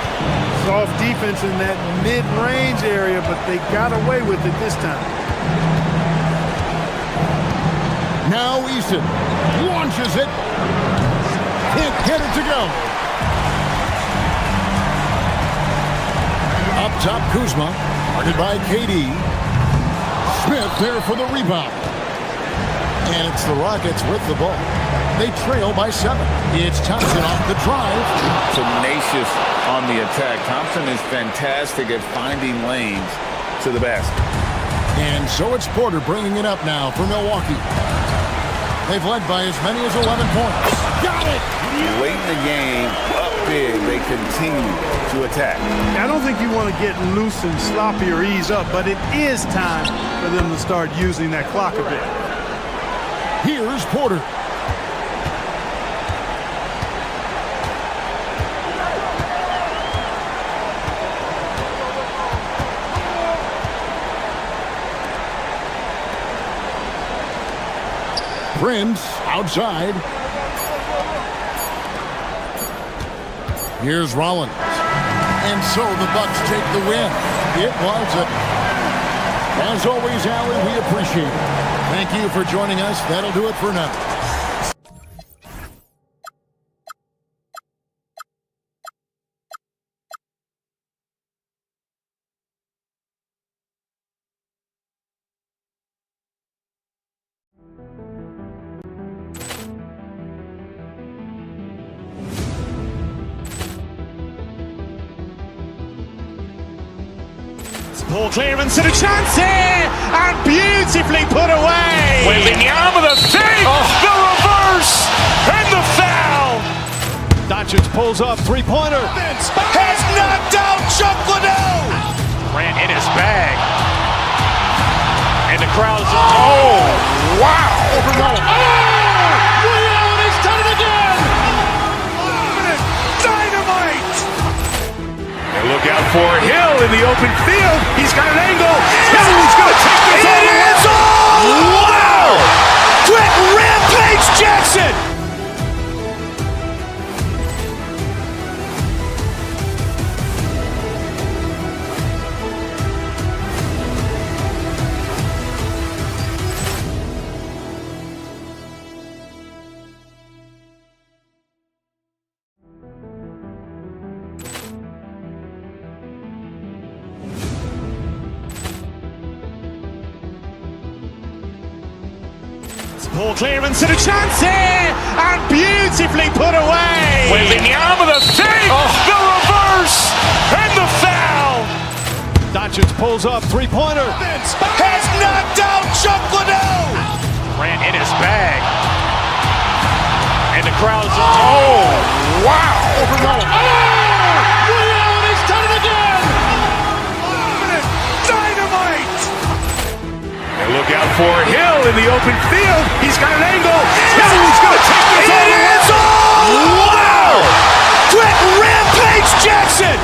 Soft defense in that mid-range area, but they got away with it this time. Now Eason launches it. Can't get it to go. Up top, Kuzma. Guarded by KD. Smith there for the rebound. And it's the Rockets with the ball. They trail by 7. It's Thompson off the drive. Tenacious on the attack. Thompson is fantastic at finding lanes to the basket. And so it's Porter bringing it up now for Milwaukee. They've led by as many as 11 points. Got it! Late in the game, up big, they continue to attack. I don't think you want to get loose and sloppy or ease up, but it is time for them to start using that clock a bit. Here's Porter. Prince outside. Here's Rollins. And so the Bucks take the win. It was as always, Allie, we appreciate it. Thank you for joining us. That'll do it for now. Ball clearance and a chance here, and beautifully put away. Wembanyama the save, the reverse, and the foul. Doncic pulls up, three-pointer. Has knocked out Chuck Liddell. Ran in his bag. And the crowd is, oh, wow. Rio has done it again. Dynamite. And look out for Hill in the open field. He's got an angle. Hill's going to take this all the way. Wow! Quick rampage Jackson. Ball clearance and a chance here, and beautifully put away. Wembanyama the save, the reverse, and the foul. Doncic pulls up, three-pointer. Has knocked out Chuck Liddell. Ran in his bag. And the crowd is, oh, wow. Rio has done it again. Dynamite. And look out for Hill in the open field. He's got an angle. Hill's going to take this all the way. Wow! Quick rampage Jackson.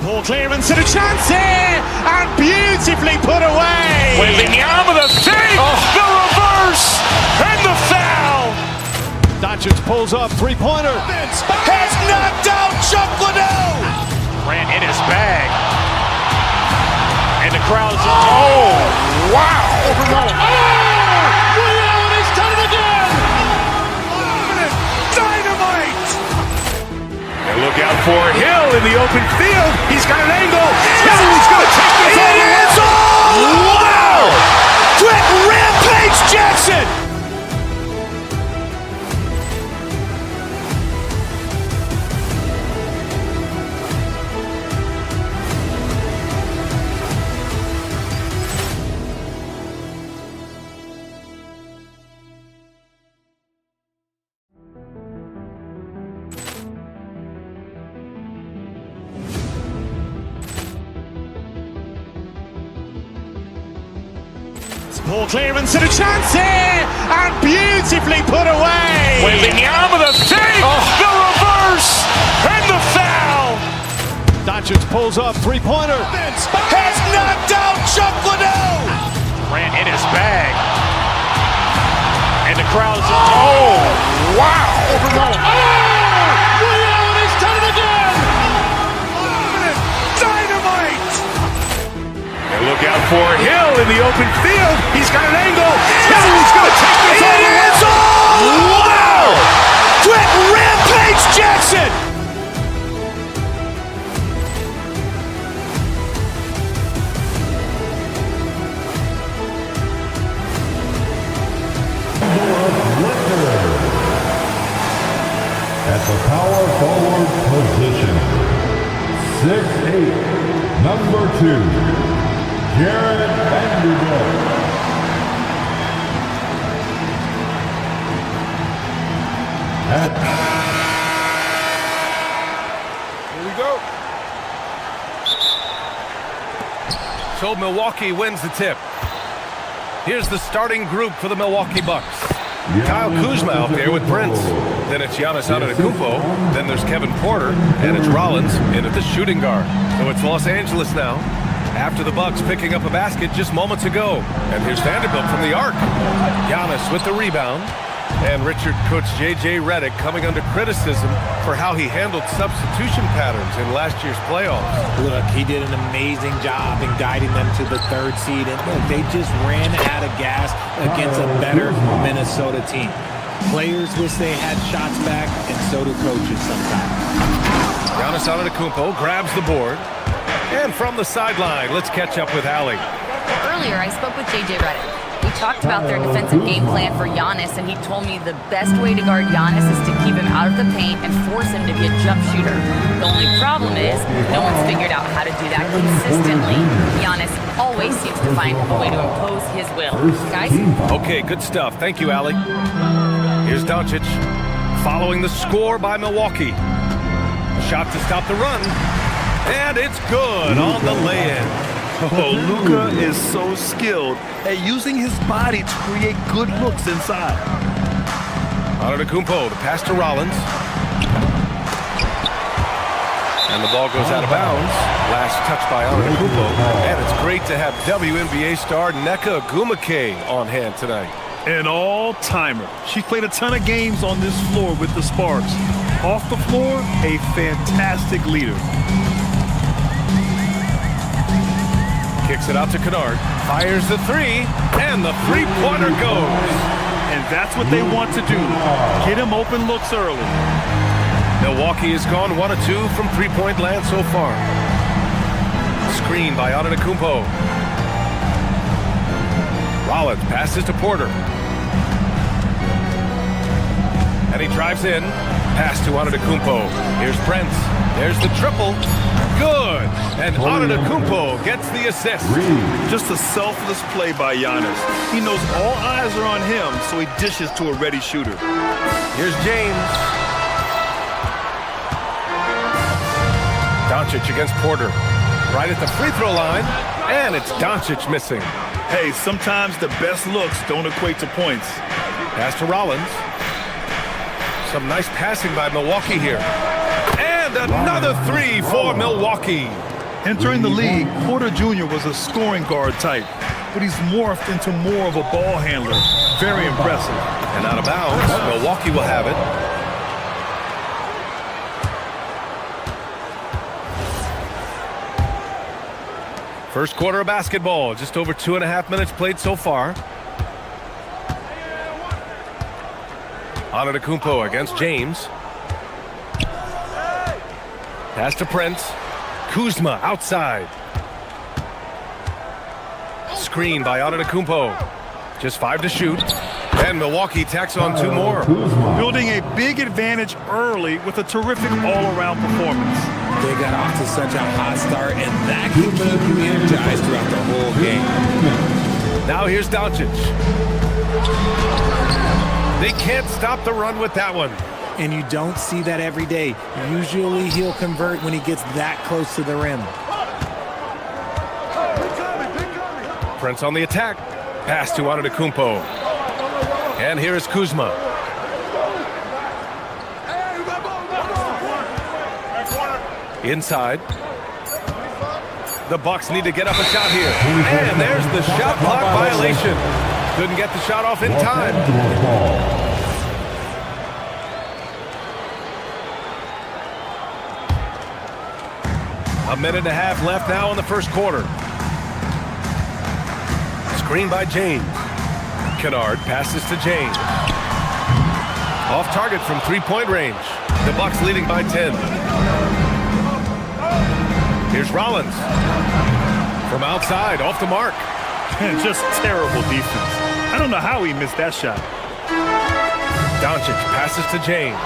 Ball clearance and a chance here, and beautifully put away. Wembanyama the save, the reverse, and the foul. Doncic pulls up, three-pointer. Has knocked out Chuck Liddell. Grant in his bag. And the crowd's, oh, wow. Allen has done it again. Dynamite. And look out for Hill in the open field. He's got an angle. Hill is going to take this all the way. Wow. Quick rampage Jackson. Ball clearance and a chance here, and beautifully put away. Wembanyama the save, the reverse, and the foul. Doncic pulls up, three-pointer. Has knocked out Chuck Liddell. Grant in his bag. And the crowd's, oh, wow. Allen has done it again. Dynamite. And look out for Hill in the open field. He's got an angle. Hill is going to take this all the way. Wow. Quick rampage Jackson. At the power forward position, 6'8", number 2, Jared Vanderbilt. Here we go. So Milwaukee wins the tip. Here's the starting group for the Milwaukee Bucks. Kyle Kuzma out there with Prince. Then it's Giannis Antetokounmpo. Then there's Kevin Porter. And it's Rollins in at the shooting guard. So it's Los Angeles now. After the Bucks picking up a basket just moments ago. And here's Vanderbilt from the arc. Giannis with the rebound. And Richard coach J.J. Redick coming under criticism for how he handled substitution patterns in last year's playoffs. Look, he did an amazing job in guiding them to the third seed. And look, they just ran out of gas against a better Minnesota team. Players wish they had shots back, and so do coaches sometimes. Giannis Antetokounmpo grabs the board. And from the sideline, let's catch up with Allie. Earlier, I spoke with J.J. Redick. We talked about their defensive game plan for Giannis, and he told me the best way to guard Giannis is to keep him out of the paint and force him to be a jump shooter. The only problem is no one's figured out how to do that consistently. Giannis always seems to find a way to impose his will. Guys? Okay, good stuff. Thank you, Allie. Here's Doncic following the score by Milwaukee. Shot to stop the run. And it's good on the lay-in. Oh, Luka is so skilled at using his body to create good looks inside. Antetokounmpo, the pass to Rollins. And the ball goes out of bounds. Last touch by Antetokounmpo. And it's great to have WNBA star Nneka Ogwumike on hand tonight. An all-timer. She played a ton of games on this floor with the Sparks. Off the floor, a fantastic leader. Kicks it out to Kennard. Fires the three, and the three-pointer goes. And that's what they want to do. Get him open looks early. Milwaukee has gone 1 of 2 from three-point land so far. Screen by Antetokounmpo. Rollins passes to Porter. And he drives in. Pass to Antetokounmpo. Here's Prince. There's the triple. Good. And Antetokounmpo gets the assist. Just a selfless play by Giannis. He knows all eyes are on him, so he dishes to a ready shooter. Here's James. Doncic against Porter. Right at the free throw line. And it's Doncic missing. Hey, sometimes the best looks don't equate to points. Pass to Rollins. Some nice passing by Milwaukee here. And another three for Milwaukee. Entering the league, Porter Jr. was a scoring guard type, but he's morphed into more of a ball handler. Very impressive. And out of bounds, Milwaukee will have it. First quarter of basketball, just over 2.5 minutes played so far. Antetokounmpo against James. Pass to Prince. Kuzma outside. Screen by Antetokounmpo. Just 5 to shoot. And Milwaukee tacks on 2 more. Building a big advantage early with a terrific all-around performance. They got off to such a hot start, and that can keep you energized throughout the whole game. Now here's Doncic. They can't stop the run with that one. And you don't see that every day. Usually he'll convert when he gets that close to the rim. Prince on the attack. Pass to Antetokounmpo. And here is Kuzma. Inside. The Bucks need to get up a shot here. And there's the shot clock violation. Couldn't get the shot off in time. A minute and a half left now in the first quarter. Screen by James. Kennard passes to James. Off target from 3-point range. The Bucks leading by 10. Here's Rollins. From outside, off the mark. Just terrible defense. I don't know how he missed that shot. Doncic passes to James.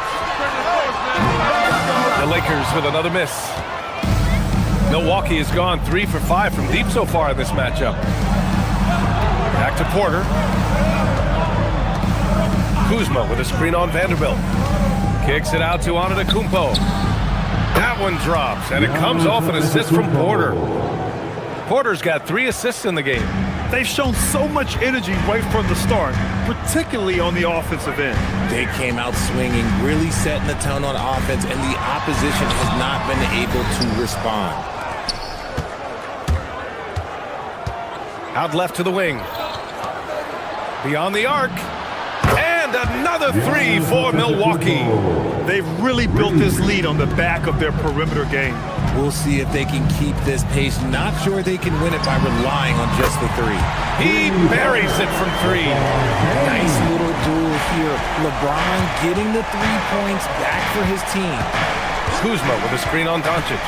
The Lakers with another miss. Milwaukee has gone 3 for 5 from deep so far in this matchup. Back to Porter. Kuzma with a screen on Vanderbilt. Kicks it out to Antetokounmpo. That one drops, and it comes off an assist from Porter. Porter's got 3 assists in the game. They've shown so much energy right from the start, particularly on the offensive end. They came out swinging, really setting the tone on offense, and the opposition has not been able to respond. Out left to the wing. Beyond the arc. And another 3 for Milwaukee. They've really built this lead on the back of their perimeter game. We'll see if they can keep this pace. Not sure they can win it by relying on just the 3. He buries it from 3. Nice little duel here. LeBron getting the 3 points back for his team. Kuzma with a screen on Doncic.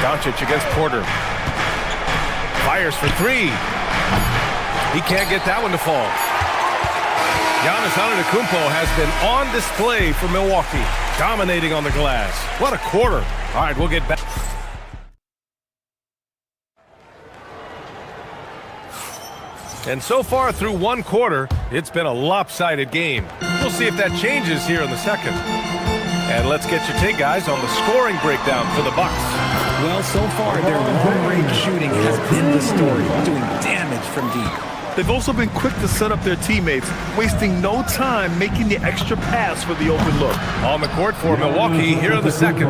Doncic against Porter. Fires for 3. He can't get that one to fall. Giannis Antetokounmpo has been on display for Milwaukee, dominating on the glass. What a quarter. All right, we'll get back. And so far through 1 quarter, it's been a lopsided game. We'll see if that changes here in the second. And let's get your take, guys, on the scoring breakdown for the Bucks. Well, so far, their long-range shooting has been the story, doing damage from deep. They've also been quick to set up their teammates, wasting no time making the extra pass for the open look. On the court for Milwaukee here in the second.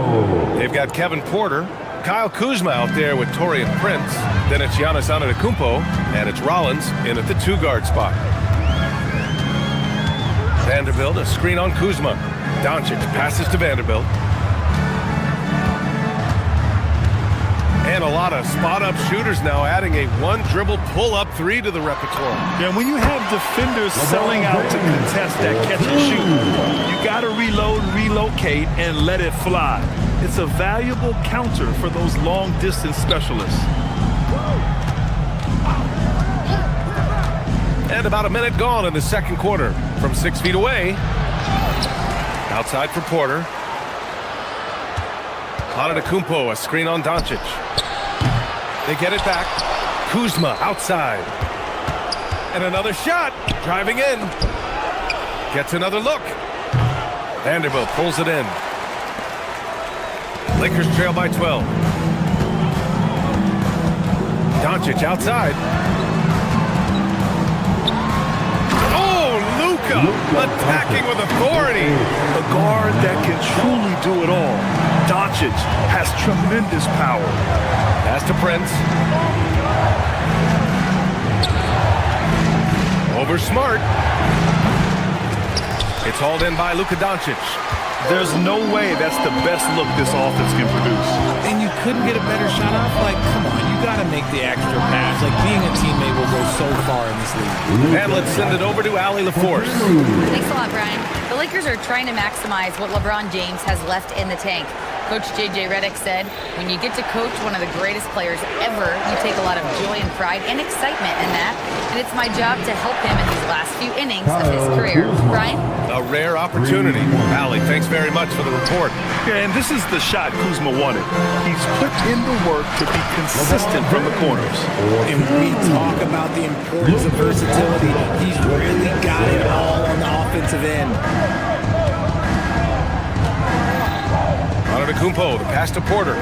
They've got Kevin Porter, Kyle Kuzma out there with Taurean Prince. Then it's Giannis Antetokounmpo, and it's Rollins in at the 2-guard spot. Vanderbilt, a screen on Kuzma. Doncic passes to Vanderbilt. And a lot of spot-up shooters now, adding a 1-dribble pull-up 3 to the repertoire. Yeah, when you have defenders selling out to contest that catch and shoot, you got to reload, relocate, and let it fly. It's a valuable counter for those long-distance specialists. And about a minute gone in the second quarter. From 6 feet away, outside for Porter. Antetokounmpo, a screen on Doncic. They get it back. Kuzma outside. And another shot. Driving in. Gets another look. Vanderbilt pulls it in. Lakers trail by 12. Doncic outside. Oh, Luka attacking with authority. A guard that can truly do it all. Doncic has tremendous power. Pass to Prince. Over Smart. It's hauled in by Luka Doncic. There's no way that's the best look this offense can produce. And you couldn't get a better shot off? Like, come on, you got to make the extra pass. Like, being a teammate will go so far in this league. And let's send it over to Allie LaForce. Thanks a lot, Brian. The Lakers are trying to maximize what LeBron James has left in the tank. Coach J.J. Redick said, when you get to coach one of the greatest players ever, you take a lot of joy and pride and excitement in that. And it's my job to help him in these last few innings of his career. Brian? A rare opportunity. Allie, thanks very much for the report. Yeah, and this is the shot Kuzma wanted. He's put in the work to be consistent from the corners. And we talk about the importance of versatility. He's really got it all on the offensive end. Antetokounmpo, the pass to Porter.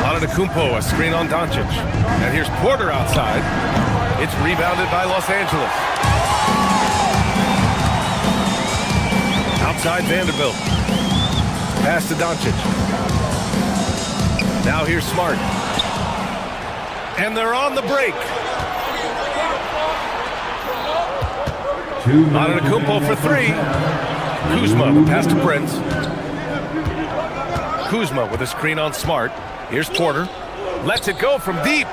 Antetokounmpo, a screen on Doncic. And here's Porter outside. It's rebounded by Los Angeles. Outside Vanderbilt. Pass to Doncic. Now here's Smart. And they're on the break. Antetokounmpo for three. Kuzma, the pass to Prince. Kuzma with a screen on Smart. Here's Porter. Lets it go from deep.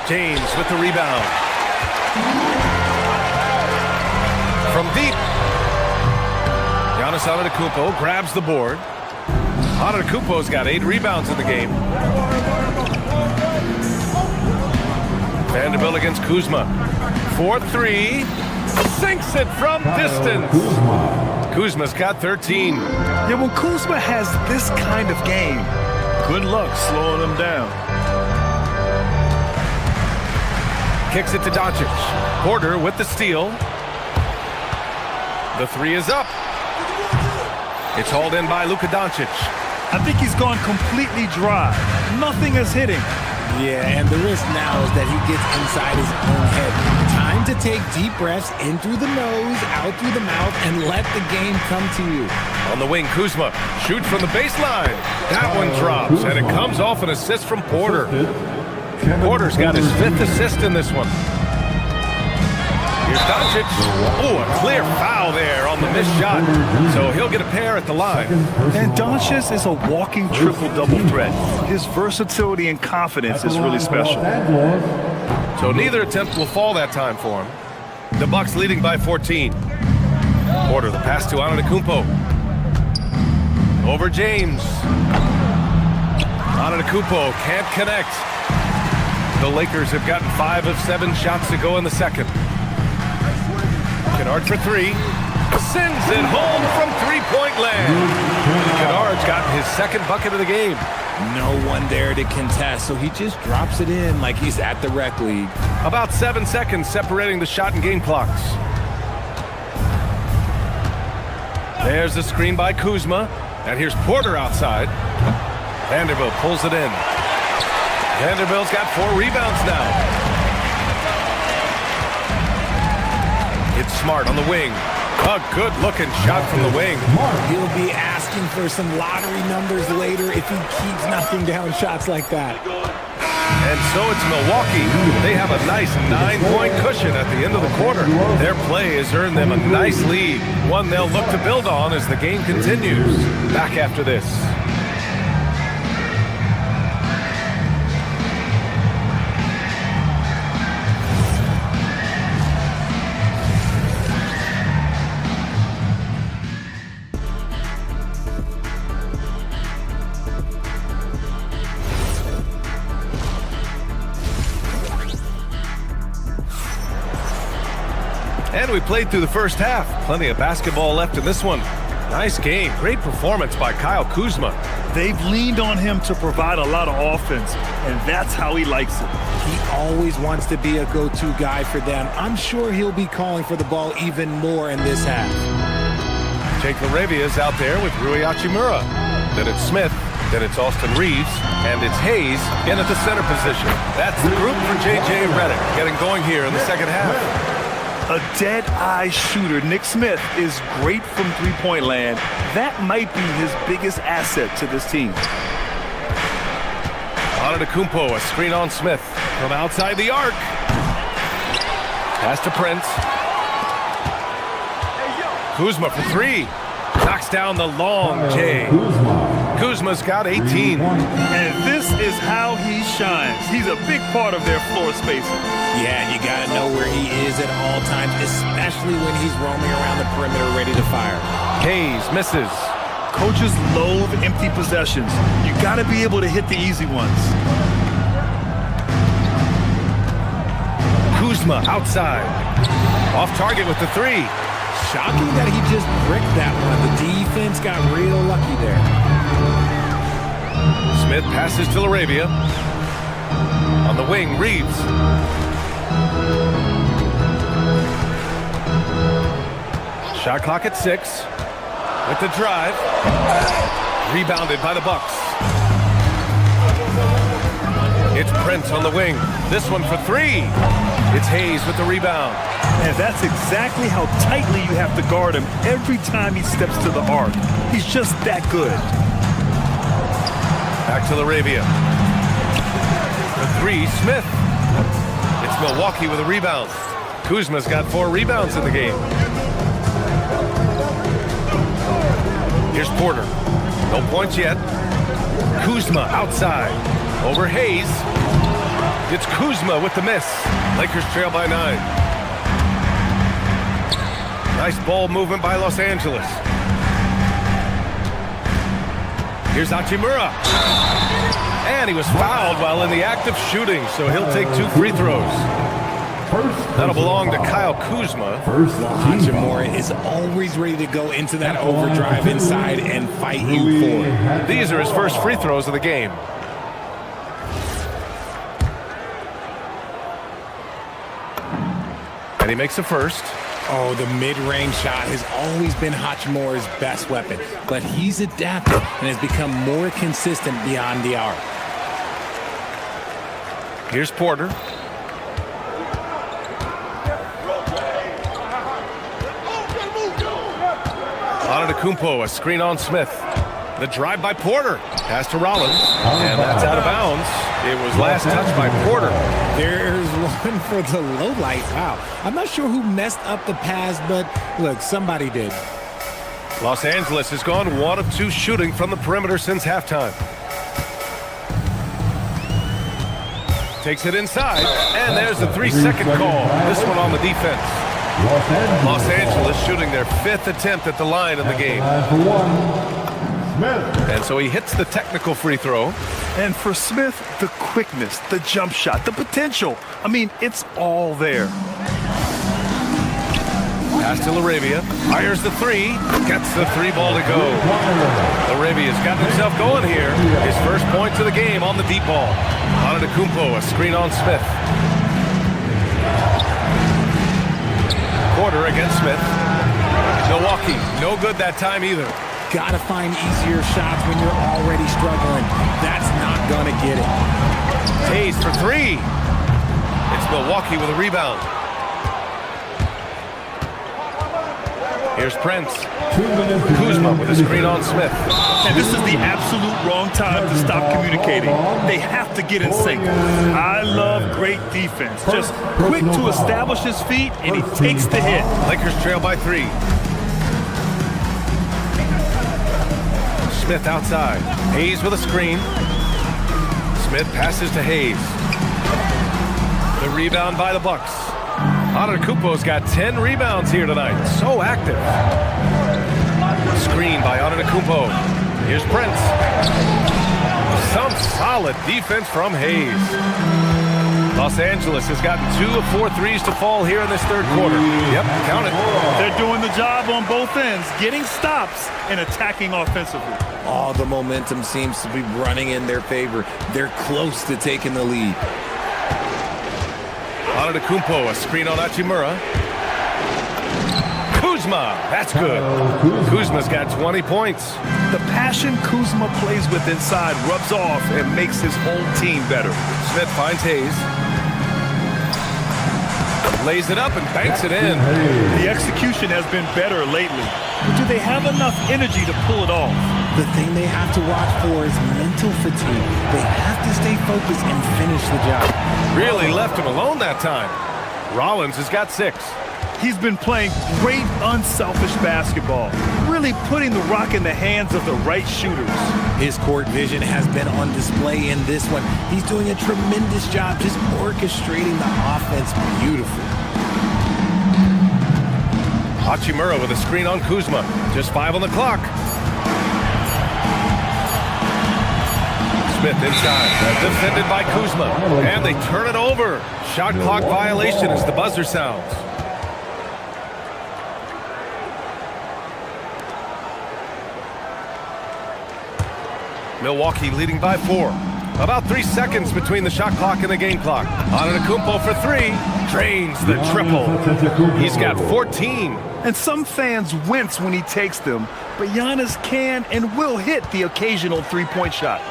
James with the rebound. From deep. Giannis Antetokounmpo grabs the board. Antetokounmpo's got 8 rebounds in the game. Vanderbilt against Kuzma. 4-3. Sinks it from distance. Kuzma's got 13. Yeah, when Kuzma has this kind of game, good luck slowing him down. Kicks it to Doncic. Porter with the steal. The three is up. It's hauled in by Luka Doncic. I think he's gone completely dry. Nothing is hitting. Yeah, and the risk now is that he gets inside his own head. Time to take deep breaths in through the nose, out through the mouth, and let the game come to you. On the wing, Kuzma shoots from the baseline. That one drops, and it comes off an assist from Porter. Porter's got his 5th assist in this one. Here's Doncic. Oh, a clear foul there on the missed shot. So he'll get a pair at the line. And Doncic is a walking triple-double threat. His versatility and confidence is really special. So neither attempt will fall that time for him. The Bucks leading by 14. Porter, the pass to Antetokounmpo. Over James. Antetokounmpo can't connect. The Lakers have gotten 5 of 7 shots to go in the second. Kennard for 3. Sends it home from three-point land. Kennard's gotten his 2nd bucket of the game. No one there to contest, so he just drops it in like he's at the rec league. About 7 seconds separating the shot and game clocks. There's the screen by Kuzma. And here's Porter outside. Vanderbilt pulls it in. Vanderbilt's got 4 rebounds now. It's Smart on the wing. A good-looking shot from the wing. He'll be asking for some lottery numbers later if he keeps knocking down shots like that. And so it's Milwaukee. They have a nice 9-point cushion at the end of the quarter. Their play has earned them a nice lead, one they'll look to build on as the game continues. Back after this. And we played through the first half. Plenty of basketball left in this one. Nice game. Great performance by Kyle Kuzma. They've leaned on him to provide a lot of offense, and that's how he likes it. He always wants to be a go-to guy for them. I'm sure he'll be calling for the ball even more in this half. Jake LaRavia's out there with Rui Hachimura. Then it's Smith. Then it's Austin Reeves. And it's Hayes in at the center position. That's the group for J.J. Redick getting going here in the second half. A dead-eye shooter. Nick Smith is great from three-point land. That might be his biggest asset to this team. Antetokounmpo, a screen on Smith from outside the arc. Pass to Prince. Kuzma for three. Knocks down the long J. Kuzma's got 18. And this is how he shines. He's a big part of their floor spacing. Yeah, and you got to know where he is at all times, especially when he's roaming around the perimeter ready to fire. Hayes misses. Coaches loathe empty possessions. You got to be able to hit the easy ones. Kuzma outside. Off target with the three. Shocking that he just bricked that one. The defense got real lucky there. Smith passes to Laravia. On the wing, Reeves. Shot clock at 6. With the drive. Rebounded by the Bucks. It's Prince on the wing. This one for 3. It's Hayes with the rebound. And that's exactly how tightly you have to guard him every time he steps to the arc. He's just that good. Back to Laravia. The 3, Smith. It's Milwaukee with a rebound. Kuzma's got 4 rebounds in the game. Here's Porter. No points yet. Kuzma outside. Over Hayes. It's Kuzma with the miss. Lakers trail by 9. Nice ball movement by Los Angeles. Here's Hachimura. And he was fouled while in the act of shooting, so he'll take 2 free throws. That'll belong to Kyle Kuzma. Hachimura is always ready to go into that overdrive inside and fight you for it. These are his first free throws of the game. And he makes the first. Oh, the mid-range shot has always been Hachimura's best weapon, but he's adapted and has become more consistent beyond the arc. Here's Porter. Antetokounmpo, a screen on Smith. The drive by Porter. Pass to Rollins. And that's out of bounds. It was last touched by Porter. There's one for the low light. Wow. I'm not sure who messed up the pass, but look, somebody did. Los Angeles has gone 1 of 2 shooting from the perimeter since halftime. Takes it inside. And there's the 3-second call. This one on the defense. Los Angeles shooting their 5th attempt at the line in the game. And so he hits the technical free throw. And for Smith, the quickness, the jump shot, the potential. I mean, it's all there. Pass to Laravia. Fires the 3. Gets the 3 ball to go. Laravia's got himself going here. His first points of the game on the deep ball. Antetokounmpo, a screen on Smith. Porter against Smith. Milwaukee, no good that time either. Gotta find easier shots when you're already struggling. That's not gonna get it. Hayes for 3. It's Milwaukee with a rebound. Here's Prince. Kuzma with a screen on Smith. And this is the absolute wrong time to stop communicating. They have to get in sync. I love great defense. Just quick to establish his feet, and he takes the hit. Lakers trail by 3. Smith outside. Hayes with a screen. Smith passes to Hayes. The rebound by the Bucks. Antetokounmpo's got 10 rebounds here tonight. So active. Screen by Antetokounmpo. Here's Prince. Some solid defense from Hayes. Los Angeles has gotten 2 of 4 threes to fall here in this third quarter. Yep, count it. They're doing the job on both ends, getting stops and attacking offensively. All the momentum seems to be running in their favor. They're close to taking the lead. Antetokounmpo, a screen on Hachimura. Kuzma, that's good. Kuzma's got 20 points. The passion Kuzma plays with inside rubs off and makes his whole team better. Smith finds Hayes. Lays it up and banks it in. The execution has been better lately. But do they have enough energy to pull it off? The thing they have to watch for is mental fatigue. They have to stay focused and finish the job. Really left him alone that time. Rollins has got 6. He's been playing great, unselfish basketball, really putting the rock in the hands of the right shooters. His court vision has been on display in this one. He's doing a tremendous job just orchestrating the offense beautifully. Hachimura with a screen on Kuzma. Just 5 on the clock. Smith inside. Defended by Kuzma. And they turn it over. Shot clock violation as the buzzer sounds. Milwaukee leading by 4. About 3 seconds between the shot clock and the game clock. Antetokounmpo for 3. Drains the triple. He's got 14. And some fans wince when he takes them, but Giannis can and will hit the occasional three-point shot.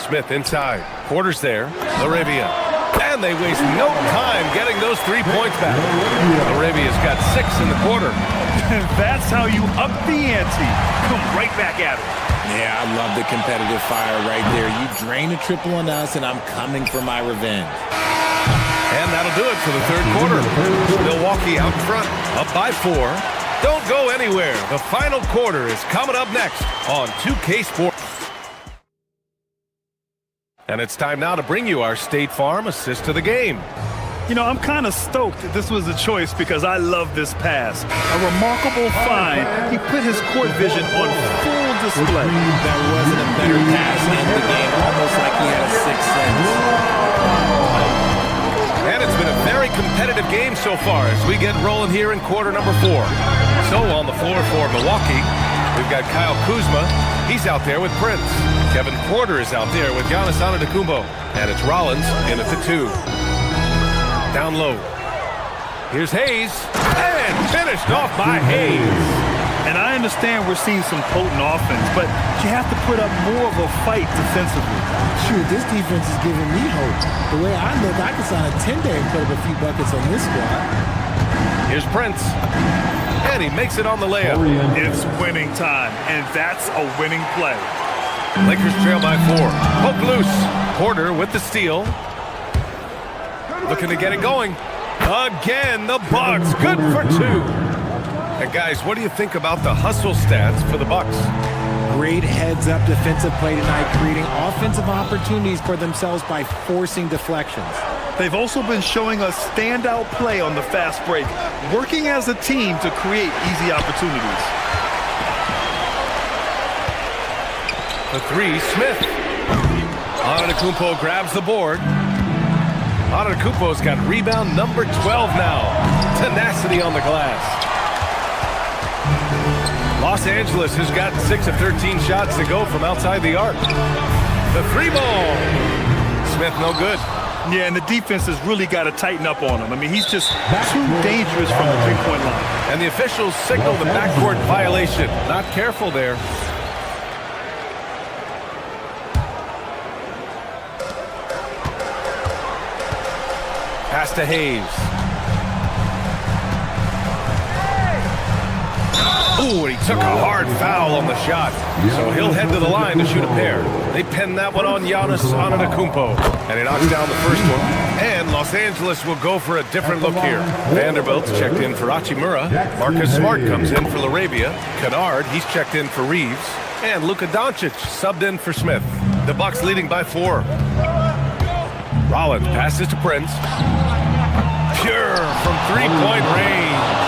Smith inside. Porter's there. Laravia. And they waste no time getting those 3 points back. Laravia's got 6 in the quarter. And that's how you up the ante. Come right back at it. Yeah, I love the competitive fire right there. You drain a triple on us, and I'm coming for my revenge. And that'll do it for the third quarter. Milwaukee out front, up by 4. Don't go anywhere. The final quarter is coming up next on 2K Sports. And it's time now to bring you our State Farm assist of the game. You know, I'm kind of stoked that this was a choice because I love this pass. A remarkable find. He put his court vision on full display. That wasn't a better pass in the game, almost like he had a sixth sense. And it's been a very competitive game so far as we get rolling here in quarter number 4. So on the floor for Milwaukee, we've got Kyle Kuzma. He's out there with Prince. Kevin Porter is out there with Giannis Antetokounmpo. And it's Rollins in at the 2. Down low. Here's Hayes. And finished off by Hayes. And I understand we're seeing some potent offense, but you have to put up more of a fight defensively. Shoot, this defense is giving me hope. The way I look, I can sign a 10-day and put up a few buckets on this squad. Here's Prince. And he makes it on the layup. It's winning time, and that's a winning play. Lakers trail by 4. Poke loose. Porter with the steal. Looking to get it going. Again, the Bucks. Good for 2. And guys, what do you think about the hustle stats for the Bucks? Great heads-up defensive play tonight, creating offensive opportunities for themselves by forcing deflections. They've also been showing us standout play on the fast break, working as a team to create easy opportunities. The 3, Smith. Antetokounmpo grabs the board. Antetokounmpo's got rebound number 12 now. Tenacity on the glass. Los Angeles has got 6 of 13 shots to go from outside the arc. The 3 ball. Smith no good. Yeah, and the defense has really got to tighten up on him. I mean, he's just too dangerous from the three-point line. And the officials signal the backcourt violation. Not careful there. Pass to Hayes. Ooh, and he took a hard foul on the shot. So he'll head to the line to shoot a pair. They pin that one on Giannis Antetokounmpo. And he knocks down the first one. And Los Angeles will go for a different look here. Vanderbilt's checked in for Hachimura. Marcus Smart comes in for Laravia. Kennard, he's checked in for Reeves. And Luka Doncic subbed in for Smith. The Bucks leading by 4. Rollins passes to Prince. Pure from three-point range.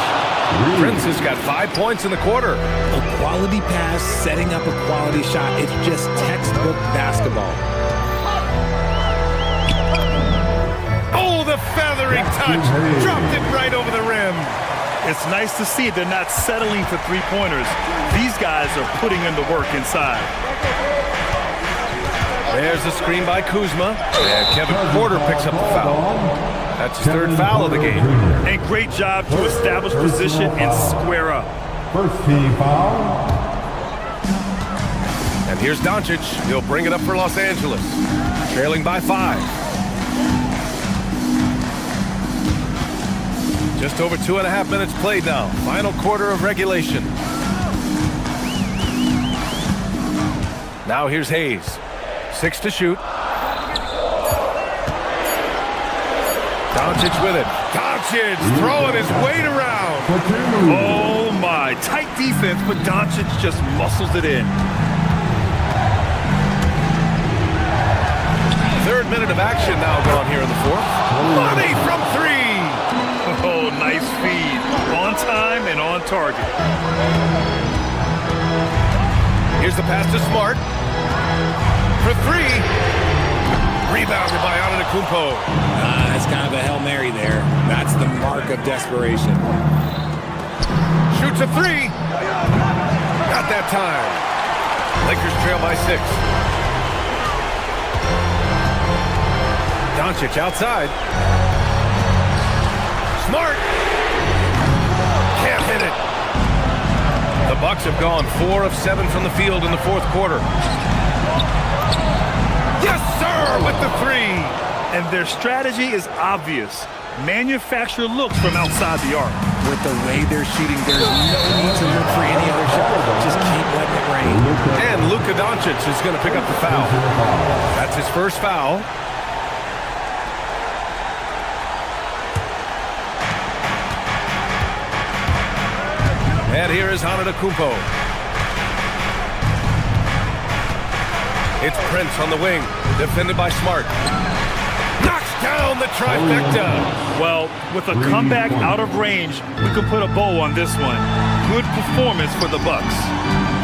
Prince has got 5 points in the quarter. A quality pass, setting up a quality shot. It's just textbook basketball. Oh, the feathering touch. Dropped it right over the rim. It's nice to see they're not settling for three-pointers. These guys are putting in the work inside. There's a screen by Kuzma. And Kevin Porter picks up the foul. That's his 3rd foul of the game. And great job to establish position and square up. First team foul. And here's Doncic. He'll bring it up for Los Angeles. Trailing by 5. Just over 2.5 minutes played now. Final quarter of regulation. Now here's Hayes. 6 to shoot. Doncic with it. Doncic throwing his weight around. Oh my, tight defense, but Doncic just muscles it in. Third minute of action now gone here in the fourth. Money from 3. Oh, nice feed. On time and on target. Here's the pass to Smart. For 3. Rebounded by Antetokounmpo. That's kind of a Hail Mary there. That's the mark of desperation. Shoots a 3. Not that time. Lakers trail by 6. Doncic outside. Smart. Can't hit it. The Bucks have gone 4 of 7 from the field in the fourth quarter. Yes, sir, with the 3. And their strategy is obvious. Manufacture looks from outside the arc. With the way they're shooting, there's no need to look for any other shot. Just keep letting it rain. And Luka Doncic is going to pick up the foul. That's his first foul. And here is Antetokounmpo. It's Prince on the wing, defended by Smart. Knocks down the trifecta. Well, with a comeback out of range, we could put a bow on this one. Good performance for the Bucks.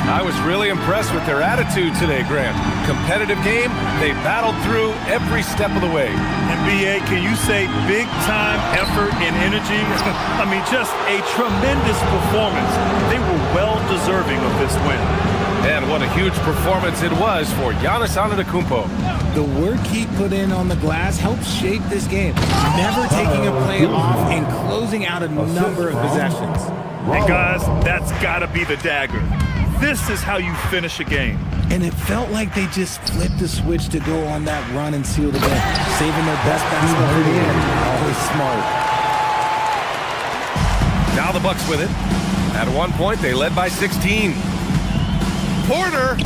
I was really impressed with their attitude today, Grant. Competitive game, they battled through every step of the way. And BA, can you say big time effort and energy? I mean, just a tremendous performance. They were well deserving of this win. And what a huge performance it was for Giannis Antetokounmpo. The work he put in on the glass helped shape this game. Never taking a play off and closing out a number of possessions. And guys, that's got to be the dagger. This is how you finish a game. And it felt like they just flipped the switch to go on that run and seal the game, saving their best basketball for the end. Always smart. Now the Bucks with it. At one point, they led by 16. Porter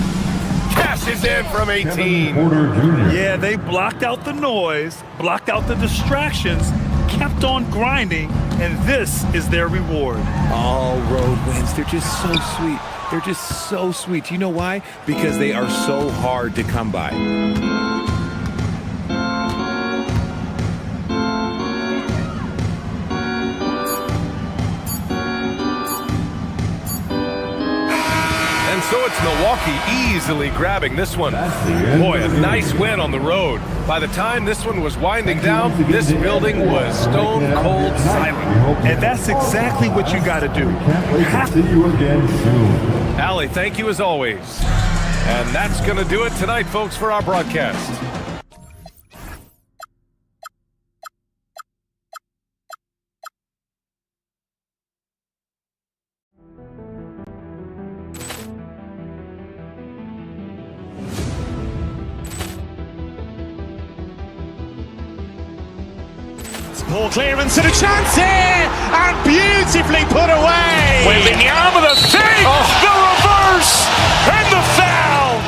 cashes in from 18. Yeah, they blocked out the noise, blocked out the distractions, kept on grinding, and this is their reward. All road wins. They're just so sweet. They're just so sweet. You know why? Because they are so hard to come by. And so it's Milwaukee easily grabbing this one. Boy, a nice win on the road. By the time this one was winding down, this building was stone cold silent. And that's exactly what you got to do. We have to see you again soon. Allie, thank you as always. And that's going to do it tonight, folks, for our broadcast. Ball clearance and a chance here, and beautifully put away. Wembanyama the fake, the reverse, and the foul.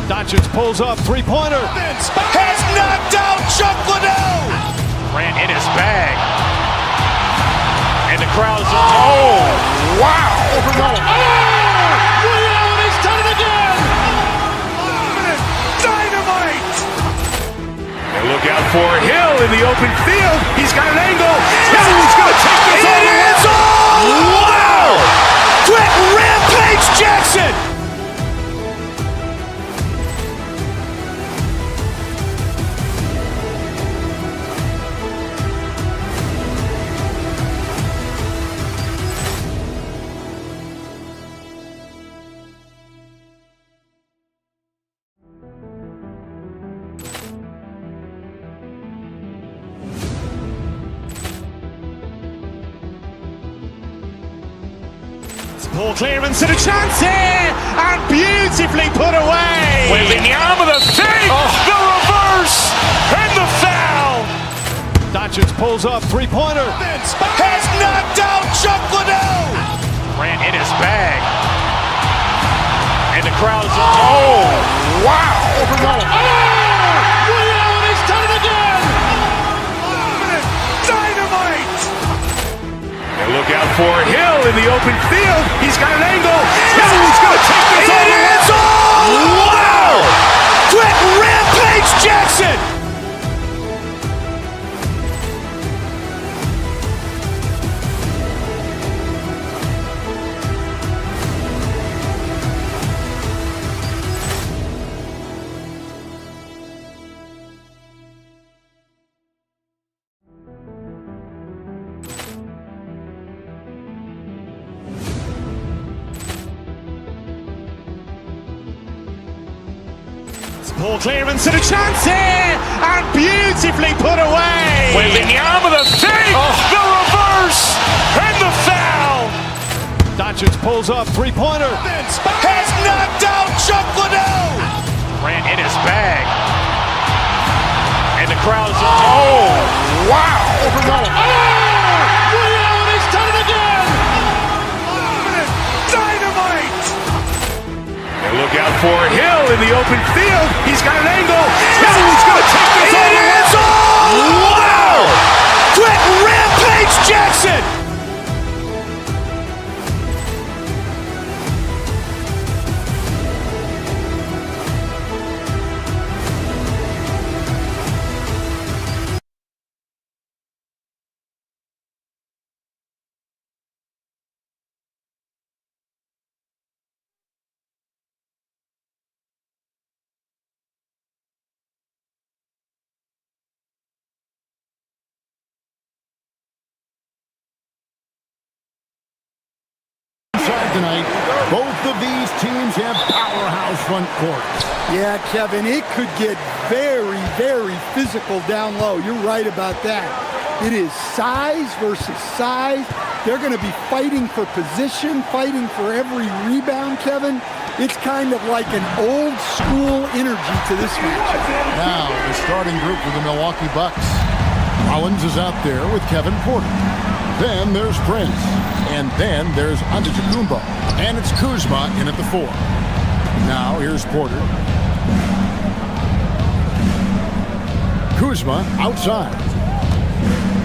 Doncic pulls up, three-pointer. Has knocked out Chuck Liddell. Ran in his bag, and the crowd is. Oh, wow! He's done it again. Dynamite. And look out for Hill in the open field. He's got an angle. He's going to take this all the way. Wow! Quick rampage Jackson. Ball clearance and a chance here, and beautifully put away. Wembanyama the fake, the reverse, and the foul. Doncic pulls up, three-pointer. Has knocked out Chuck Liddell. Ran in his bag. And the crowd is... Oh, wow. Over Rollins. Oh, Ray Allen has done it again. Dynamite. And look out for Hill in the open field. He's got an angle. Hill's going to take this all the way. Wow. Quick Rampage Jackson. Poor clearance and a chance here, and beautifully put away. Wembanyama the fake, the reverse, and the foul. Doncic pulls up, three-pointer. Has knocked out Chuck Liddell. Ran in his bag. And the crowd is... Oh, wow. Over Rollins. Oh, Ray Allen has done it again. Dynamite. And look out for Hill in the open field. He's got an angle. Hill's going to take this all the way. Wow! Quick Rampage Jackson. Tonight, both of these teams have powerhouse front courts. Yeah, Kevin, it could get very, very physical down low. You're right about that. It is size versus size. They're going to be fighting for position, fighting for every rebound, Kevin. It's kind of like an old school energy to this match. Now, the starting group for the Milwaukee Bucks. Rollins is out there with Kevin Porter. Then there's Prince. And then there's Antetokounmpo. And it's Kuzma in at the 4. Now here's Porter. Kuzma outside.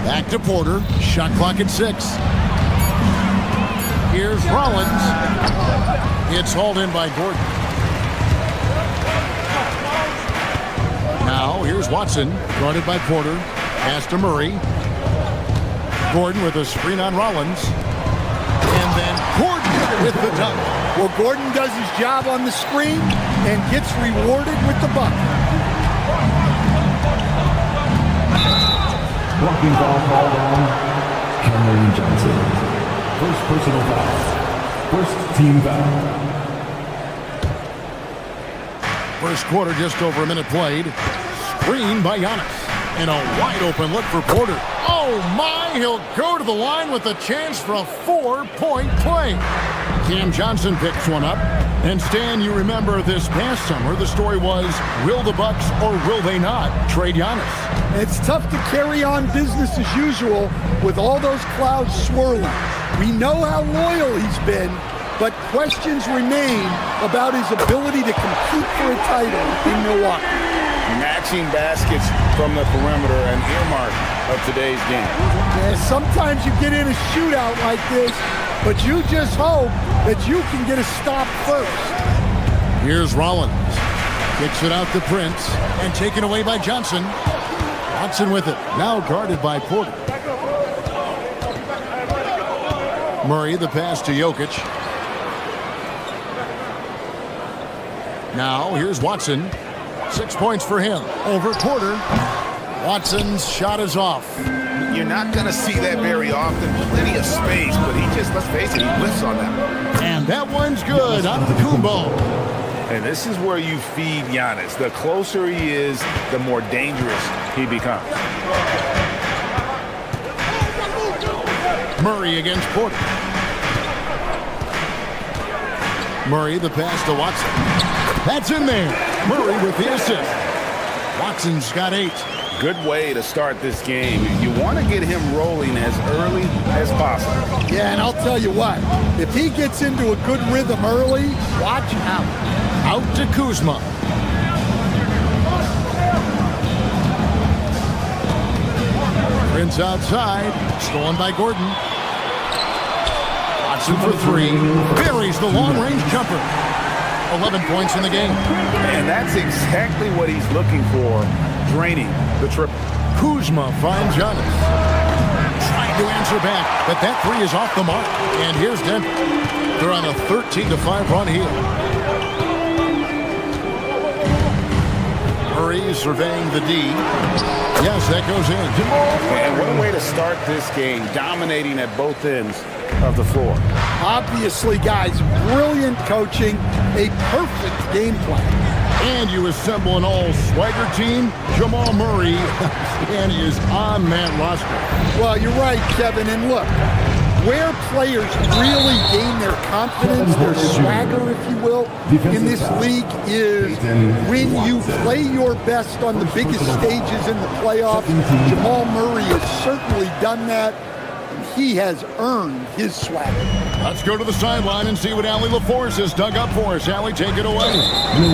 Back to Porter. Shot clock at 6. Here's Rollins. It's hauled in by Gordon. Now here's Watson. Guarded by Porter. Pass to Murray. Gordon with a screen on Rollins. And then Gordon with the dunk. Well, Gordon does his job on the screen and gets rewarded with the bucket. Blocking foul called on Cameron Johnson. First personal foul. First team foul. First quarter, just over a minute played. Screen by Giannis. And a wide open look for Porter. Oh my, he'll go to the line with a chance for a 4-point play. Cam Johnson picks one up. And Stan, you remember this past summer, the story was, will the Bucks or will they not trade Giannis? It's tough to carry on business as usual with all those clouds swirling. We know how loyal he's been, but questions remain about his ability to compete for a title in Milwaukee. Matching baskets from the perimeter, an earmark of today's game. Yeah, sometimes you get in a shootout like this, but you just hope that you can get a stop first. Here's Rollins. Kicks it out to Prince and taken away by Johnson. Watson with it. Now guarded by Porter. Murray, the pass to Jokic. Now here's Watson. 6 points for him. Over Porter. Watson's shot is off. You're not going to see that very often. Plenty of space, but he just, let's face it, he whiffs on that one. And that one's good. Antetokounmpo. And this is where you feed Giannis. The closer he is, the more dangerous he becomes. Murray against Porter. Murray, the pass to Watson. That's in there. Murray with the assist. Watson's got 8. Good way to start this game. You want to get him rolling as early as possible. Yeah, and I'll tell you what, if he gets into a good rhythm early, watch out. Out to Kuzma. Prince outside, stolen by Gordon. Watson for three, buries the long-range jumper. 11 points in the game. And that's exactly what he's looking for, draining the triple. Kuzma finds Giannis. Trying to answer back, but that three is off the mark. And here's Denver. They're on a 13-5 run here. Murray surveying the D. Yes, that goes in. And what a way to start this game, dominating at both ends of the floor. Obviously, guys, brilliant coaching, a perfect game plan. And you assemble an all-swagger team. Jamal Murray, and he is on that roster. Well, you're right, Kevin. And look, where players really gain their confidence, their swagger, if you will, in this league is when you play your best on the biggest stages in the playoffs. Jamal Murray has certainly done that. He has earned his swagger. Let's go to the sideline and see what Allie LaForce has dug up for us. Allie, take it away.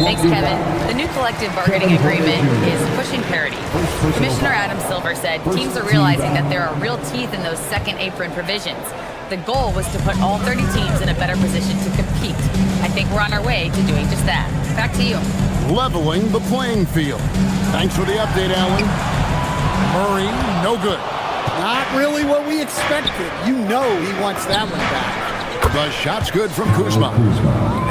Thanks, Kevin. The new collective bargaining agreement is pushing parity. Commissioner Adam Silver said teams are realizing that there are real teeth in those second apron provisions. The goal was to put all 30 teams in a better position to compete. I think we're on our way to doing just that. Back to you. Leveling the playing field. Thanks for the update, Allie. Murray, no good. Not really what we expected. You know he wants that one back. The shot's good from Kuzma.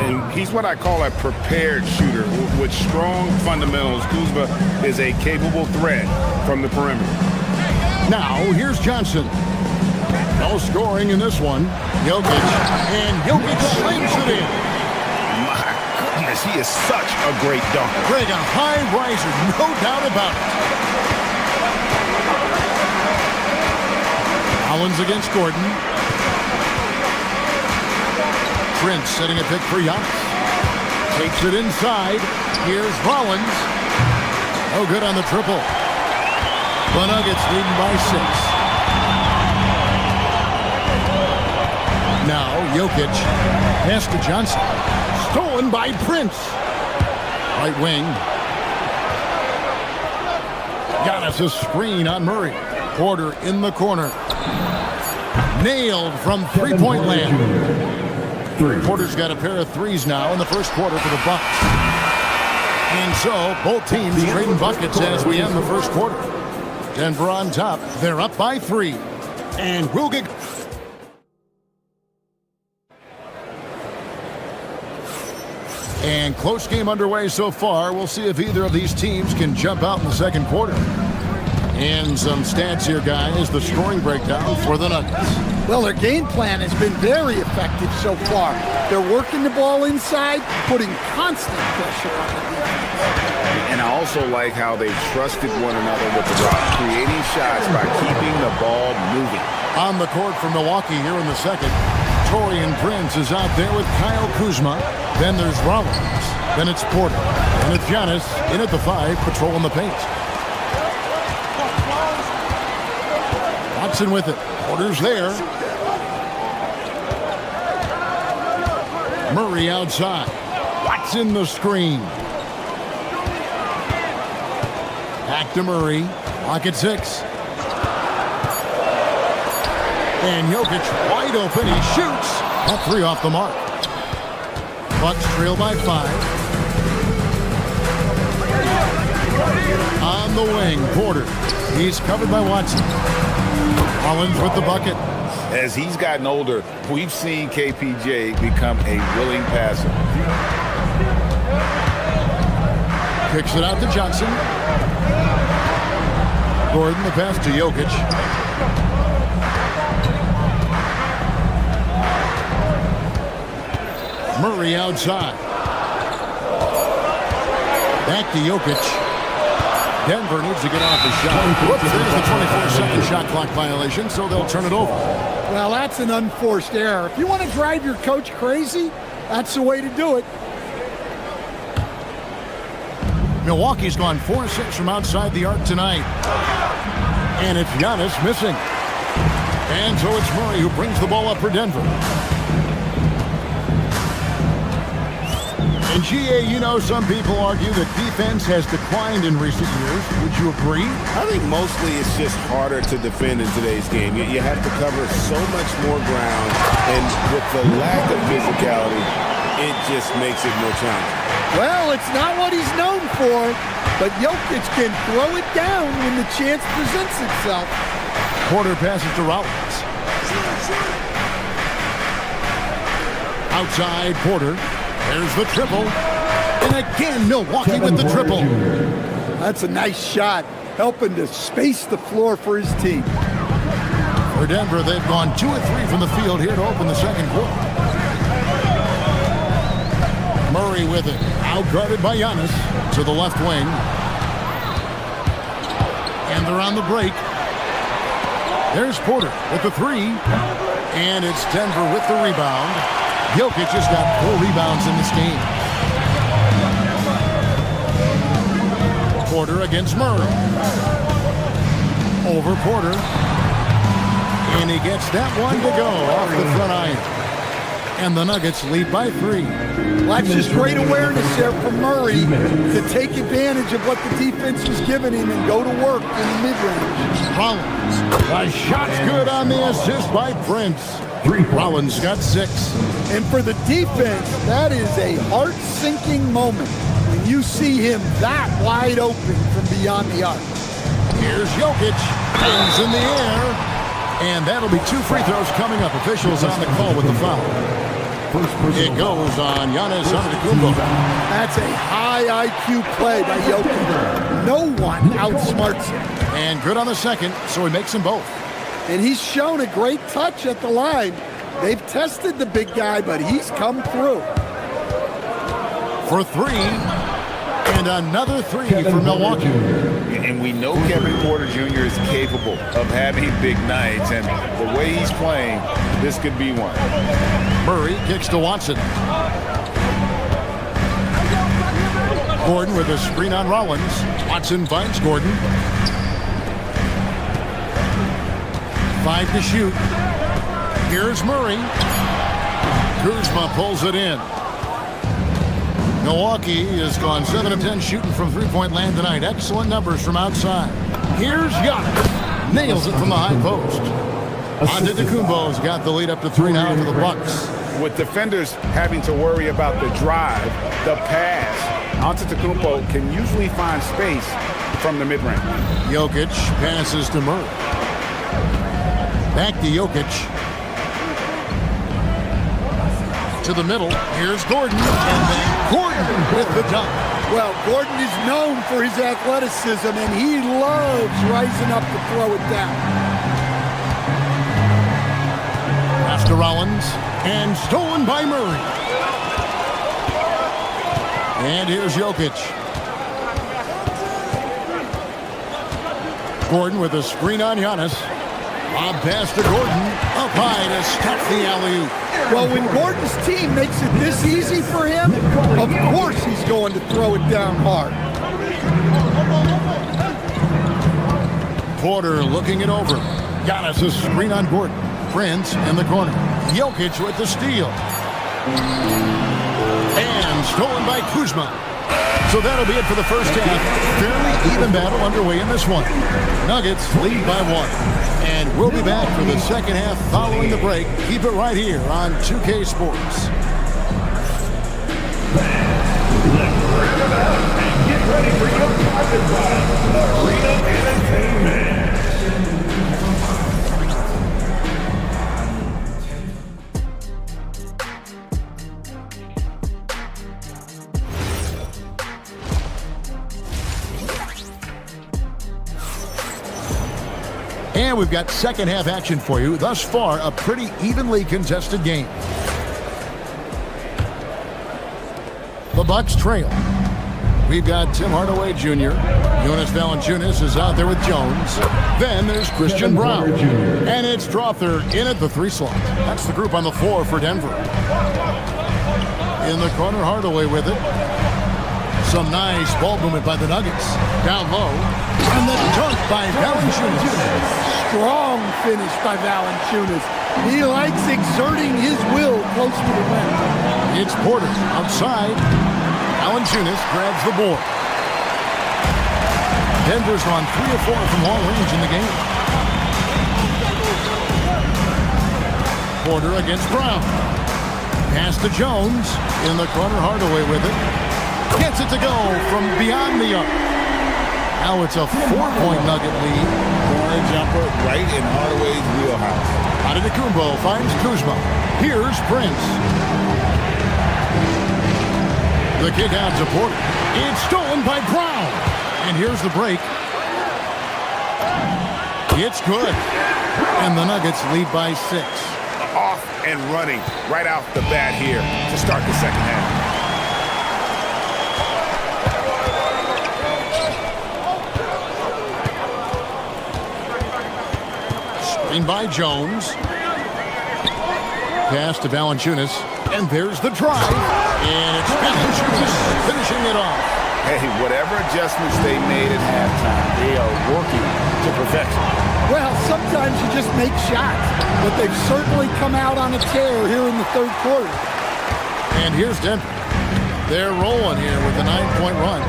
And he's what I call a prepared shooter with strong fundamentals. Kuzma is a capable threat from the perimeter. Now, here's Johnson. No scoring in this one. Jokic. And Jokic slams it in. My goodness, he is such a great dunker. Greg, a high riser, no doubt about it. Collins against Gordon. Prince setting a pick for Giannis. Takes it inside. Here's Rollins. No good on the triple. The Nuggets leading by 6. Now Jokic. Pass to Johnson. Stolen by Prince. Right wing. Giannis a screen on Murray. Porter in the corner. Nailed from three-point land. Porter's got a pair of threes now in the first quarter for the Bucks. And so both teams trading buckets as we end the first quarter. Denver on top. They're up by 3. And we'll get... And close game underway so far. We'll see if either of these teams can jump out in the second quarter. And some stats here, guys. The scoring breakdown for the Nuggets. Well, their game plan has been very effective so far. They're working the ball inside, putting constant pressure on the defense. And I also like how they've trusted one another with the rock, creating shots by keeping the ball moving. On the court for Milwaukee here in the second, Taurean Prince is out there with Kyle Kuzma. Then there's Rollins. Then it's Porter. And it's Giannis in at the 5, patrolling the paint. Watson with it. Porter's there. Murray outside. Watson the screen. Back to Murray. Lock at 6. And Jokic wide open. He shoots. That 3 off the mark. Bucks trail by 5. On the wing, Porter. He's covered by Watson. Collins with the bucket. As he's gotten older, we've seen KPJ become a willing passer. Kicks it out to Johnson. Gordon, the pass to Jokic. Murray outside. Back to Jokic. Denver needs to get off the shot. Whoops, there's the 24-second shot clock violation, so they'll turn it over. Well, that's an unforced error. If you want to drive your coach crazy, that's the way to do it. Milwaukee's gone 4-6 from outside the arc tonight. And it's Giannis missing. And so it's Murray who brings the ball up for Denver. And GA, you know, some people argue that defense has declined in recent years. Would you agree? I think mostly it's just harder to defend in today's game. You have to cover so much more ground, and with the lack of physicality, it just makes it more challenging. Well, it's not what he's known for, but Jokic can throw it down when the chance presents itself. Porter passes to Rollins. Outside Porter. There's the triple. And again, Milwaukee with the triple. That's a nice shot, helping to space the floor for his team. For Denver, they've gone 2 of 3 from the field here to open the second quarter. Murray with it. Out-guarded by Giannis to the left wing. And they're on the break. There's Porter with the 3. And it's Denver with the rebound. Jokic has got 4 rebounds in this game. Porter against Murray. Over Porter. And he gets that one to go off the front iron. And the Nuggets lead by 3. Well, that's just great awareness there from Murray to take advantage of what the defense was giving him and go to work in the mid-range. Rollins. The shot's good on the assist by Prince. Rollins got 6. And for the defense, that is a heart-sinking moment when you see him that wide open from beyond the arc. Here's Jokic. Hands in the air. And that'll be 2 free throws coming up. Officials on the call with the foul. It goes on Giannis Antetokounmpo. That's a high IQ play by Jokic. No one outsmarts him. And good on the second, so he makes them both. And he's shown a great touch at the line. They've tested the big guy, but he's come through. For 3. And another 3 for Milwaukee. And we know Kevin Porter Jr. is capable of having big nights, and the way he's playing, this could be one. Murray kicks to Watson. Gordon with a screen on Rollins. Watson finds Gordon. 5 to shoot. Here's Murray. Kuzma pulls it in. Milwaukee has gone 7 of 10 shooting from three-point land tonight. Excellent numbers from outside. Here's Giannis. Nails it from the high post. Antetokounmpo's got the lead up to 3 now for the Bucks. With defenders having to worry about the drive, the pass, Antetokounmpo can usually find space from the mid-range. Jokic passes to Murray. Back to Jokic. To the middle. Here's Gordon. And then Gordon with the dunk. Well, Gordon is known for his athleticism, and he loves rising up to throw it down. Pass to Rollins. And stolen by Murray. And here's Jokic. Gordon with a screen on Giannis. Lob pass to Gordon. Up high to stop the alley-oop. Well, when Gordon's team makes it this easy for him, of course he's going to throw it down hard. Porter looking it over. Giannis a screen on Gordon. Prince in the corner. Jokic with the steal. And stolen by Kuzma. So that'll be it for the first half. Fairly even battle underway in this one. Nuggets lead by 1. And we'll be back for the second half following the break. Keep it right here on 2K Sports. And get ready for your private ride. Arena Entertainment. And we've got second half action for you. Thus far, a pretty evenly contested game. The Bucks trail. We've got Tim Hardaway Jr. Jonas Valanciunas is out there with Jones. Then there's Christian Brown. And it's Strawther in at the 3 slot. That's the group on the floor for Denver. In the corner, Hardaway with it. Some nice ball movement by the Nuggets. Down low. And the dunk by Valanciunas. Strong finish by Valanciunas. He likes exerting his will close to the rim. It's Porter outside. Valanciunas grabs the board. Denver's on 3 of 4 from long range in the game. Porter against Brown. Pass to Jones. In the corner, Hardaway with it. Gets it to go from beyond the arc. Now it's a 4-point Nugget lead. Corner jumper right in Hardaway's wheelhouse. Antetokounmpo finds Kuzma. Here's Prince. The kick out to Porter. It's stolen by Brown. And here's the break. It's good. And the Nuggets lead by 6. Off and running right off the bat here to start the second half. Screen by Jones. Pass to Valanciunas. And there's the drive. And it's Valanciunas finishing it off. Hey, whatever adjustments they made at halftime, they are working to perfection. Well, sometimes you just make shots, but they've certainly come out on a tear here in the third quarter. And here's Denver. They're rolling here with a 9-point run.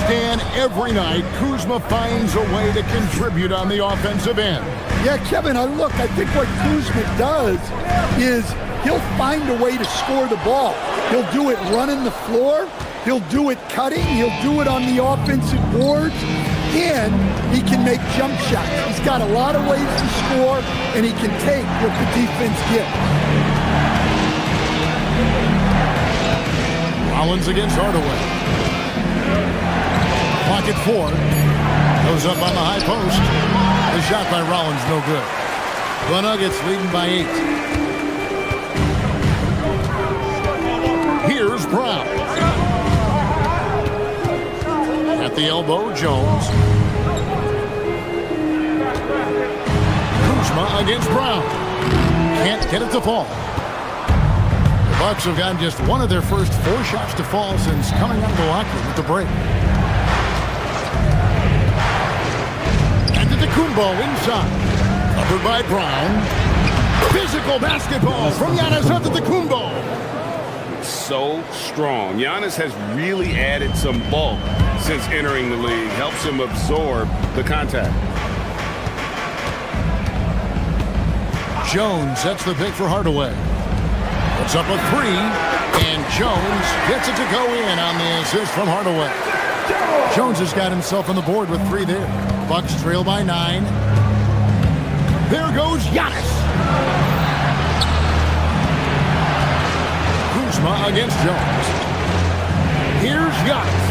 Stan, every night, Kuzma finds a way to contribute on the offensive end. Yeah, Kevin, I think what Kuzma does is he'll find a way to score the ball. He'll do it running the floor. He'll do it cutting. He'll do it on the offensive boards. And he can make jump shots. He's got a lot of ways to score, and he can take what the defense gives. Rollins against Hardaway. Clock at 4. Goes up on the high post. The shot by Rollins, no good. The Nuggets leading by 8. Here's Brown. At the elbow, Jones. Kuzma against Brown. Can't get it to fall. The Bucks have gotten just one of their first 4 shots to fall since coming out of the locker room at the break. Antetokounmpo inside. Covered by Brown. Physical basketball from Giannis Antetokounmpo. So strong. Giannis has really added some bulk since entering the league. Helps him absorb the contact. Jones sets the pick for Hardaway. Puts up a 3, and Jones gets it to go in on the assist from Hardaway. Jones has got himself on the board with 3 there. Bucks trail by 9. There goes Giannis. Kuzma against Jones. Here's Giannis.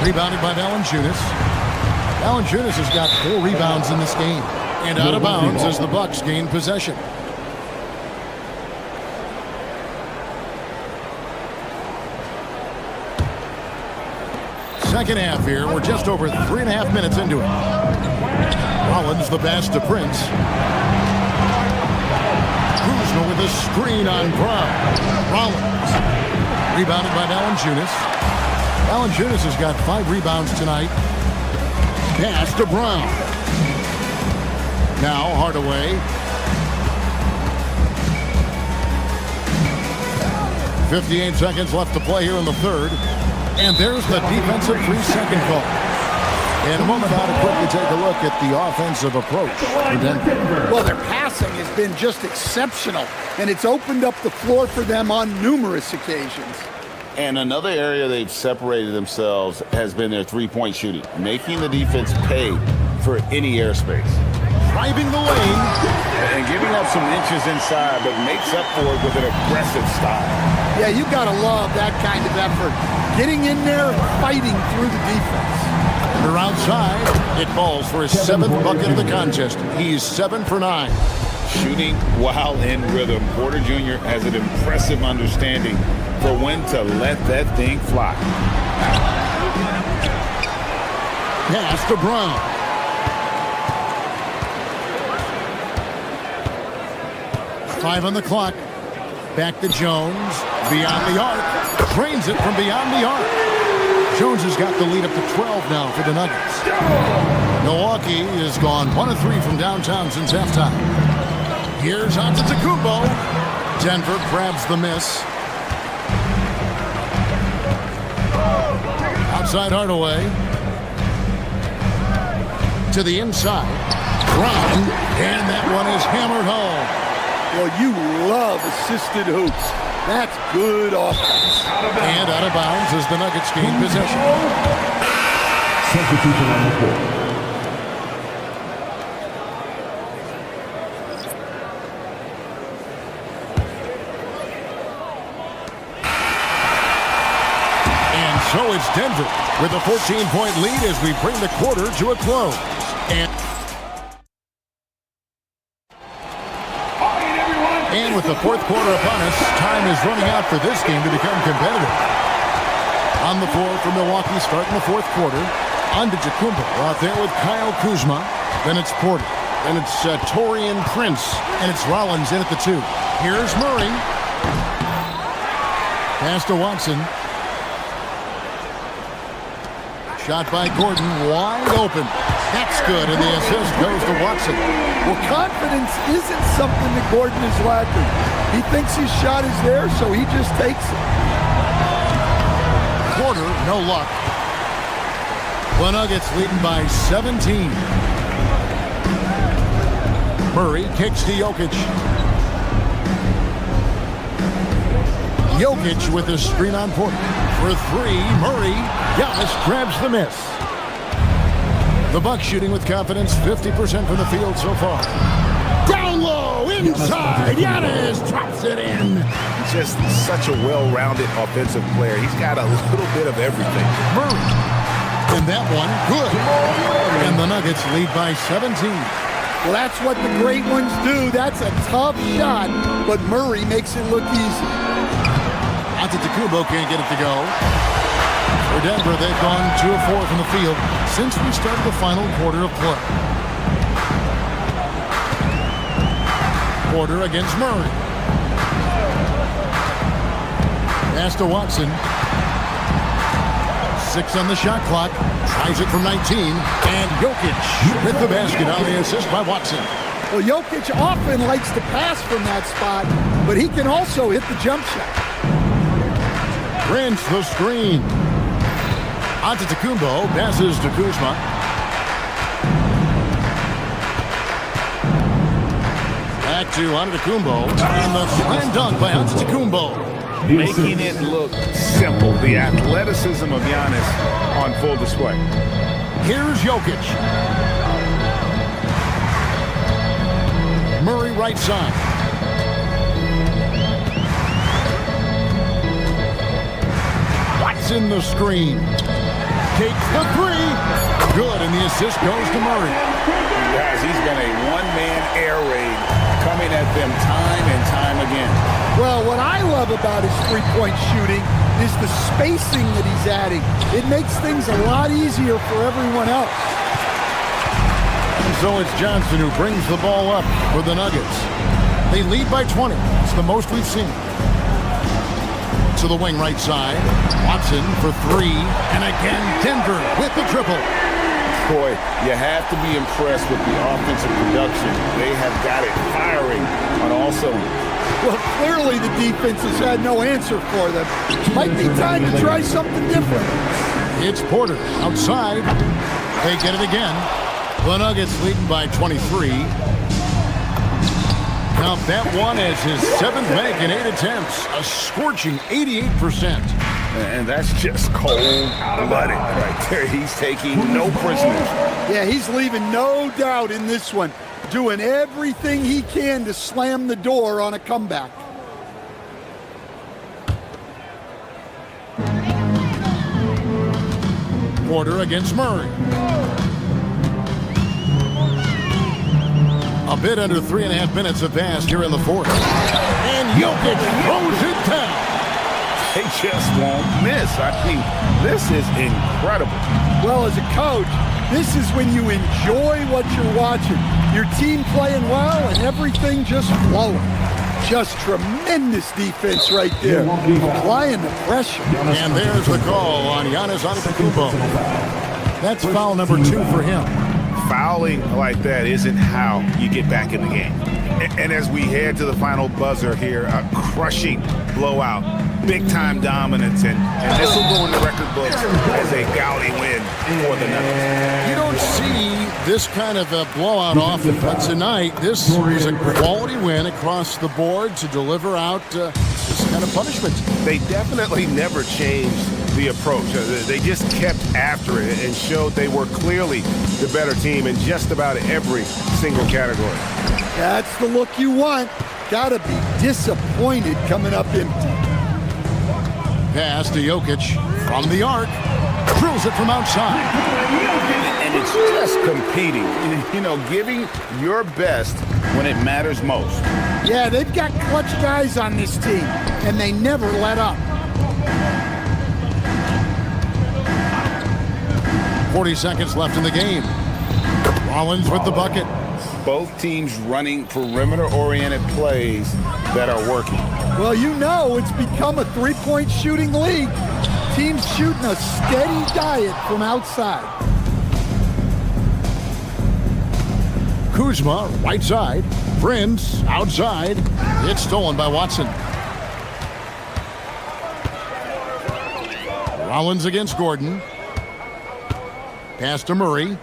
Rebounded by Valanciunas. Valanciunas has got 4 rebounds in this game. And out of bounds as the Bucks gain possession. Second half here. We're just over 3.5 minutes into it. Rollins the pass to Prince. Kuzma with a screen on Brown. Rollins. Rebounded by Valanciunas. Valanciunas has got 5 rebounds tonight. Pass to Brown. Now Hardaway. 58 seconds left to play here in the third. And there's the defensive 3-second call. In a moment, how to quickly take a look at the offensive approach for Denver. Well, their passing has been just exceptional, and it's opened up the floor for them on numerous occasions. And another area they've separated themselves has been their 3-point shooting, making the defense pay for any airspace. Driving the lane. And giving up some inches inside, but makes up for it with an aggressive style. Yeah, you got to love that kind of effort. Getting in there and fighting through the defense. They're outside. It falls for his 7th bucket of the contest. He's 7 for 9. Shooting while in rhythm. Porter Jr. has an impressive understanding for when to let that thing fly. Pass to Brown. Five on the clock. Back to Jones. Beyond the arc. Drains it from beyond the arc. Jones has got the lead up to 12 now for the Nuggets. Milwaukee has gone 1 of 3 from downtown since halftime. Here's Antetokounmpo. Denver grabs the miss. Outside Hardaway. To the inside. Brown. And that one is hammered home. Well, you love assisted hoops. That's good offense. And out of bounds as the Nuggets gain possession. Substitution on the court. And so it's Denver with a 14-point lead as we bring the quarter to a close. And with the fourth quarter upon us, time is running out for this game to become competitive. On the floor for Milwaukee starting the fourth quarter, Antetokounmpo out there with Kyle Kuzma. Then it's Porter. Then it's Taurean Prince. And it's Rollins in at the 2. Here's Murray. Pass to Watson. Shot by Gordon, wide open. That's good, and the assist goes to Watson. Well, confidence isn't something that Gordon is lacking. He thinks his shot is there, so he just takes it. Porter, no luck. The Nuggets leading by 17. Murray kicks to Jokic. Jokic with a screen on Porter. For 3, Murray. Giannis grabs the miss. The Bucks shooting with confidence, 50% from the field so far. Down low, inside, Giannis drops it in. He's just such a well-rounded offensive player. He's got a little bit of everything. Murray. And that one, good. And the Nuggets lead by 17. Well, that's what the great ones do. That's a tough shot, but Murray makes it look easy. Antetokounmpo can't get it to go. For Denver, they've gone 2 of 4 from the field since we started the final quarter of play. Porter against Murray. Pass to Watson. 6 on the shot clock. Tries it from 19. And Jokic with the basket on the assist by Watson. Well, Jokic often likes to pass from that spot, but he can also hit the jump shot. Prince the screen. Antetokounmpo passes to Kuzma. Back to Antetokounmpo. And the slam dunk by Antetokounmpo. Making it look simple. The athleticism of Giannis on full display. Here's Jokic. Murray right side. Watson the screen. Takes the 3. Good, and the assist goes to Murray. Guys, he's been a one-man air raid coming at them time and time again. Well, what I love about his three-point shooting is the spacing that he's adding. It makes things a lot easier for everyone else. And so it's Johnson who brings the ball up for the Nuggets. They lead by 20. It's the most we've seen. To the wing right side. Watson for 3. And again, Denver with the triple. Boy, you have to be impressed with the offensive production. They have got it firing on all cylinders. Well, clearly the defense has had no answer for them. Might be time to try something different. It's Porter outside. They get it again. The Nuggets leading by 23. Now that one is his 7th make in 8 attempts. A scorching 88%. And that's just cold-blooded right there. He's taking no prisoners. Yeah, he's leaving no doubt in this one. Doing everything he can to slam the door on a comeback. Porter against Murray. A bit under 3.5 minutes have passed here in the fourth. And Jokic throws it down. They just won't miss. I mean, this is incredible. Well, as a coach, this is when you enjoy what you're watching. Your team playing well and everything just flowing. Just tremendous defense right there. Applying the pressure. And there's the call on Giannis Antetokounmpo. That's foul number 2 for him. Fouling like that isn't how you get back in the game. And as we head to the final buzzer here, a crushing blowout, big-time dominance, and this will go in the record books as a gaudy win for the Nuggets. You don't see this kind of a blowout often, but tonight this is a quality win across the board to deliver out this kind of punishment. They definitely never changed the approach. They just kept after it and showed they were clearly the better team in just about every single category. That's the look you want. Gotta be disappointed coming up empty. Pass to Jokic from the arc. Drills it from outside. And it's just competing, you know, giving your best when it matters most. Yeah, they've got clutch guys on this team, and they never let up. 40 seconds left in the game. Rollins with the bucket. Both teams running perimeter-oriented plays that are working. Well, you know it's become a three-point shooting league. Teams shooting a steady diet from outside. Kuzma, right side. Prince, outside. It's stolen by Watson. Rollins against Gordon. Pass to Murray.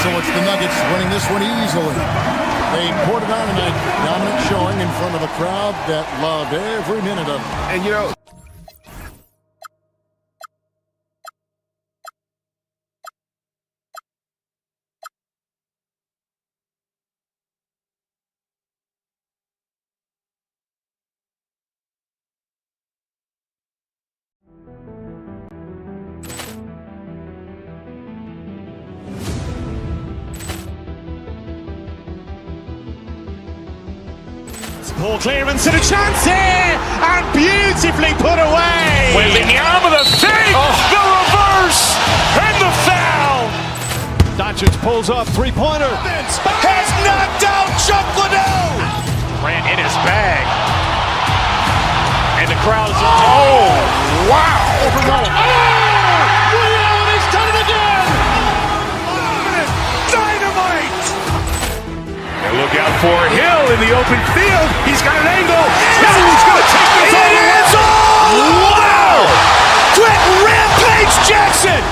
So it's the Nuggets winning this one easily. They poured it on tonight. Dominant showing in front of a crowd that loved every minute of it. And you know, Ball clearance and a chance here, and beautifully put away. Wembanyama the fake, the reverse, and the foul. Doncic pulls up, three-pointer. Has knocked out Chuck Liddell. Ran in his bag. And the crowd is... Oh, wow. He's done it again. Dynamite. and look out for Hill in the open field. He's got an angle. Hill's going to take this all the way. Wow. Quick rampage Jackson.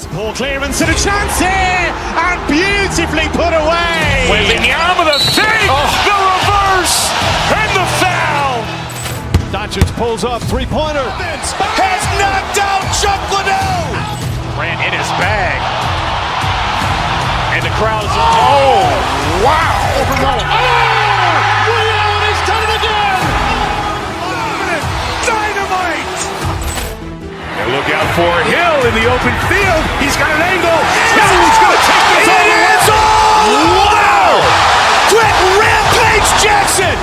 Ball clearance and a chance here, and beautifully put away. Wembanyama the fake, the reverse, and the foul. Doncic pulls up, three-pointer. Has knocked out Chuck Liddell. Ran in his bag. And the crowd is... Oh, wow. He's done it again. Dynamite. And look out for Hill in the open field. He's got an angle. Hill's going to take this all the way. Wow. Quick rampage Jackson.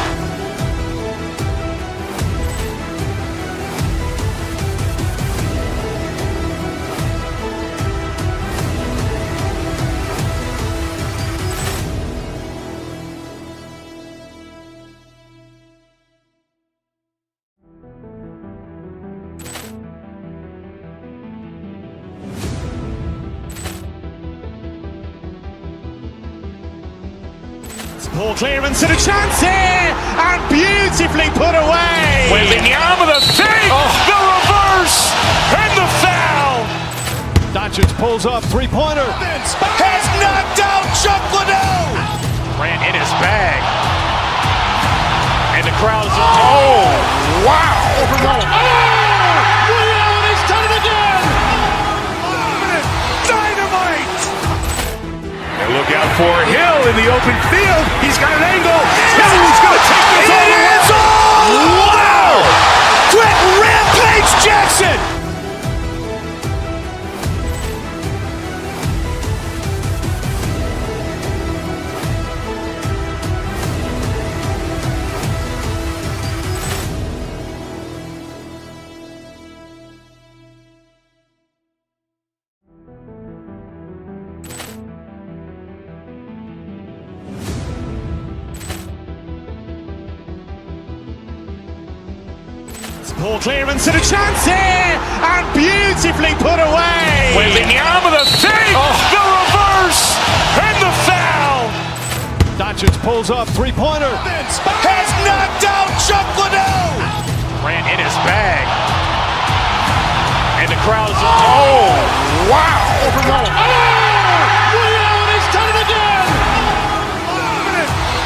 Ball clearance and a chance here, and beautifully put away. Wembanyama the fake, the reverse, and the foul. Doncic pulls up, three-pointer. Has knocked out Chuck Liddell. Ran in his bag. And the crowd is... Oh, wow. He's done it again. out for Hill in the open field. He's got an angle. Hill's going to take this all the way. Wow! Quick rampage Jackson! Poor clearance and a chance here, and beautifully put away. Wembanyama with a fake, the reverse, and the foul. Doncic pulls up, three-pointer. Has knocked out Chuck Liddell. Ran in his bag. And the crowd is, oh, wow. Leon has done it again.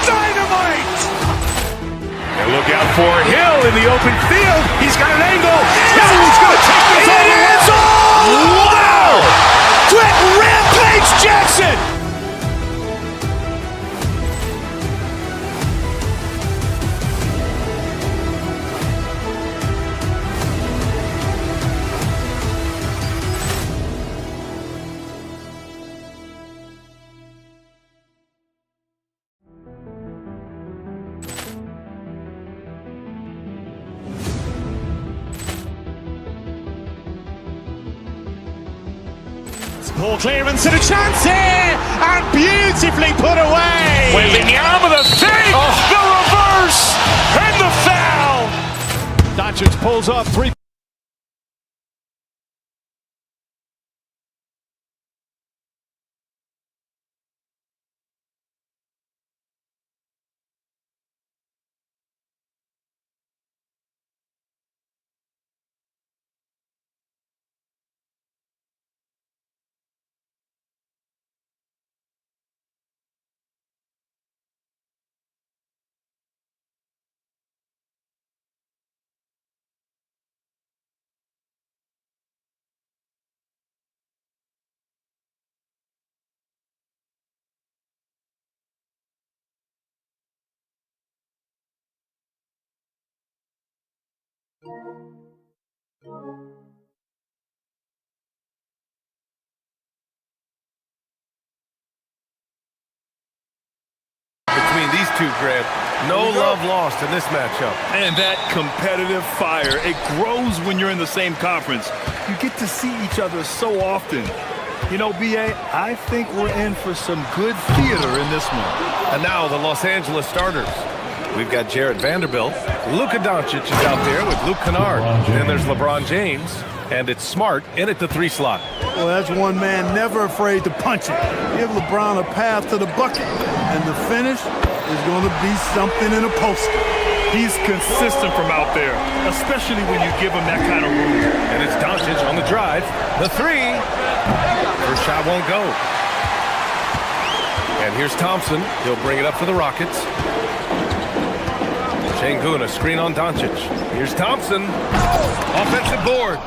Dynamite. And look out for Hill in the open field. He's got an angle. Hill's going to take this all the way. Wow! Quick rampage Jackson. Poor clearance and a chance here, and beautifully put away. Wembanyama with a fake, the reverse, and the foul. Doncic pulls up, three. Between these two, Grant, no love lost in this matchup. And that competitive fire, it grows when you're in the same conference. You get to see each other so often. You know, B.A., I think we're in for some good theater in this one. And now the Los Angeles starters. We've got Jarrett Vanderbilt. Luka Doncic is out there with Luke Kennard. Then there's LeBron James. And it's Smart in at the 3 slot. Well, that's one man never afraid to punch it. Give LeBron a path to the bucket. And the finish is going to be something in a poster. He's consistent from out there, especially when you give him that kind of room. And it's Doncic on the drive. The 3. First shot won't go. And here's Thompson. He'll bring it up for the Rockets. Şengün, a screen on Doncic. Here's Thompson. Offensive board.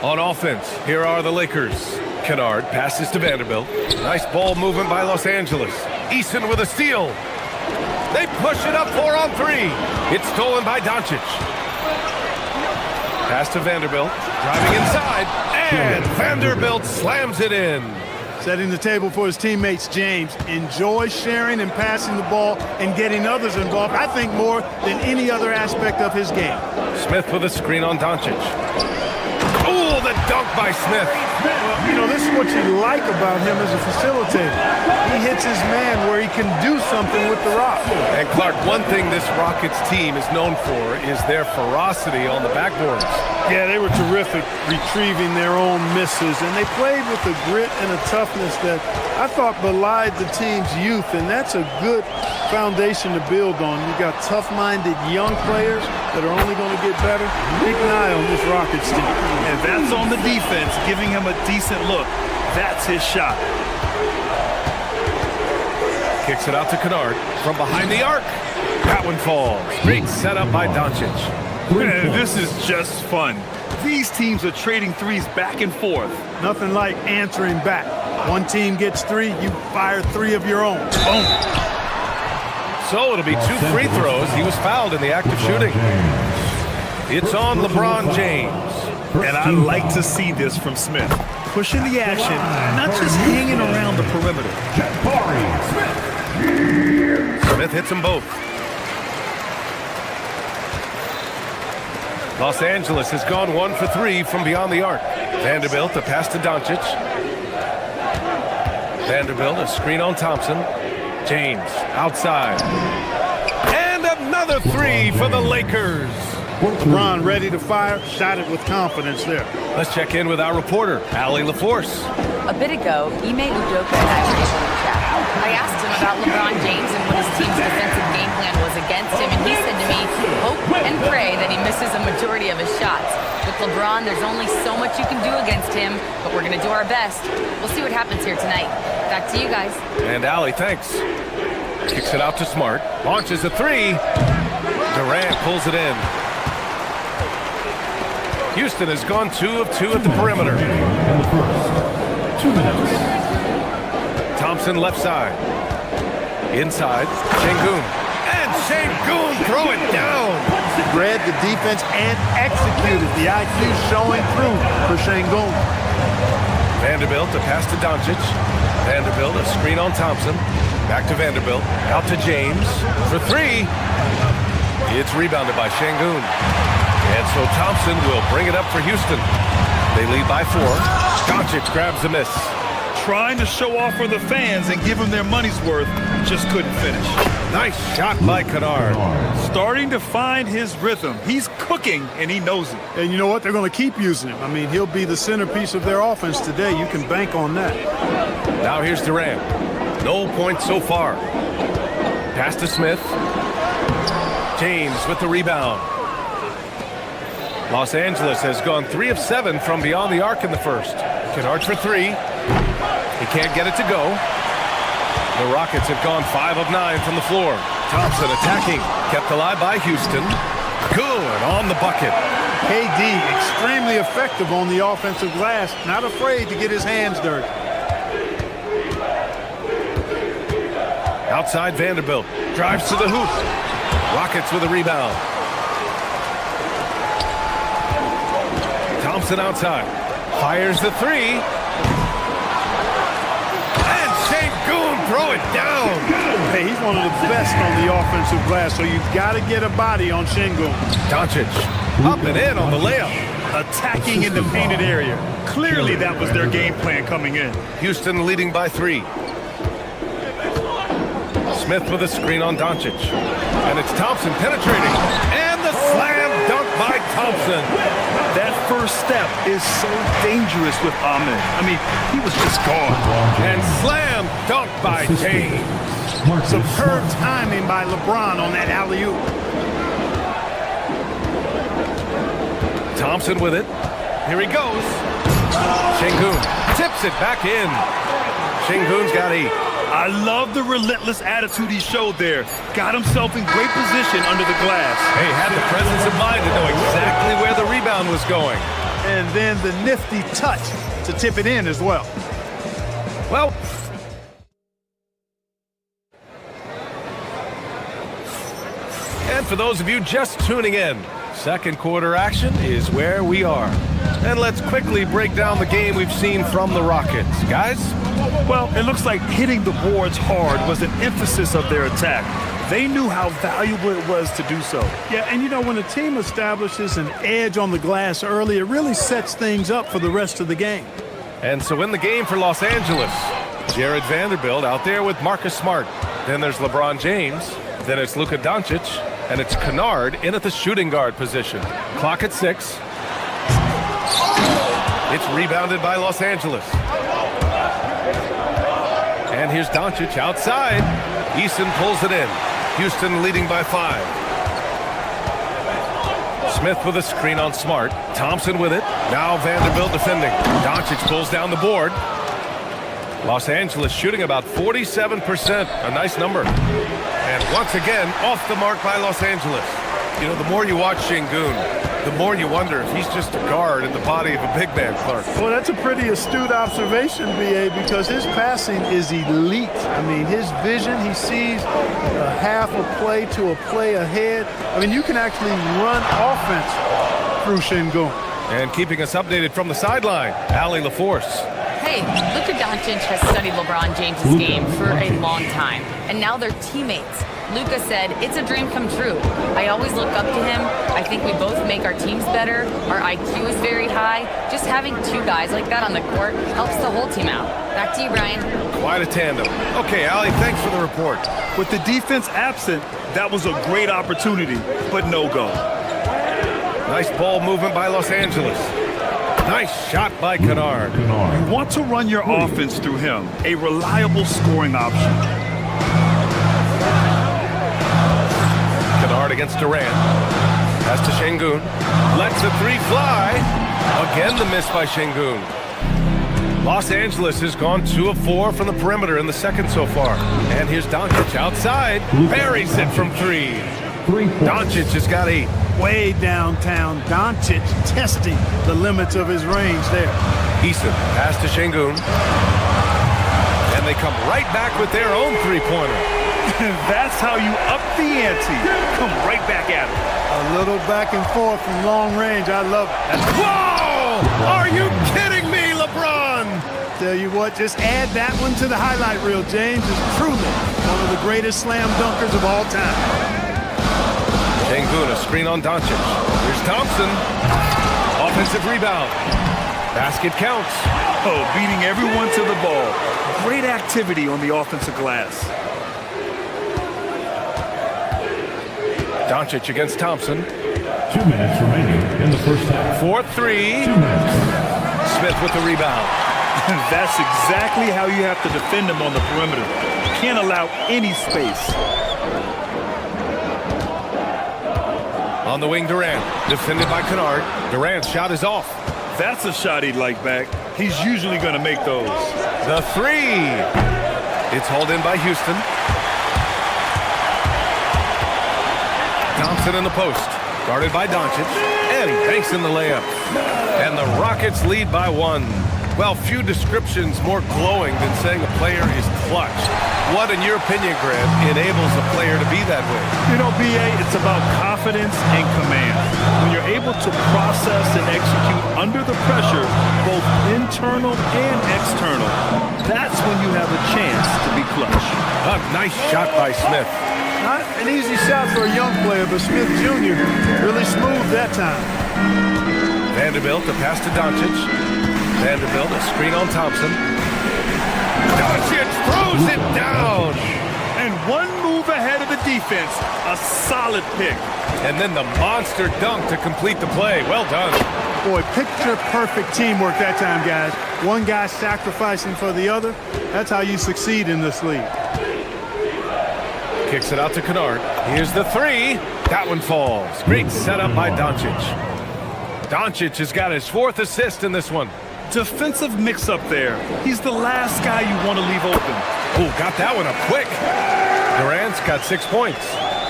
On offense, here are the Lakers. Kennard passes to Vanderbilt. Nice ball movement by Los Angeles. Eason with a steal. They push it up 4 on 3. It's stolen by Doncic. Pass to Vanderbilt. Driving inside. And Vanderbilt slams it in. Setting the table for his teammates, James. Enjoy sharing and passing the ball and getting others involved, I think, more than any other aspect of his game. Smith with a screen on Doncic. Oh, the dunk by Smith. Well, you know, this is what you like about him as a facilitator. He hits his man where he can do something with the rock. And Clark, one thing this Rockets team is known for is their ferocity on the backboards. Yeah, they were terrific retrieving their own misses, and they played with a grit and a toughness that I thought belied the team's youth, and that's a good foundation to build on. You got tough-minded young players that are only going to get better. Keep an eye on this Rockets team. And that's on the defense, giving him a decent look. That's his shot. Kicks it out to Kennard from behind the arc. That one falls. Great setup by Doncic. Man, this is just fun. These teams are trading threes back and forth. Nothing like answering back. One team gets 3, you fire 3 of your own. Boom. So it'll be 2 free throws. He was fouled in the act of shooting. It's on LeBron James. And I like to see this from Smith. Pushing the action, not just hanging around the perimeter. Smith hits them both. Los Angeles has gone 1 for 3 from beyond the arc. Vanderbilt, a pass to Doncic. Vanderbilt, a screen on Thompson. James, outside. And another 3 for the Lakers. LeBron ready to fire, shot it with confidence there. Let's check in with our reporter, Allie LaForce. A bit ago, Ime Udoka and I were able to chat. I asked him about LeBron James and what his team's defensive game plan was against him, and he said to me, hope and pray that he misses a majority of his shots. With LeBron, there's only so much you can do against him, but we're going to do our best. We'll see what happens here tonight. Back to you guys. And Allie, thanks. Kicks it out to Smart. Launches a 3. Durant pulls it in. Houston has gone 2 of 2 at the perimeter. In the first 2 minutes. Thompson left side. Inside, Şengün. And Şengün throw it down. Read the defense and executed. The IQ showing through for Şengün. Vanderbilt, a pass to Doncic. Vanderbilt, a screen on Thompson. Back to Vanderbilt. Out to James for 3. It's rebounded by Şengün. And so Thompson will bring it up for Houston. They lead by 4. Doncic grabs the miss. Trying to show off for the fans and give them their money's worth, just couldn't finish. Nice shot by Kennard. Starting to find his rhythm. He's cooking, and he knows it. And you know what? They're going to keep using him. I mean, he'll be the centerpiece of their offense today. You can bank on that. Now here's Durant. No points so far. Pass to Smith. James with the rebound. Los Angeles has gone 3 of 7 from beyond the arc in the first. Kennard for 3. He can't get it to go. The Rockets have gone 5 of 9 from the floor. Thompson attacking. Kept alive by Houston. Good on the bucket. KD extremely effective on the offensive glass. Not afraid to get his hands dirty. Outside Vanderbilt. Drives to the hoop. Rockets with a rebound. Thompson outside. Fires the 3. And Şengün throw it down. Hey, he's one of the best on the offensive glass, so you've got to get a body on Şengün. Doncic up and in on the layup. Attacking in the painted area. Clearly that was their game plan coming in. Houston leading by 3. Smith with a screen on Doncic. And it's Thompson penetrating. And the slam dunk by Thompson. That first step is so dangerous with Ahmed. I mean, he was just gone. And slam dunk by James. Superb timing by LeBron on that alley-oop. Thompson with it. Here he goes. Şengün tips it back in. Şengün's got 8. I love the relentless attitude he showed there. Got himself in great position under the glass. Hey, had the presence of mind to know exactly where the rebound was going. And then the nifty touch to tip it in as well. Well, and for those of you just tuning in, second quarter action is where we are. And let's quickly break down the game we've seen from the Rockets. Guys? Well, it looks like hitting the boards hard was an emphasis of their attack. They knew how valuable it was to do so. Yeah, and you know, when a team establishes an edge on the glass early, it really sets things up for the rest of the game. And so in the game for Los Angeles, Jared Vanderbilt out there with Marcus Smart. Then there's LeBron James. Then it's Luka Doncic. And it's Kennard in at the shooting guard position. Clock at 6. It's rebounded by Los Angeles. And here's Doncic outside. Eason pulls it in. Houston leading by 5. Smith with a screen on Smart. Thompson with it. Now Vanderbilt defending. Doncic pulls down the board. Los Angeles shooting about 47%. A nice number. And once again, off the mark by Los Angeles. You know, the more you watch Şengün, the more you wonder if he's just a guard in the body of a big man, Clark. Well, that's a pretty astute observation, B.A., because his passing is elite. I mean, his vision, he sees a half a play to a play ahead. I mean, you can actually run offense through Şengün. And keeping us updated from the sideline, Allie LaForce. Hey, Luka Doncic has studied LeBron James' game for a long time, and now they're teammates. Luka said, "It's a dream come true. I always look up to him. I think we both make our teams better. Our IQ is very high. Just having two guys like that on the court helps the whole team out." Back to you, Brian. Quite a tandem. Okay, Allie, thanks for the report. With the defense absent, that was a great opportunity, but no go. Nice ball movement by Los Angeles. Nice shot by Kennard. You want to run your offense through him, a reliable scoring option. Kennard against Durant. Pass to Şengün. Lets the three fly. Again the miss by Şengün. Los Angeles has gone 2 of 4 from the perimeter in the second so far. And here's Doncic outside. Buries it from 3. Doncic has got 8. Way downtown, Doncic testing the limits of his range there. Eason, pass to Şengün. And they come right back with their own three-pointer. That's how you up the ante. Come right back at it. A little back and forth from long range. I love it. Whoa! Are you kidding me, LeBron? Tell you what, just add that one to the highlight reel. James is truly one of the greatest slam dunkers of all time. Şengün, a screen on Doncic. Here's Thompson. Offensive rebound. Basket counts. Oh, beating everyone to the ball. Great activity on the offensive glass. Doncic against Thompson. 2 minutes remaining in the first half. 4-3. 2 minutes. Smith with the rebound. That's exactly how you have to defend him on the perimeter. You can't allow any space. On the wing, Durant. Defended by Kennard. Durant's shot is off. That's a shot he'd like back. He's usually going to make those. The 3. It's hauled in by Houston. Thompson in the post. Guarded by Doncic. And he banks in the layup. And the Rockets lead by 1. Well, few descriptions more glowing than saying a player is clutch. What, in your opinion, Grant, enables a player to be that way? You know, B.A., it's about confidence and command. When you're able to process and execute under the pressure, both internal and external, that's when you have a chance to be clutch. A nice shot by Smith. Not an easy shot for a young player, but Smith Jr. really smooth that time. Vanderbilt, a pass to Doncic. Vanderbilt, a screen on Thompson. Doncic throws it down. And one move ahead of the defense. A solid pick. And then the monster dunk to complete the play. Well done. Boy, picture-perfect teamwork that time, guys. One guy sacrificing for the other. That's how you succeed in this league. Kicks it out to Kennard. Here's the 3. That one falls. Great setup by Doncic. Doncic has got his 4th assist in this one. Defensive mix-up there. He's the last guy you want to leave open. Oh, got that one up quick. Durant's got 6 points.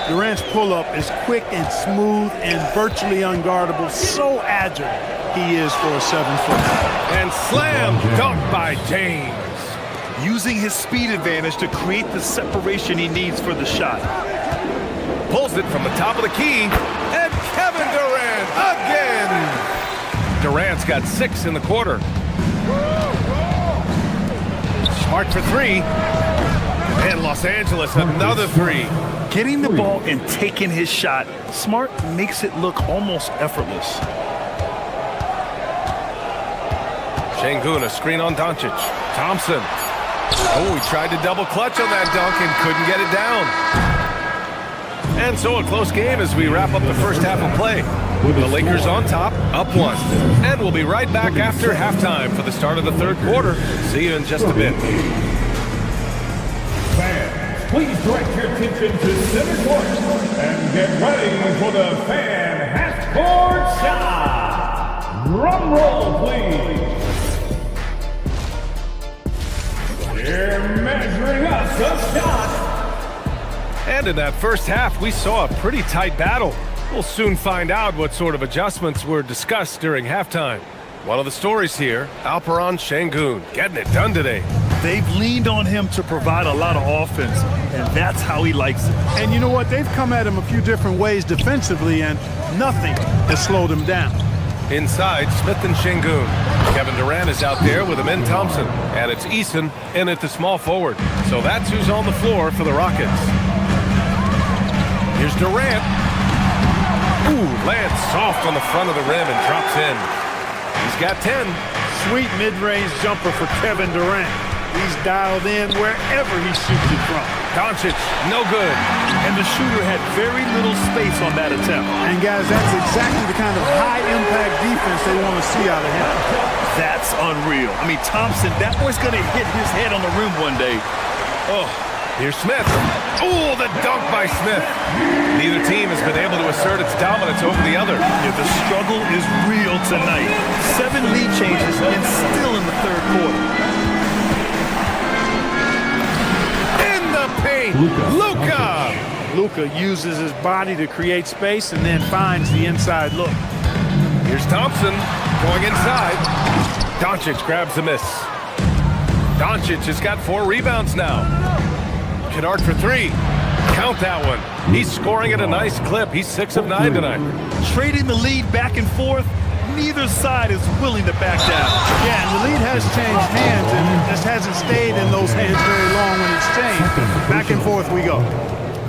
Durant's pull-up is quick and smooth and virtually unguardable. So agile he is for a 7-footer. And slam dunk by James. Using his speed advantage to create the separation he needs for the shot. Pulls it from the top of the key. And Kevin Durant again. Durant's got 6 in the quarter. Smart for 3. And Los Angeles another 3. Getting the ball and taking his shot, Smart makes it look almost effortless. Şengün, a screen on Doncic. Thompson. Oh, he tried to double clutch on that dunk and couldn't get it down. And so a close game as we wrap up the first half of play. The Lakers on top, up 1. And we'll be right back after halftime for the start of the third quarter. See you in just a bit. Fans, please direct your attention to center court and get ready for the fan half-court shot. Drum roll, please. They're measuring us a shot. And in that first half, we saw a pretty tight battle. We'll soon find out what sort of adjustments were discussed during halftime. One of the stories here, Alperen Şengün getting it done today. They've leaned on him to provide a lot of offense, and that's how he likes it. And you know what? They've come at him a few different ways defensively, and nothing has slowed him down. Inside, Smith and Şengün. Kevin Durant is out there with Amin Thompson, and it's Eason in at the small forward. So that's who's on the floor for the Rockets. Here's Durant. Ooh, lands soft on the front of the rim and drops in. He's got 10. Sweet mid-range jumper for Kevin Durant. He's dialed in wherever he shoots it from. Doncic, no good. And the shooter had very little space on that attempt. And guys, that's exactly the kind of high-impact defense they want to see out of him. That's unreal. I mean, Thompson, that boy's going to hit his head on the rim one day. Oh. Here's Smith. Ooh, the dunk by Smith. Neither team has been able to assert its dominance over the other. Yeah, the struggle is real tonight. 7 lead changes and still in the third quarter. In the paint, Luka uses his body to create space and then finds the inside look. Here's Thompson going inside. Doncic grabs the miss. Doncic has got 4 rebounds now. Kennard for 3. Count that one. He's scoring at a nice clip. He's 6 of 9 tonight. Trading the lead back and forth, neither side is willing to back down. Yeah, and the lead has changed hands, and it just hasn't stayed in those hands very long when it's changed. Back and forth we go.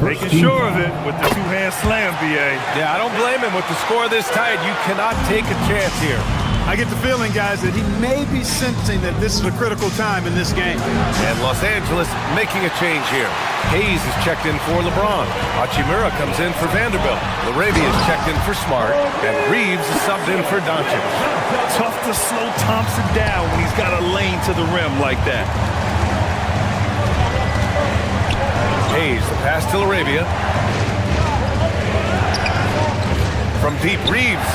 Making sure of it with the 2-hand slam, B.A. Yeah, I don't blame him. With the score this tight, you cannot take a chance here. I get the feeling, guys, that he may be sensing that this is a critical time in this game. And Los Angeles making a change here. Hayes is checked in for LeBron. Hachimura comes in for Vanderbilt. LaRavia is checked in for Smart. And Reeves is subbed in for Doncic. Tough to slow Thompson down when he's got a lane to the rim like that. Hayes, the pass to LaRavia. From deep, Reeves.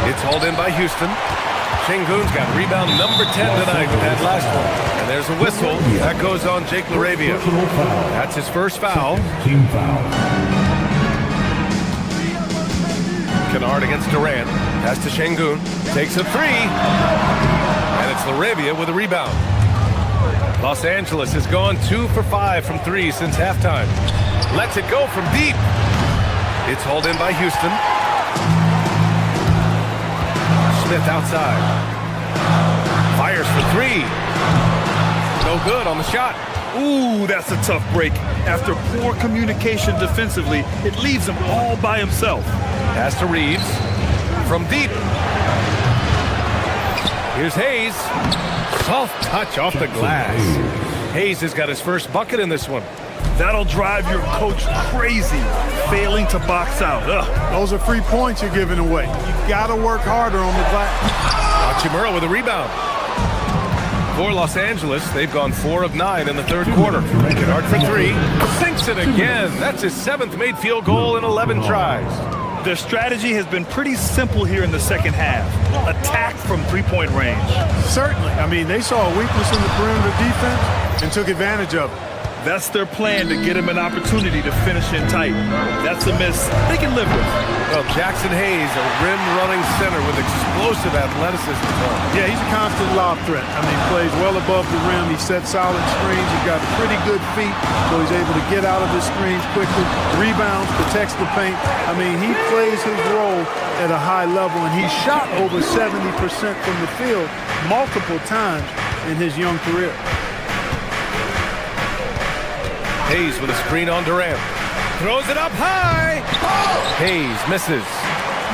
It's hauled in by Houston. Şengün's got rebound number 10 tonight with that last one. And there's a whistle. That goes on Jake LaRavia. That's his first foul. Team foul. Kennard against Durant. Pass to Şengün. Takes a 3. And it's LaRavia with a rebound. Los Angeles has gone 2 for 5 from 3 since halftime. Lets it go from deep. It's hauled in by Houston. Smith outside. Fires for 3. No good on the shot. Ooh, that's a tough break. After poor communication defensively, it leaves him all by himself. Pass to Reeves. From deep. Here's Hayes. Soft touch off the glass. Hayes has got his first bucket in this one. That'll drive your coach crazy, failing to box out. Ugh. Those are free points you're giving away. You got to work harder on the glass. Hachimura with a rebound. For Los Angeles, they've gone 4 of 9 in the third quarter. Kennard for 3. Sinks it again. That's his 7th made field goal in 11 tries. Their strategy has been pretty simple here in the second half. Attack from 3-point range. Certainly. I mean, they saw a weakness in the perimeter defense and took advantage of it. That's their plan to get him an opportunity to finish in tight. That's a miss they can live with. Well, Jackson Hayes, a rim-running center with explosive athleticism. Yeah, he's a constant lob threat. I mean, plays well above the rim. He sets solid screens. He's got pretty good feet, so he's able to get out of his screens quickly. Rebounds, protects the paint. I mean, he plays his role at a high level, and he shot over 70% from the field multiple times in his young career. Hayes with a screen on Durant. Throws it up high. Hayes misses.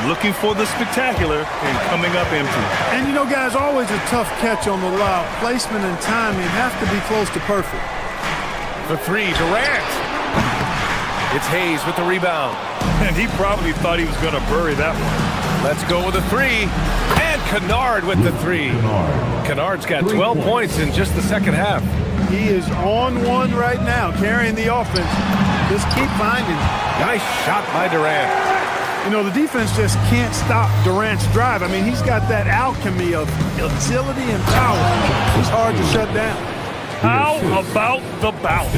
Looking for the spectacular and coming up empty. And you know, guys, always a tough catch on the lob. Placement and timing have to be close to perfect. For 3, Durant. It's Hayes with the rebound. And he probably thought he was going to bury that one. Let's go with a 3. And Kennard with the 3. Kennard's got 12 points in just the second half. He is on one right now, carrying the offense. Just keep finding him. Nice shot by Durant. You know, the defense just can't stop Durant's drive. I mean, he's got that alchemy of agility and power. He's hard to shut down. How about the bounce?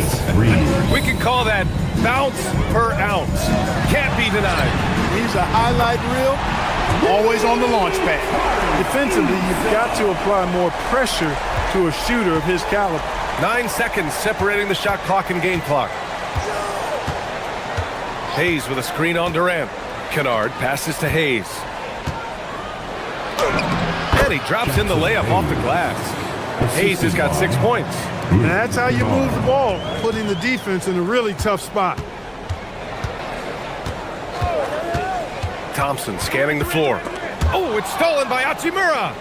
We can call that bounce per ounce. Can't be denied. He's a highlight reel, always on the launch pad. Defensively, you've got to apply more pressure to a shooter of his caliber. 9 seconds separating the shot clock and game clock. Hayes with a screen on Durant. Kennard passes to Hayes. And he drops in the layup off the glass. Hayes has got 6 points. And that's how you move the ball, putting the defense in a really tough spot. Thompson scanning the floor. Oh, it's stolen by Hachimura.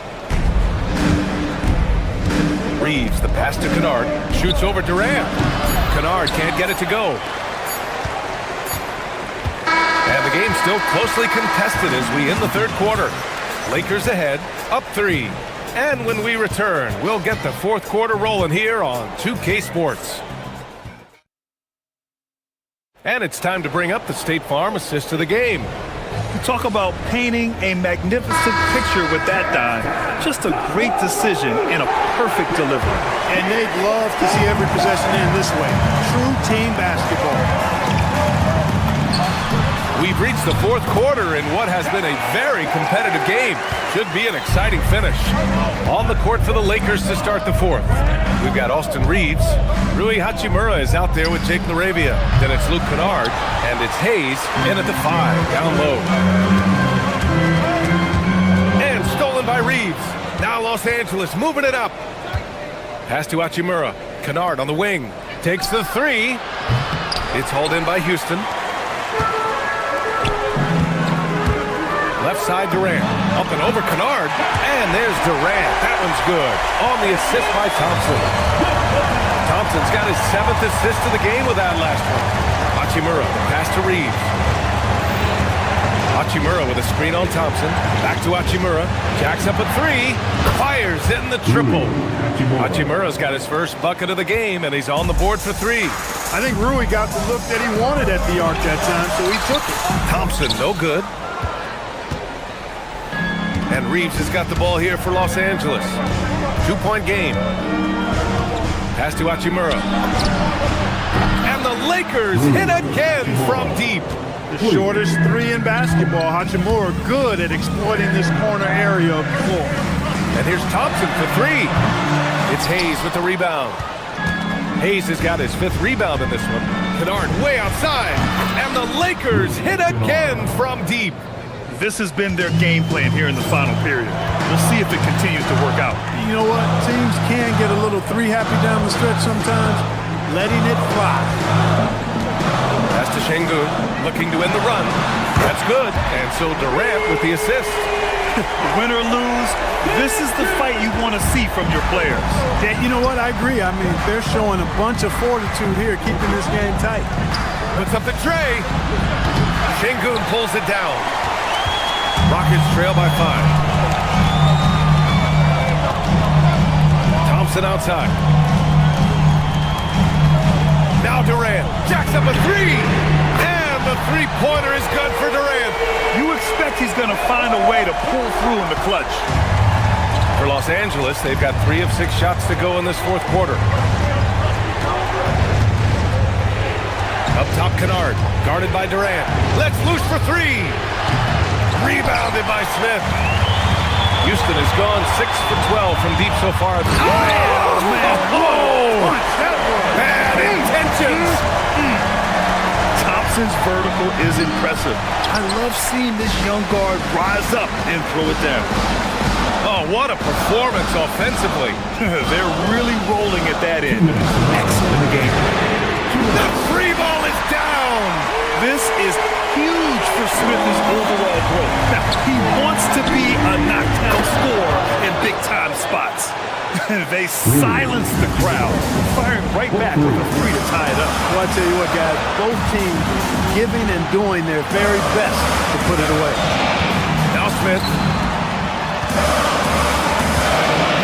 Reeves, the pass to Kennard. Shoots over Durant. Kennard can't get it to go. And the game's still closely contested as we end the third quarter. Lakers ahead, up 3. And when we return, we'll get the fourth quarter rolling here on 2K Sports. And it's time to bring up the State Farm assist of the game. You talk about painting a magnificent picture with that dime. Just a great decision and a perfect delivery. And they'd love to see every possession end this way. True team basketball. We've reached the fourth quarter in what has been a very competitive game. Should be an exciting finish. On the court for the Lakers to start the fourth. We've got Austin Reeves. Rui Hachimura is out there with Jake LaRavia. Then it's Luke Kennard. And it's Hayes in at the 5, down low. And stolen by Reeves. Now Los Angeles moving it up. Pass to Hachimura. Kennard on the wing. Takes the 3. It's hauled in by Houston. Left side Durant, up and over Kennard, and there's Durant. That one's good. On the assist by Thompson. Thompson's got his 7th assist of the game with that last one. Hachimura, pass to Reeves. Hachimura with a screen on Thompson. Back to Hachimura. Jacks up a 3. Fires in the triple. Hachimura's got his first bucket of the game, and he's on the board for 3. I think Rui got the look that he wanted at the arc that time, so he took it. Thompson, no good. And Reeves has got the ball here for Los Angeles. 2-point game. Pass to Hachimura. And the Lakers hit again from deep. The shortest 3 in basketball. Hachimura good at exploiting this corner area of the floor. And here's Thompson for 3. It's Hayes with the rebound. Hayes has got his 5th rebound in this one. Kennard way outside. And the Lakers hit again from deep. This has been their game plan here in the final period. We'll see if it continues to work out. You know what? Teams can get a little 3-happy down the stretch sometimes. Letting it fly. Pass to Şengün, looking to end the run. That's good. And so Durant with the assist. Win or lose, this is the fight you want to see from your players. Yeah, you know what? I agree. I mean, they're showing a bunch of fortitude here, keeping this game tight. Puts up the tray. Şengün pulls it down. Rockets trail by 5. Thompson outside. Now Durant jacks up a 3. And the 3-pointer is good for Durant. You expect he's going to find a way to pull through in the clutch. For Los Angeles, they've got 3 of 6 shots to go in this fourth quarter. Up top, Kennard, guarded by Durant. Let's loose for 3. Rebounded by Smith. Houston has gone 6 for 12 from deep so far. Oh, man. Oh, bad intentions. Thompson's vertical is impressive. I love seeing this young guard rise up and throw it down. Oh, what a performance offensively. They're really rolling at that end. Excellent game. The free ball is down. This is huge for Smith's overall growth. Now, he wants to be a knockdown scorer in big-time spots. They silence the crowd, firing right back with a 3 to tie it up. Well, I tell you what, guys, both teams giving and doing their very best to put it away. Now Smith.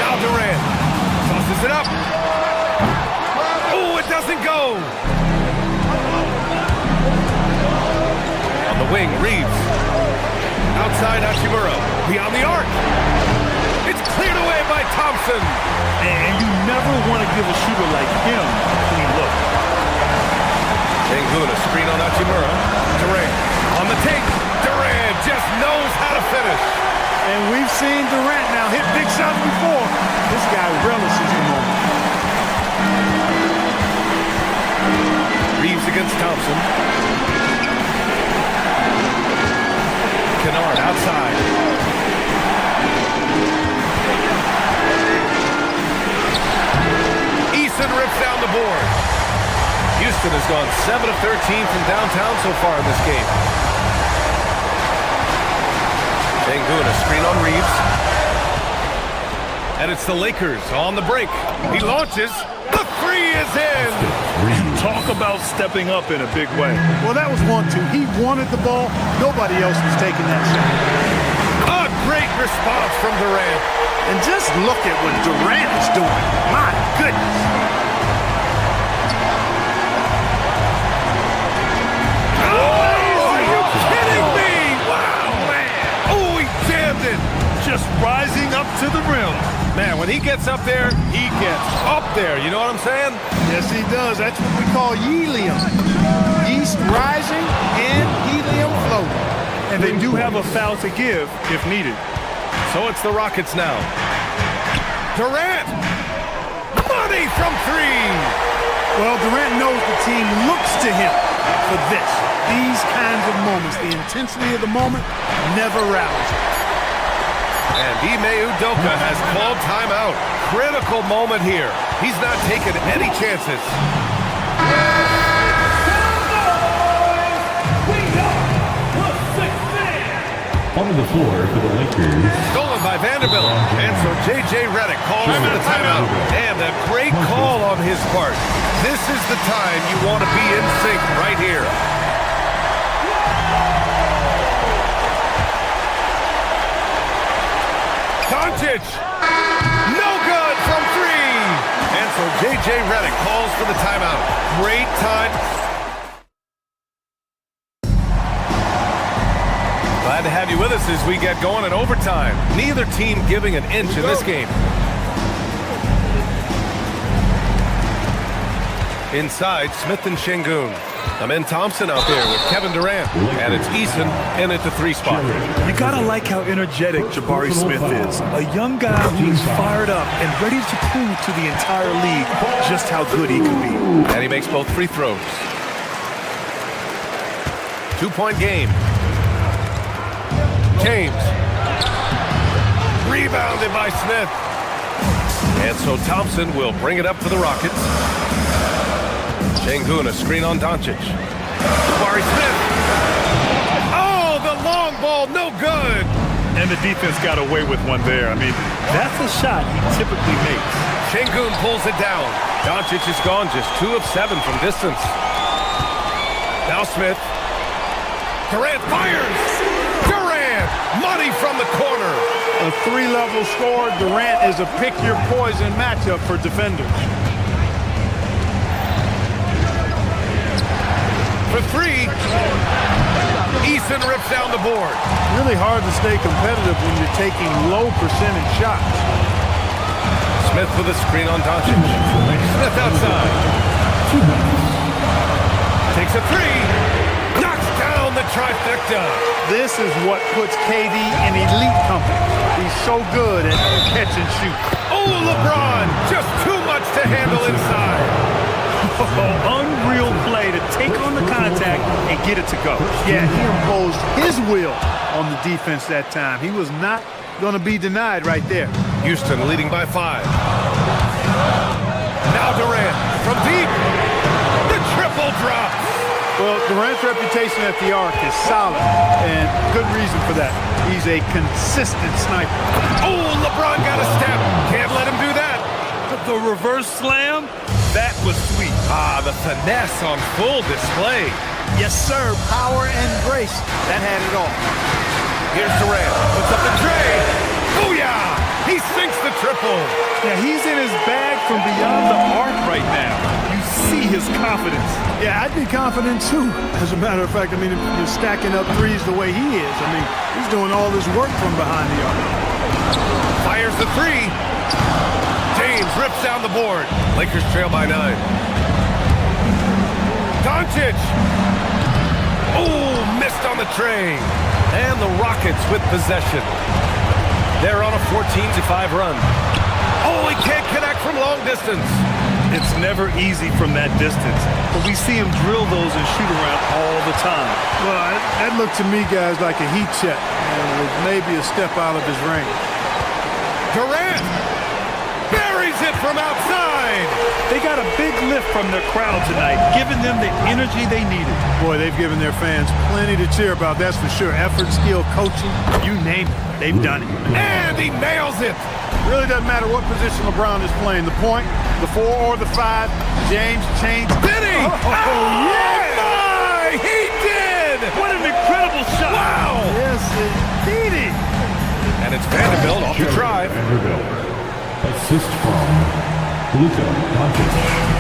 Now Durant. Tosses it up. Oh, it doesn't go. On the wing, Reeves. Outside Hachimura. Beyond the arc. It's cleared away by Thompson. And you never want to give a shooter like him a clean look. Şengün, a screen on Hachimura. Durant on the take. Durant just knows how to finish. And we've seen Durant now hit big shots before. This guy relishes the moment. Reeves against Thompson. Kennard outside. Eason rips down the board. Houston has gone 7 of 13 from downtown so far in this game. Sengun, a screen on Reeves. And it's the Lakers on the break. He launches. The three is in. Talk about stepping up in a big way. Well, that was 1-2. He wanted the ball. Nobody else was taking that shot. A great response from Durant. And just look at what Durant is doing. My goodness. Just rising up to the rim. Man, when he gets up there, he gets up there. You know what I'm saying? Yes, he does. That's what we call helium. Yeast rising and helium floating. And they do have a foul to give if needed. So it's the Rockets now. Durant! Money from three! Well, Durant knows the team looks to him for this. These kinds of moments, the intensity of the moment, never rallies. And Ime Udoka has called timeout. Critical moment here. He's not taking any chances. On the floor for the Lakers. Stolen by Vanderbilt. And so J.J. Redick calls for the timeout. And a great call on his part. This is the time you want to be in sync right here. Doncic, no good from three. And so J.J. Redick calls for the timeout. Great time. Glad to have you with us as we get going in overtime. Neither team giving an inch in this game. Inside, Smith and Sengun. Amen Thompson out there with Kevin Durant. And it's Eason in at the three spot. You gotta like how energetic Jabari Smith is. A young guy who's fired up and ready to prove to the entire league just how good he can be. And he makes both free throws. 2-point game. James. Rebounded by Smith. And so Thompson will bring it up for the Rockets. Sengun, a screen on Doncic. Jabari Smith. Oh, the long ball, no good. And the defense got away with one there. I mean, that's a shot he typically makes. Sengun pulls it down. Doncic is gone just 2 of 7 from distance. Now Smith. Durant fires. Durant, money from the corner. A three-level score. Durant is a pick-your-poison matchup for defenders. For three, Eason rips down the board. Really hard to stay competitive when you're taking low percentage shots. Smith with a screen on Doncic. Smith outside. Takes a three. Knocks down the trifecta. This is what puts KD in elite company. He's so good at catch and shoot. Oh, LeBron, just too much to handle inside. Unreal play to take on the contact and get it to go. Yeah, he imposed his will on the defense that time. He was not going to be denied right there. Houston leading by 5. Now Durant from deep. The triple drop. Well, Durant's reputation at the arc is solid, and good reason for that. He's a consistent sniper. Oh, LeBron got a step. Can't let him do that. The reverse slam, that was sweet. Ah, the finesse on full display. Yes, sir. Power and grace. That had it all. Here's Durant. Puts up the tray. Booyah! He sinks the triple. Yeah, he's in his bag from beyond the arc right now. You see his confidence. Yeah, I'd be confident too. As a matter of fact, I mean, if you're stacking up threes the way he is, I mean, he's doing all this work from behind the arc. Fires the three. James rips down the board. Lakers trail by 9. Doncic. Oh, missed on the tray. And the Rockets with possession. They're on a 14-5 run. Oh, he can't connect from long distance. It's never easy from that distance, but we see him drill those and shoot around all the time. Well, that looked to me, guys, like a heat check. With maybe a step out of his range. Durant buries it from outside. They got a big lift from their crowd tonight, giving them the energy they needed. Boy, they've given their fans plenty to cheer about, that's for sure. Effort, skill, coaching, you name it, they've done it. And he nails it. Really doesn't matter what position LeBron is playing, the point, the 4 or the 5, James changed. Did he? Oh, yeah! My, he did! What an incredible shot! Wow! Yes, indeed. And it's Vanderbilt off the drive. Vanderbilt. Assist from Luka Doncic.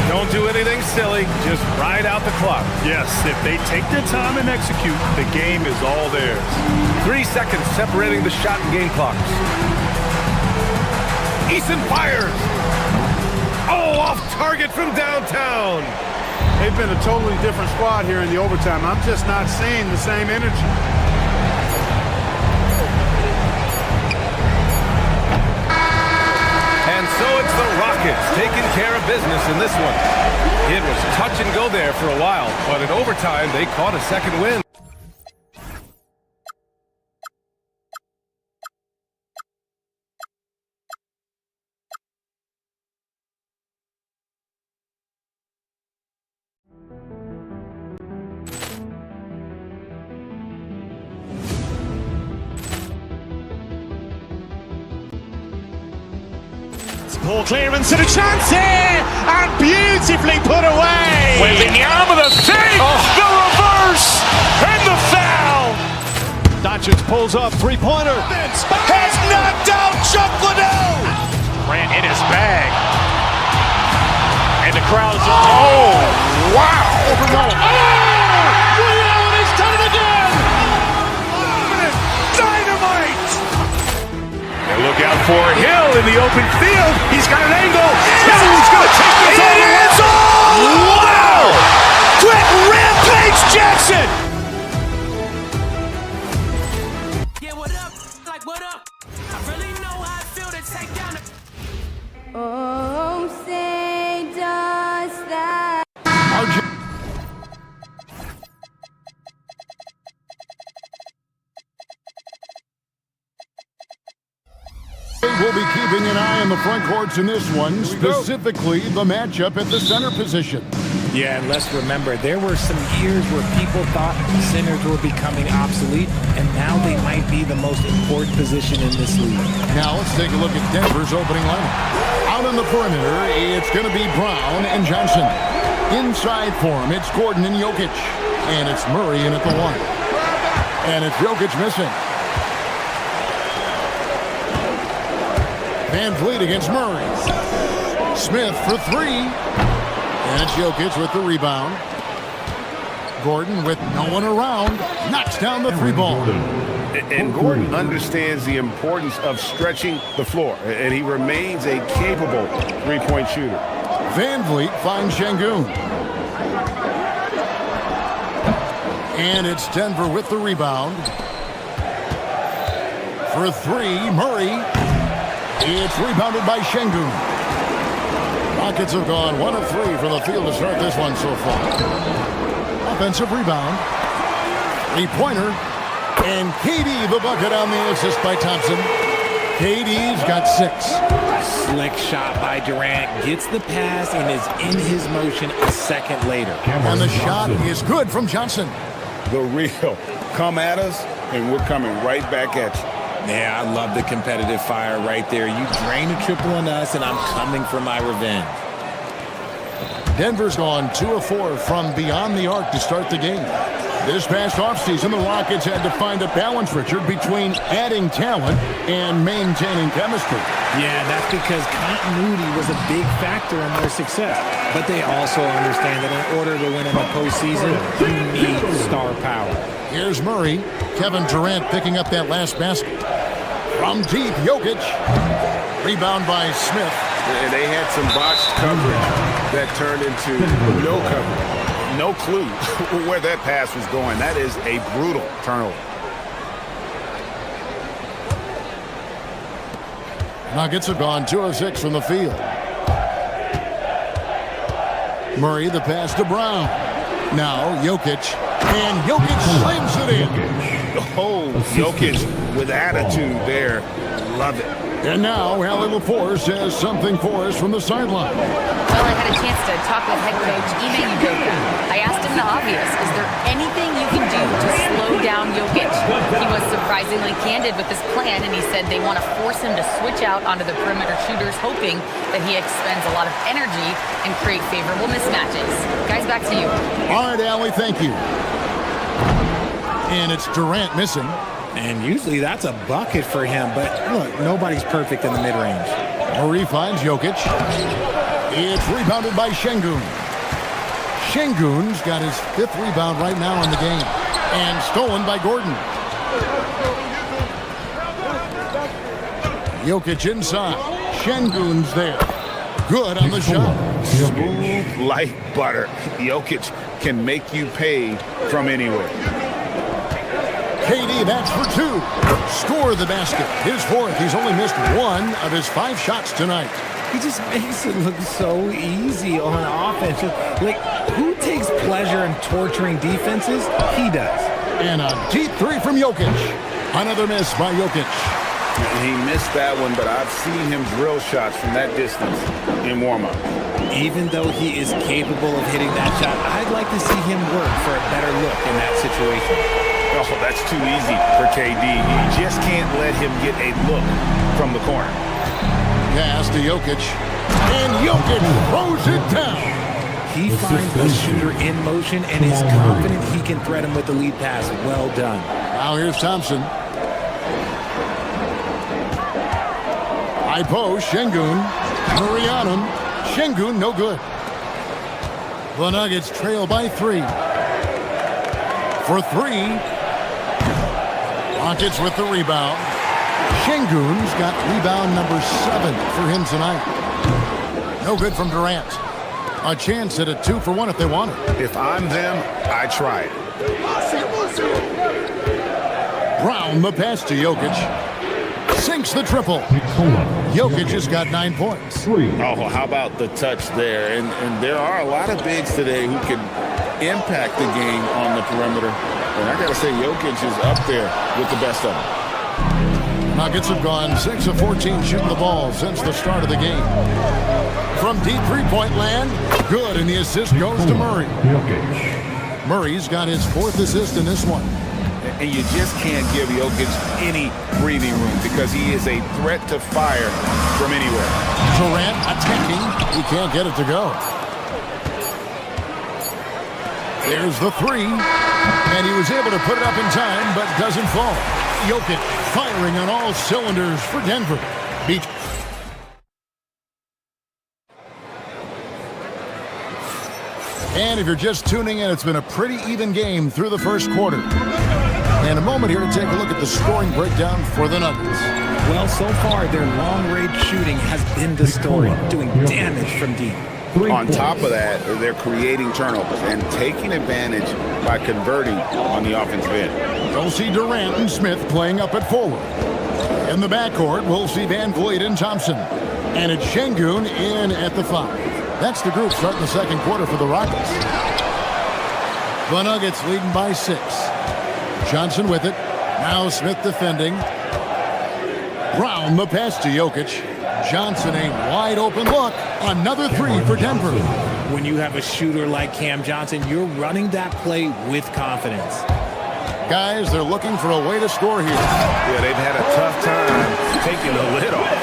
Don't do anything silly. Just ride out the clock. Yes, if they take their time and execute, the game is all theirs. 3 seconds separating the shot and game clocks. Eason fires. Oh, off target from downtown. They've been a totally different squad here in the overtime. I'm just not seeing the same energy. And so it's the Rockets taking care of business in this one. It was touch and go there for a while, but in overtime, they caught a second win. Ball clearance and a chance here, and beautifully put away. Wembanyama the fake, the reverse, and the foul. Doncic pulls up, three-pointer. Has knocked out Chuck Liddell. Ran in his bag. And the crowd is, oh, wow. Liddell has done it again. Dynamite. And look out for Hill in the open field. He's got an angle. He's going to take this all the way. Wow. Quick rampage Jackson. Oh, say does that. We'll be keeping an eye on the front courts in this one, specifically the matchup at the center position. Yeah, and let's remember, there were some years where people thought centers were becoming obsolete, and now they might be the most important position in this league. Now let's take a look at Denver's opening lineup. Out on the perimeter, it's going to be Brown and Johnson. Inside for him, it's Gordon and Jokic. And it's Murray in at the one. And it's Jokic missing. Van Vliet against Murray. Smith for three. And it's Jokic with the rebound. Gordon with no one around. Knocks down the three ball. And Gordon understands the importance of stretching the floor. And he remains a capable three-point shooter. Van Vliet finds Şengün. And it's Denver with the rebound. For three, Murray. It's rebounded by Şengün. Rockets have gone 1 of 3 from the field to start this one so far. Offensive rebound. Three-pointer. And KD the bucket on the assist by Thompson. KD's got 6. Slick shot by Durant. Gets the pass and is in his motion a second later. And the shot is good from Johnson. The real. Come at us, and we're coming right back at you. Yeah, I love the competitive fire right there. You drain a triple on us, and I'm coming for my revenge. Denver's gone 2 of 4 from beyond the arc to start the game. This past offseason, the Rockets had to find a balance, Richard, between adding talent and maintaining chemistry. Yeah, that's because continuity was a big factor in their success. But they also understand that in order to win in the postseason, you need star power. Here's Murray. Kevin Durant picking up that last basket. From deep, Jokic. Rebound by Smith. And they had some botched coverage that turned into no coverage. No clue where that pass was going. That is a brutal turnover. Nuggets have gone 2 of 6 from the field. Murray, the pass to Brown. Now Jokic, and Jokic slams it in. Oh, Jokic with attitude there. Love it. And now Allie LaForce says something for us from the sideline. Well, I had a chance to talk with head coach Ime Udoka. I asked him the obvious. Is there anything you can do to slow down Jokic? He was surprisingly candid with his plan, and he said they want to force him to switch out onto the perimeter shooters, hoping that he expends a lot of energy and create favorable mismatches. Guys, back to you. All right, Allie, thank you. And it's Durant missing. And usually that's a bucket for him, but look, nobody's perfect in the mid-range. Murray finds Jokic. It's rebounded by Şengün. Şengün's got his 5th rebound right now in the game. And stolen by Gordon. Jokic inside. Şengün's there. Good on the shot. Smooth like butter. Jokic can make you pay from anywhere. KD, that's for 2. Score the basket. His 4th. He's only missed 1 of his 5 shots tonight. He just makes it look so easy on offense. Like, who takes pleasure in torturing defenses? He does. And a deep 3 from Jokic. Another miss by Jokic. He missed that one, but I've seen him drill shots from that distance in warm-up. Even though he is capable of hitting that shot, I'd like to see him work for a better look in that situation. Oh, that's too easy for KD. You just can't let him get a look from the corner. Pass to Jokic. And Jokic throws it down. He finds the shooter in motion and is confident he can thread him with the lead pass. Well done. Now here's Thompson. High post, Şengün. Murray on him. Şengün, no good. The Nuggets trail by 3. For 3. Rockets with the rebound. Şengün's got rebound number 7 for him tonight. No good from Durant. A chance at a 2-for-1 if they want it. If I'm them, I try it. Brown, the pass to Jokic. Sinks the triple. Jokic has got 9 points. Oh, how about the touch there? And there are a lot of bigs today who can impact the game on the perimeter. And I got to say, Jokic is up there with the best of them. Nuggets have gone 6 of 14 shooting the ball since the start of the game. From deep three-point land, good, and the assist goes to Murray. Murray's got his 4th assist in this one. And you just can't give Jokic any breathing room because he is a threat to fire from anywhere. Durant attacking. He can't get it to go. There's the 3. And he was able to put it up in time, but doesn't fall. Jokic firing on all cylinders for Denver. And if you're just tuning in, it's been a pretty even game through the first quarter. And a moment here to take a look at the scoring breakdown for the Nuggets. Well, so far, their long-range shooting has been the story, doing damage from deep. On top of that, they're creating turnovers and taking advantage by converting on the offensive end. We'll see Durant and Smith playing up at forward. In the backcourt, we'll see Van Vliet and Thompson. And it's Şengün in at the 5. That's the group starting the second quarter for the Rockets. The Nuggets leading by 6. Johnson with it. Now Smith defending. Brown the pass to Jokic. Johnson a wide open look. Another 3 for Denver. When you have a shooter like Cam Johnson, you're running that play with confidence. Guys, they're looking for a way to score here. Yeah, they've had a tough time taking the lid off.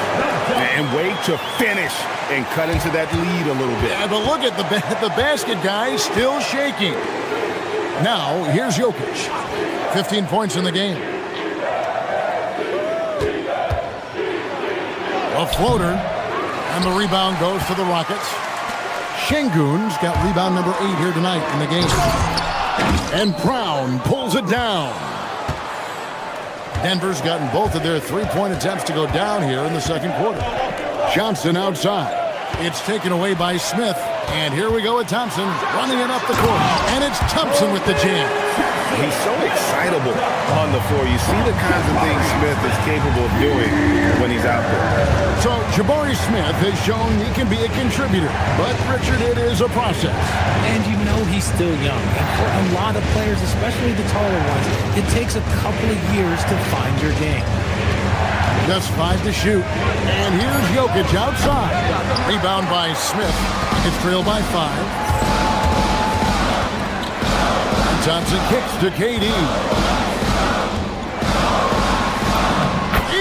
And wait to finish and cut into that lead a little bit. Yeah, but look at the basket, guys, still shaking. Now, here's Jokic. 15 points in the game. A floater, and the rebound goes to the Rockets. Şengün's got rebound number 8 here tonight in the game. And Brown pulls it down. Denver's gotten both of their three-point attempts to go down here in the second quarter. Johnson outside. It's taken away by Smith. And here we go with Thompson running it up the court. And it's Thompson with the jam. He's so excitable on the floor. You see the kinds of things Smith is capable of doing when he's out there. So Jabari Smith has shown he can be a contributor, but Richard, it is a process. And you know he's still young. And for a lot of players, especially the taller ones, it takes a couple of years to find your game. Just 5 to shoot. And here's Jokic outside. Rebound by Smith. It's trailed by 5. Thompson kicks to KD.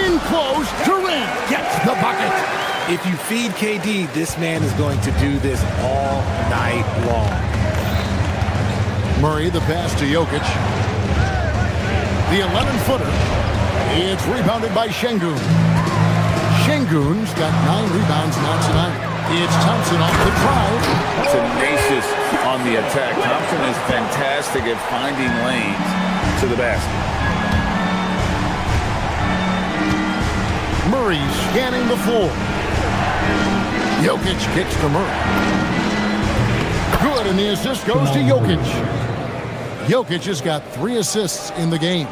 In close, Durant gets the bucket. If you feed KD, this man is going to do this all night long. Murray, the pass to Jokic. The 11-footer. It's rebounded by Şengün. Şengün's got 9 rebounds now tonight. It's Thompson off the drive. Tenacious on the attack. Thompson is fantastic at finding lanes to the basket. Murray scanning the floor. Jokic kicks to Murray. Good, and the assist goes to Jokic. Jokic has got 3 assists in the game.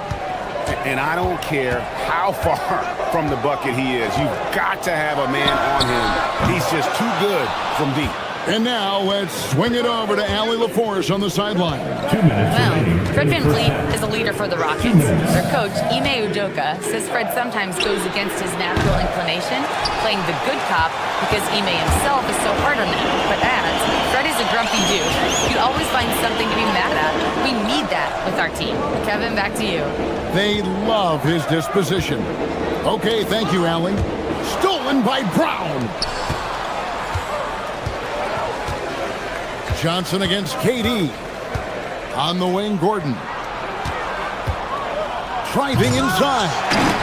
And I don't care how far from the bucket he is. You've got to have a man on him. He's just too good from deep. And now let's swing it over to Allie LaForce on the sideline. 2 minutes. Well, Fred VanVleet is a leader for the Rockets. Their coach, Ime Udoka, says Fred sometimes goes against his natural inclination, playing the good cop because Ime himself is so hard on him. But adds, Fred is a grumpy dude. You'd always find something to be mad at. We need that with our team. Kevin, back to you. They love his disposition. Okay, thank you, Allie. Stolen by Brown. Johnson against KD. On the wing, Gordon. Driving inside.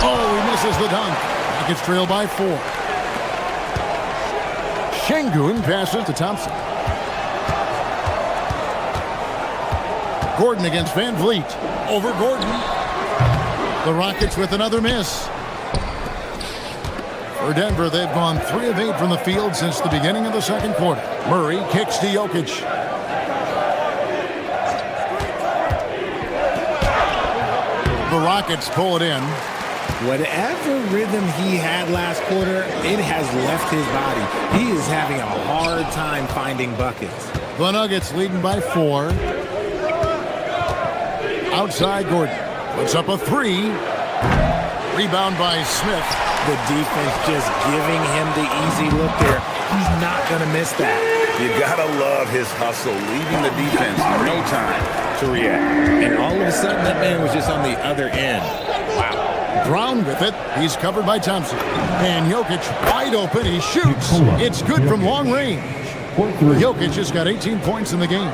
Oh, he misses the dunk. Rockets trail by 4. Şengün passes to Thompson. Gordon against VanVleet. Over Gordon. The Rockets with another miss. For Denver, they've gone 3 of 8 from the field since the beginning of the second quarter. Murray kicks to Jokic. The Rockets pull it in. Whatever rhythm he had last quarter, it has left his body. He is having a hard time finding buckets. The Nuggets leading by 4. Outside Gordon. Puts up a 3. Rebound by Smith. The defense just giving him the easy look there. He's not going to miss that. You gotta love his hustle, leaving the defense no time to react. And all of a sudden, that man was just on the other end. Wow. Brown with it. He's covered by Thompson. And Jokic wide open. He shoots. It's good from long range. Jokic has got 18 points in the game.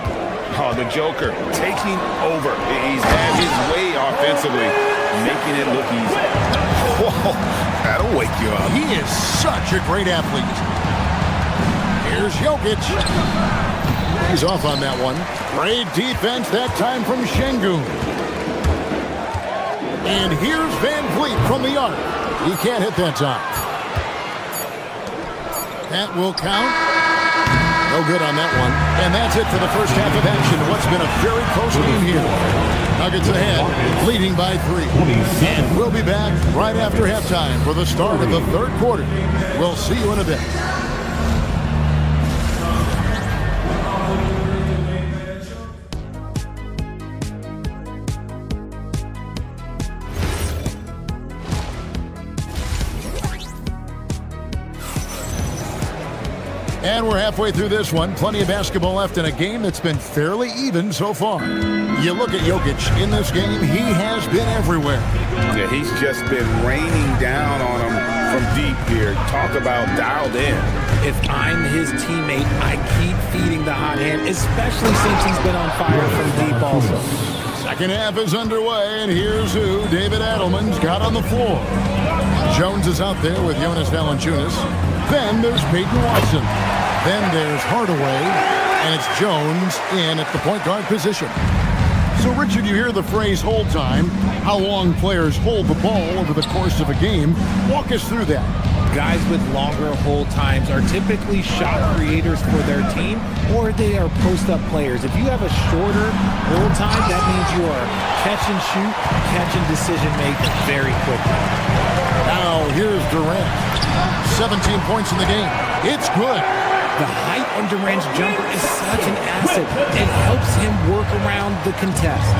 Oh, the Joker taking over. He's had his way offensively, making it look easy. Whoa, that'll wake you up. He is such a great athlete. Here's Jokic. He's off on that one. Great defense that time from Şengün. And here's VanVleet from the arc. He can't hit that time. That will count. No good on that one. And that's it for the first half of action. What's been a very close game here. Nuggets ahead, leading by 3. And we'll be back right after halftime for the start of the third quarter. We'll see you in a bit. And we're halfway through this one. Plenty of basketball left in a game that's been fairly even so far. You look at Jokic in this game, he has been everywhere. Yeah, he's just been raining down on him from deep here. Talk about dialed in. If I'm his teammate, I keep feeding the hot hand, especially since he's been on fire from deep also. Second half is underway, and here's who David Adelman's got on the floor. Jones is out there with Jonas Valanciunas. Then there's Peyton Watson. Then there's Hardaway, and it's Jones in at the point guard position. So, Richard, you hear the phrase hold time, how long players hold the ball over the course of a game. Walk us through that. Guys with longer hold times are typically shot creators for their team, or they are post-up players. If you have a shorter hold time, that means you are catch and shoot, catch and decision make very quickly. Now here's Durant. 17 points in the game. It's good. The height on Durant's jumper is such an asset. It helps him work around the contest.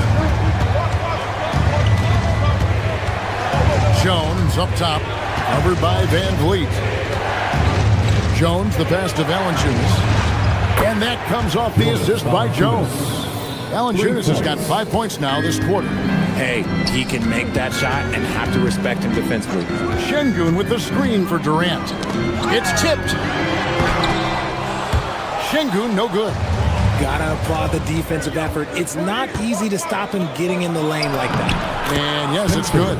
Jones up top, covered by Van Vliet. Jones, the pass to Valanciunas. And that comes off the assist by Jones. Valanciunas has got 5 points now this quarter. Hey, he can make that shot and have to respect him defensively. Şengün with the screen for Durant. It's tipped. Şengün, no good. Gotta applaud the defensive effort. It's not easy to stop him getting in the lane like that. And yes, it's good.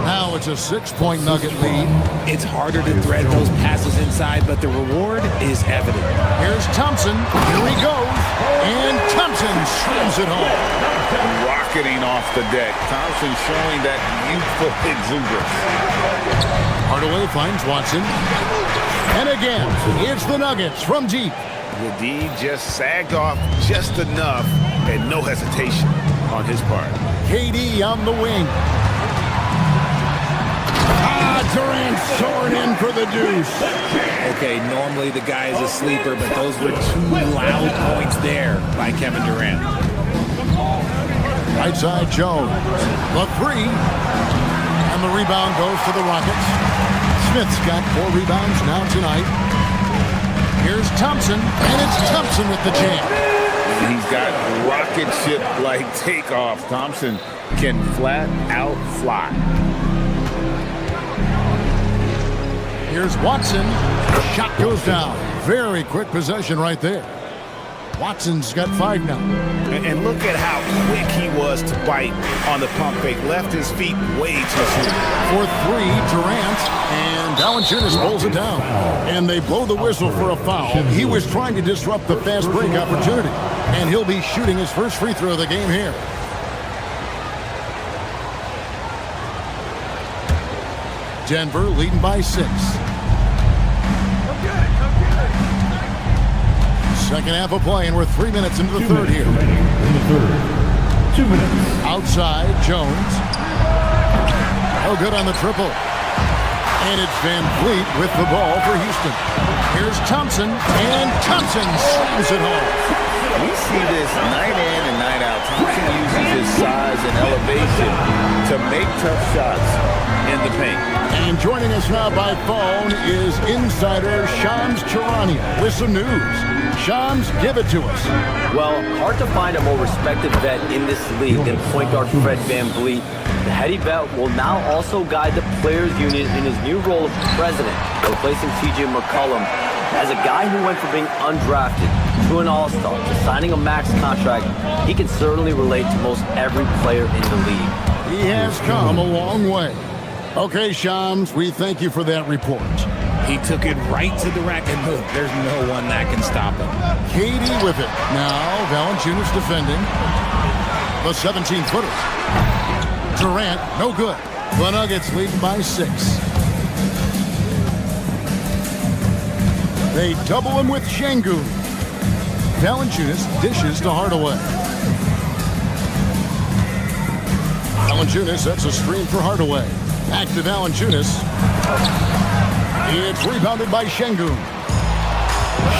Now it's a 6-point Nugget lead. It's harder to thread those passes inside, but the reward is evident. Here's Thompson. Here he goes. And Thompson slams it home. Rocketing off the deck. Thompson showing that youthful exuberance. Hardaway finds Watson. And again, it's the Nuggets from deep. The D just sagged off just enough and no hesitation on his part. KD on the wing. Durant soaring in for the deuce. Okay, normally the guy is a sleeper, but those were two loud points there by Kevin Durant. Right side Jones. The three. And the rebound goes to the Rockets. Smith's got 4 rebounds now tonight. Here's Thompson, and it's Thompson with the jam. He's got rocket ship-like takeoff. Thompson can flat out fly. Here's Watson. Shot goes down. Very quick possession right there. Watson's got 5 now. And look at how quick he was to bite on the pump fake. Left his feet way too soon. For 3, Durant, and Valanciunas holds it down. And they blow the whistle for a foul. He was trying to disrupt the fast break opportunity. And he'll be shooting his first free throw of the game here. Denver leading by 6. Second half of play, and we're 3 minutes into the third here. In the third. 2 minutes. Outside, Jones. Oh, good on the triple. And it's Van Vliet with the ball for Houston. Here's Thompson, and Thompson slams it home. We see this night in and night out. Thompson uses his size and elevation to make tough shots in the paint. And joining us now by phone is insider Shams Charania with some news. Shams, give it to us. Well, hard to find a more respected vet in this league than point guard Fred VanVleet. The heady vet will now also guide the Players Union in his new role of president, replacing TJ McCollum. As a guy who went from being undrafted to an all-star to signing a max contract, he can certainly relate to most every player in the league. He has come a long way. Okay, Shams, we thank you for that report. He took it right to the rack, and look, there's no one that can stop him. KD with it. Now, Valanciunas defending. The 17-footer. Durant, no good. The Nuggets lead by 6. They double him with Şengün. Valanciunas dishes to Hardaway. Valanciunas sets a screen for Hardaway. Back to Valanciunas. It's rebounded by Şengün.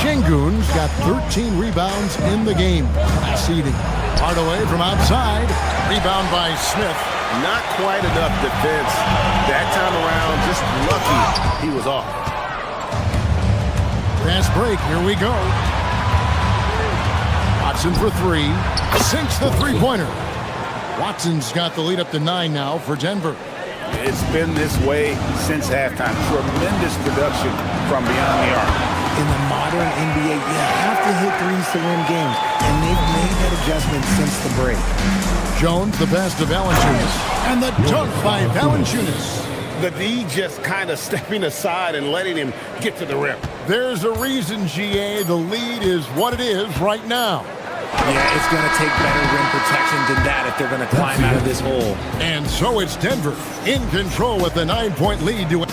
Şengün's got 13 rebounds in the game. Seeding. Hardaway from outside. Rebound by Smith. Not quite enough defense. That time around, just lucky he was off. Fast break. Here we go. Watson for 3. Sinks the three-pointer. Watson's got the lead up to 9 now for Denver. It's been this way since halftime. Tremendous production from beyond the arc. In the modern NBA, you have to hit threes to win games, and they've made that adjustment since the break. Jones, the pass to Valanciunas, and the dunk by Valanciunas. The D just kind of stepping aside and letting him get to the rim. There's a reason, GA, the lead is what it is right now. Yeah, it's going to take better rim protection than that if they're going to climb out of this hole. And so it's Denver in control with the 9-point lead to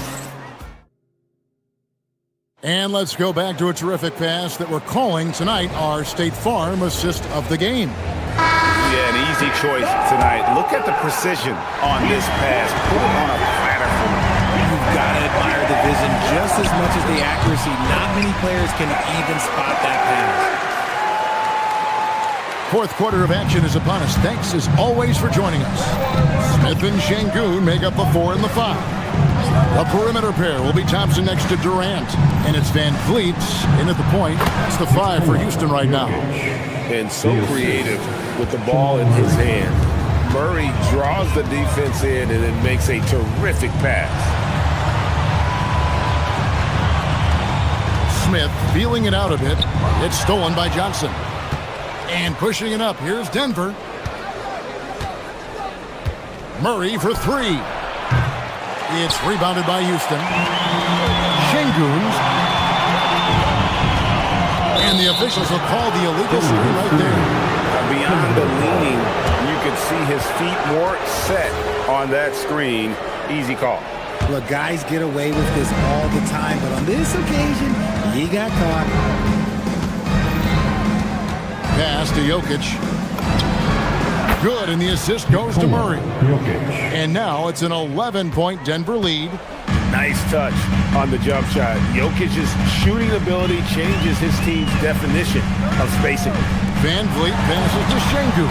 And let's go back to a terrific pass that we're calling tonight our State Farm assist of the game. Yeah, an easy choice tonight. Look at the precision on this pass. Put it on a platter for him. You've got to admire the vision just as much as the accuracy. Not many players can even spot that pass. Fourth quarter of action is upon us. Thanks as always for joining us. Smith and Şengün make up the 4 and the 5. A perimeter pair will be Thompson next to Durant. And it's Van Vliet in at the point. It's the 5 for Houston right now. And so creative with the ball in his hand. Murray draws the defense in and then makes a terrific pass. Smith feeling it out a bit. It's stolen by Johnson. And pushing it up, here's Denver. Murray for 3. It's rebounded by Houston. Şengün. And the officials will call the illegal screen right there. Beyond the leaning, you could see his feet more set on that screen. Easy call. Look, guys get away with this all the time, but on this occasion, he got caught. Pass to Jokic. Good, and the assist goes to Murray. And now it's an 11-point Denver lead. Nice touch on the jump shot. Jokic's shooting ability changes his team's definition of spacing. Van Vliet passes to Şengün.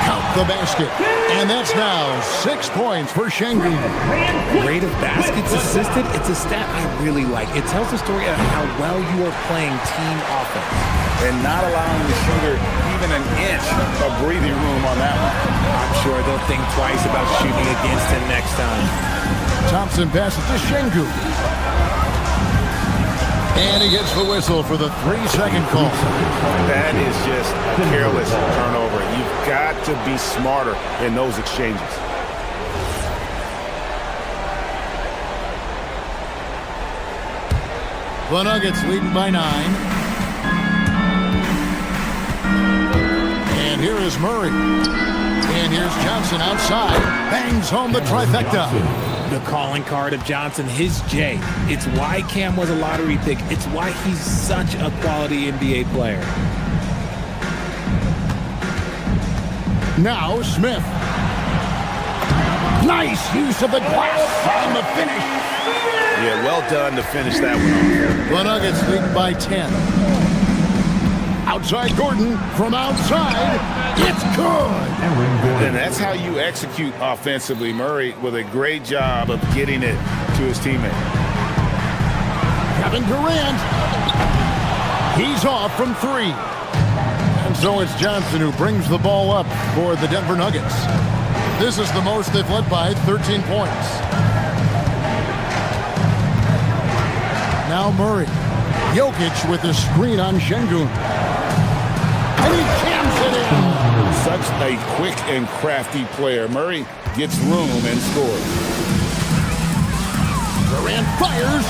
Count the basket. And that's now 6 points for Şengün. Rate of baskets assisted, it's a stat I really like. It tells the story of how well you are playing team offense. And not allowing the shooter even an inch of breathing room on that one. I'm sure they'll think twice about shooting against him next time. Thompson passes to Şengün. And he gets the whistle for the 3-second call. That is just a careless turnover. You've got to be smarter in those exchanges. The Nuggets leading by 9. And here is Murray. And here's Johnson outside. Bangs home the trifecta. The calling card of Johnson, his J. It's why Cam was a lottery pick. It's why he's such a quality NBA player. Now Smith. Nice use of the glass on the finish. Yeah, well done to finish that one off. The Nuggets lead by 10. Outside Gordon from outside. It's good. And that's how you execute offensively. Murray with a great job of getting it to his teammate. Kevin Durant. He's off from 3. And so it's Johnson who brings the ball up for the Denver Nuggets. This is the most they've led by 13 points. Now Murray. Jokic with the screen on Şengün. And he jams it in. Such a quick and crafty player. Murray gets room and scores. Durant fires.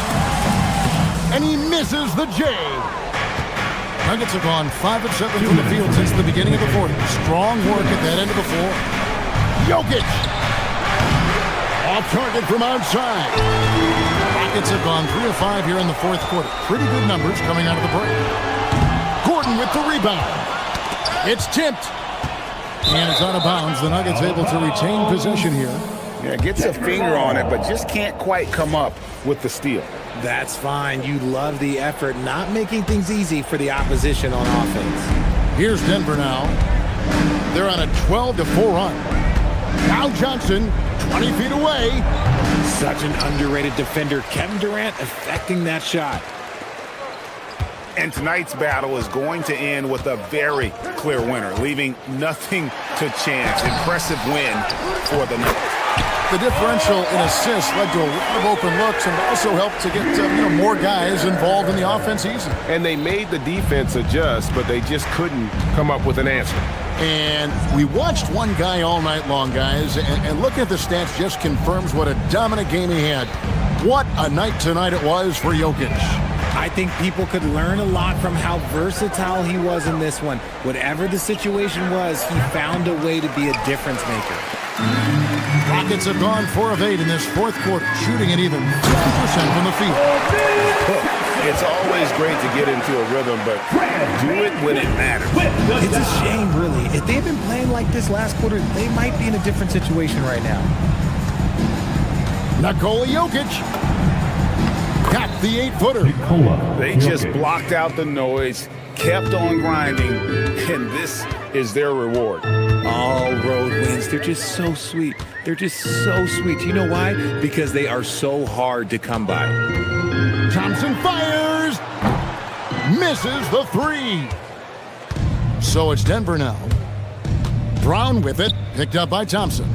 And he misses the J. Nuggets have gone 5 of 7 from the field since the beginning of the fourth. Strong work at that end of the floor. Jokic. Off target from outside. Rockets have gone 3 of 5 here in the fourth quarter. Pretty good numbers coming out of the break. Gordon with the rebound. It's tipped. And it's out of bounds. The Nuggets able to retain possession here. Yeah, gets a finger on it, but just can't quite come up with the steal. That's fine. You love the effort, not making things easy for the opposition on offense. Here's Denver now. They're on a 12-4 run. Now Johnson, 20 feet away. Such an underrated defender. Kevin Durant affecting that shot. And tonight's battle is going to end with a very clear winner, leaving nothing to chance. Impressive win for the Nuggets. The differential in assists led to a lot of open looks and also helped to get more guys involved in the offense easy. And they made the defense adjust, but they just couldn't come up with an answer. And we watched one guy all night long, guys, and looking at the stats just confirms what a dominant game he had. What a night tonight it was for Jokic. I I think people could learn a lot from how versatile he was in this one. Whatever the situation was, he found a way to be a difference maker. Rockets have gone 4 of 8 in this fourth quarter, shooting at even 50% from the field. It's always great to get into a rhythm, but do it when it matters. It's a shame, really. If they had been playing like this last quarter, they might be in a different situation right now. Nikola Jokic got the 8-footer. They just blocked out the noise, kept on grinding, and this is their reward. All road wins. They're just so sweet. They're just so sweet. You know why? Because they are so hard to come by. Thompson fires. Misses the 3. So it's Denver now. Brown with it. Picked up by Thompson.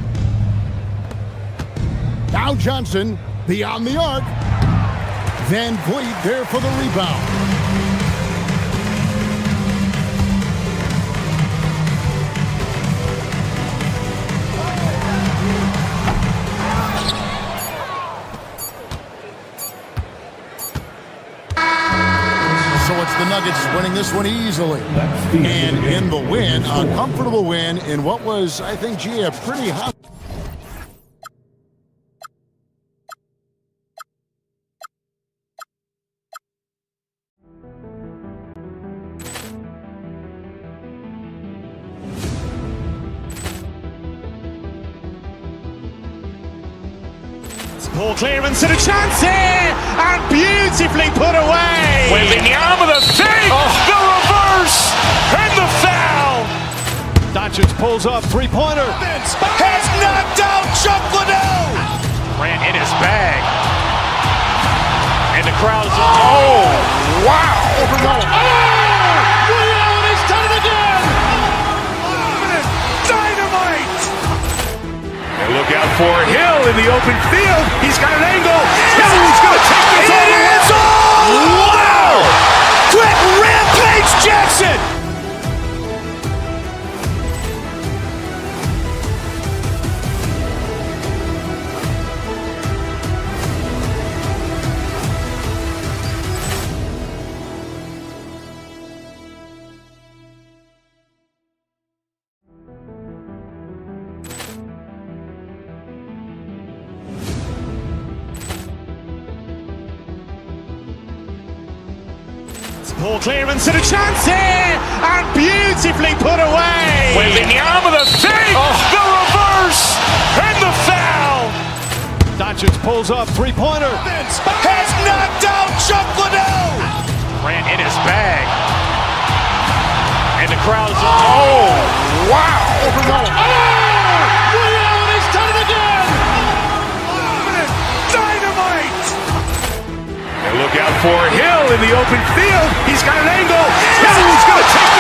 Now Johnson beyond the arc. Van Vliet there for the rebound. So it's the Nuggets winning this one easily. And in the win, a comfortable win in what was, I think, a pretty hot. Ball clearance and a chance here, and beautifully put away. Wembanyama the fake, the reverse, and the foul. Doncic pulls up, three-pointer. Has knocked out Chuck Liddell. Ran in his bag. And the crowd is, oh, wow. Liddell has done it again. Dynamite. And look out for Hill in the open field. He's got an angle. He's going to take this all the way. Wow. Quick rampage Jackson. Ball clearance and a chance here, and beautifully put away. Wembanyama the fake, the reverse, and the foul. Doncic pulls up, three-pointer. Has knocked out Chuck Liddell. Ran in his bag. And the crowd is, oh, wow. Liddell has done it again. Dynamite. And look out for Hill in the open field. He's got an angle. He's going to take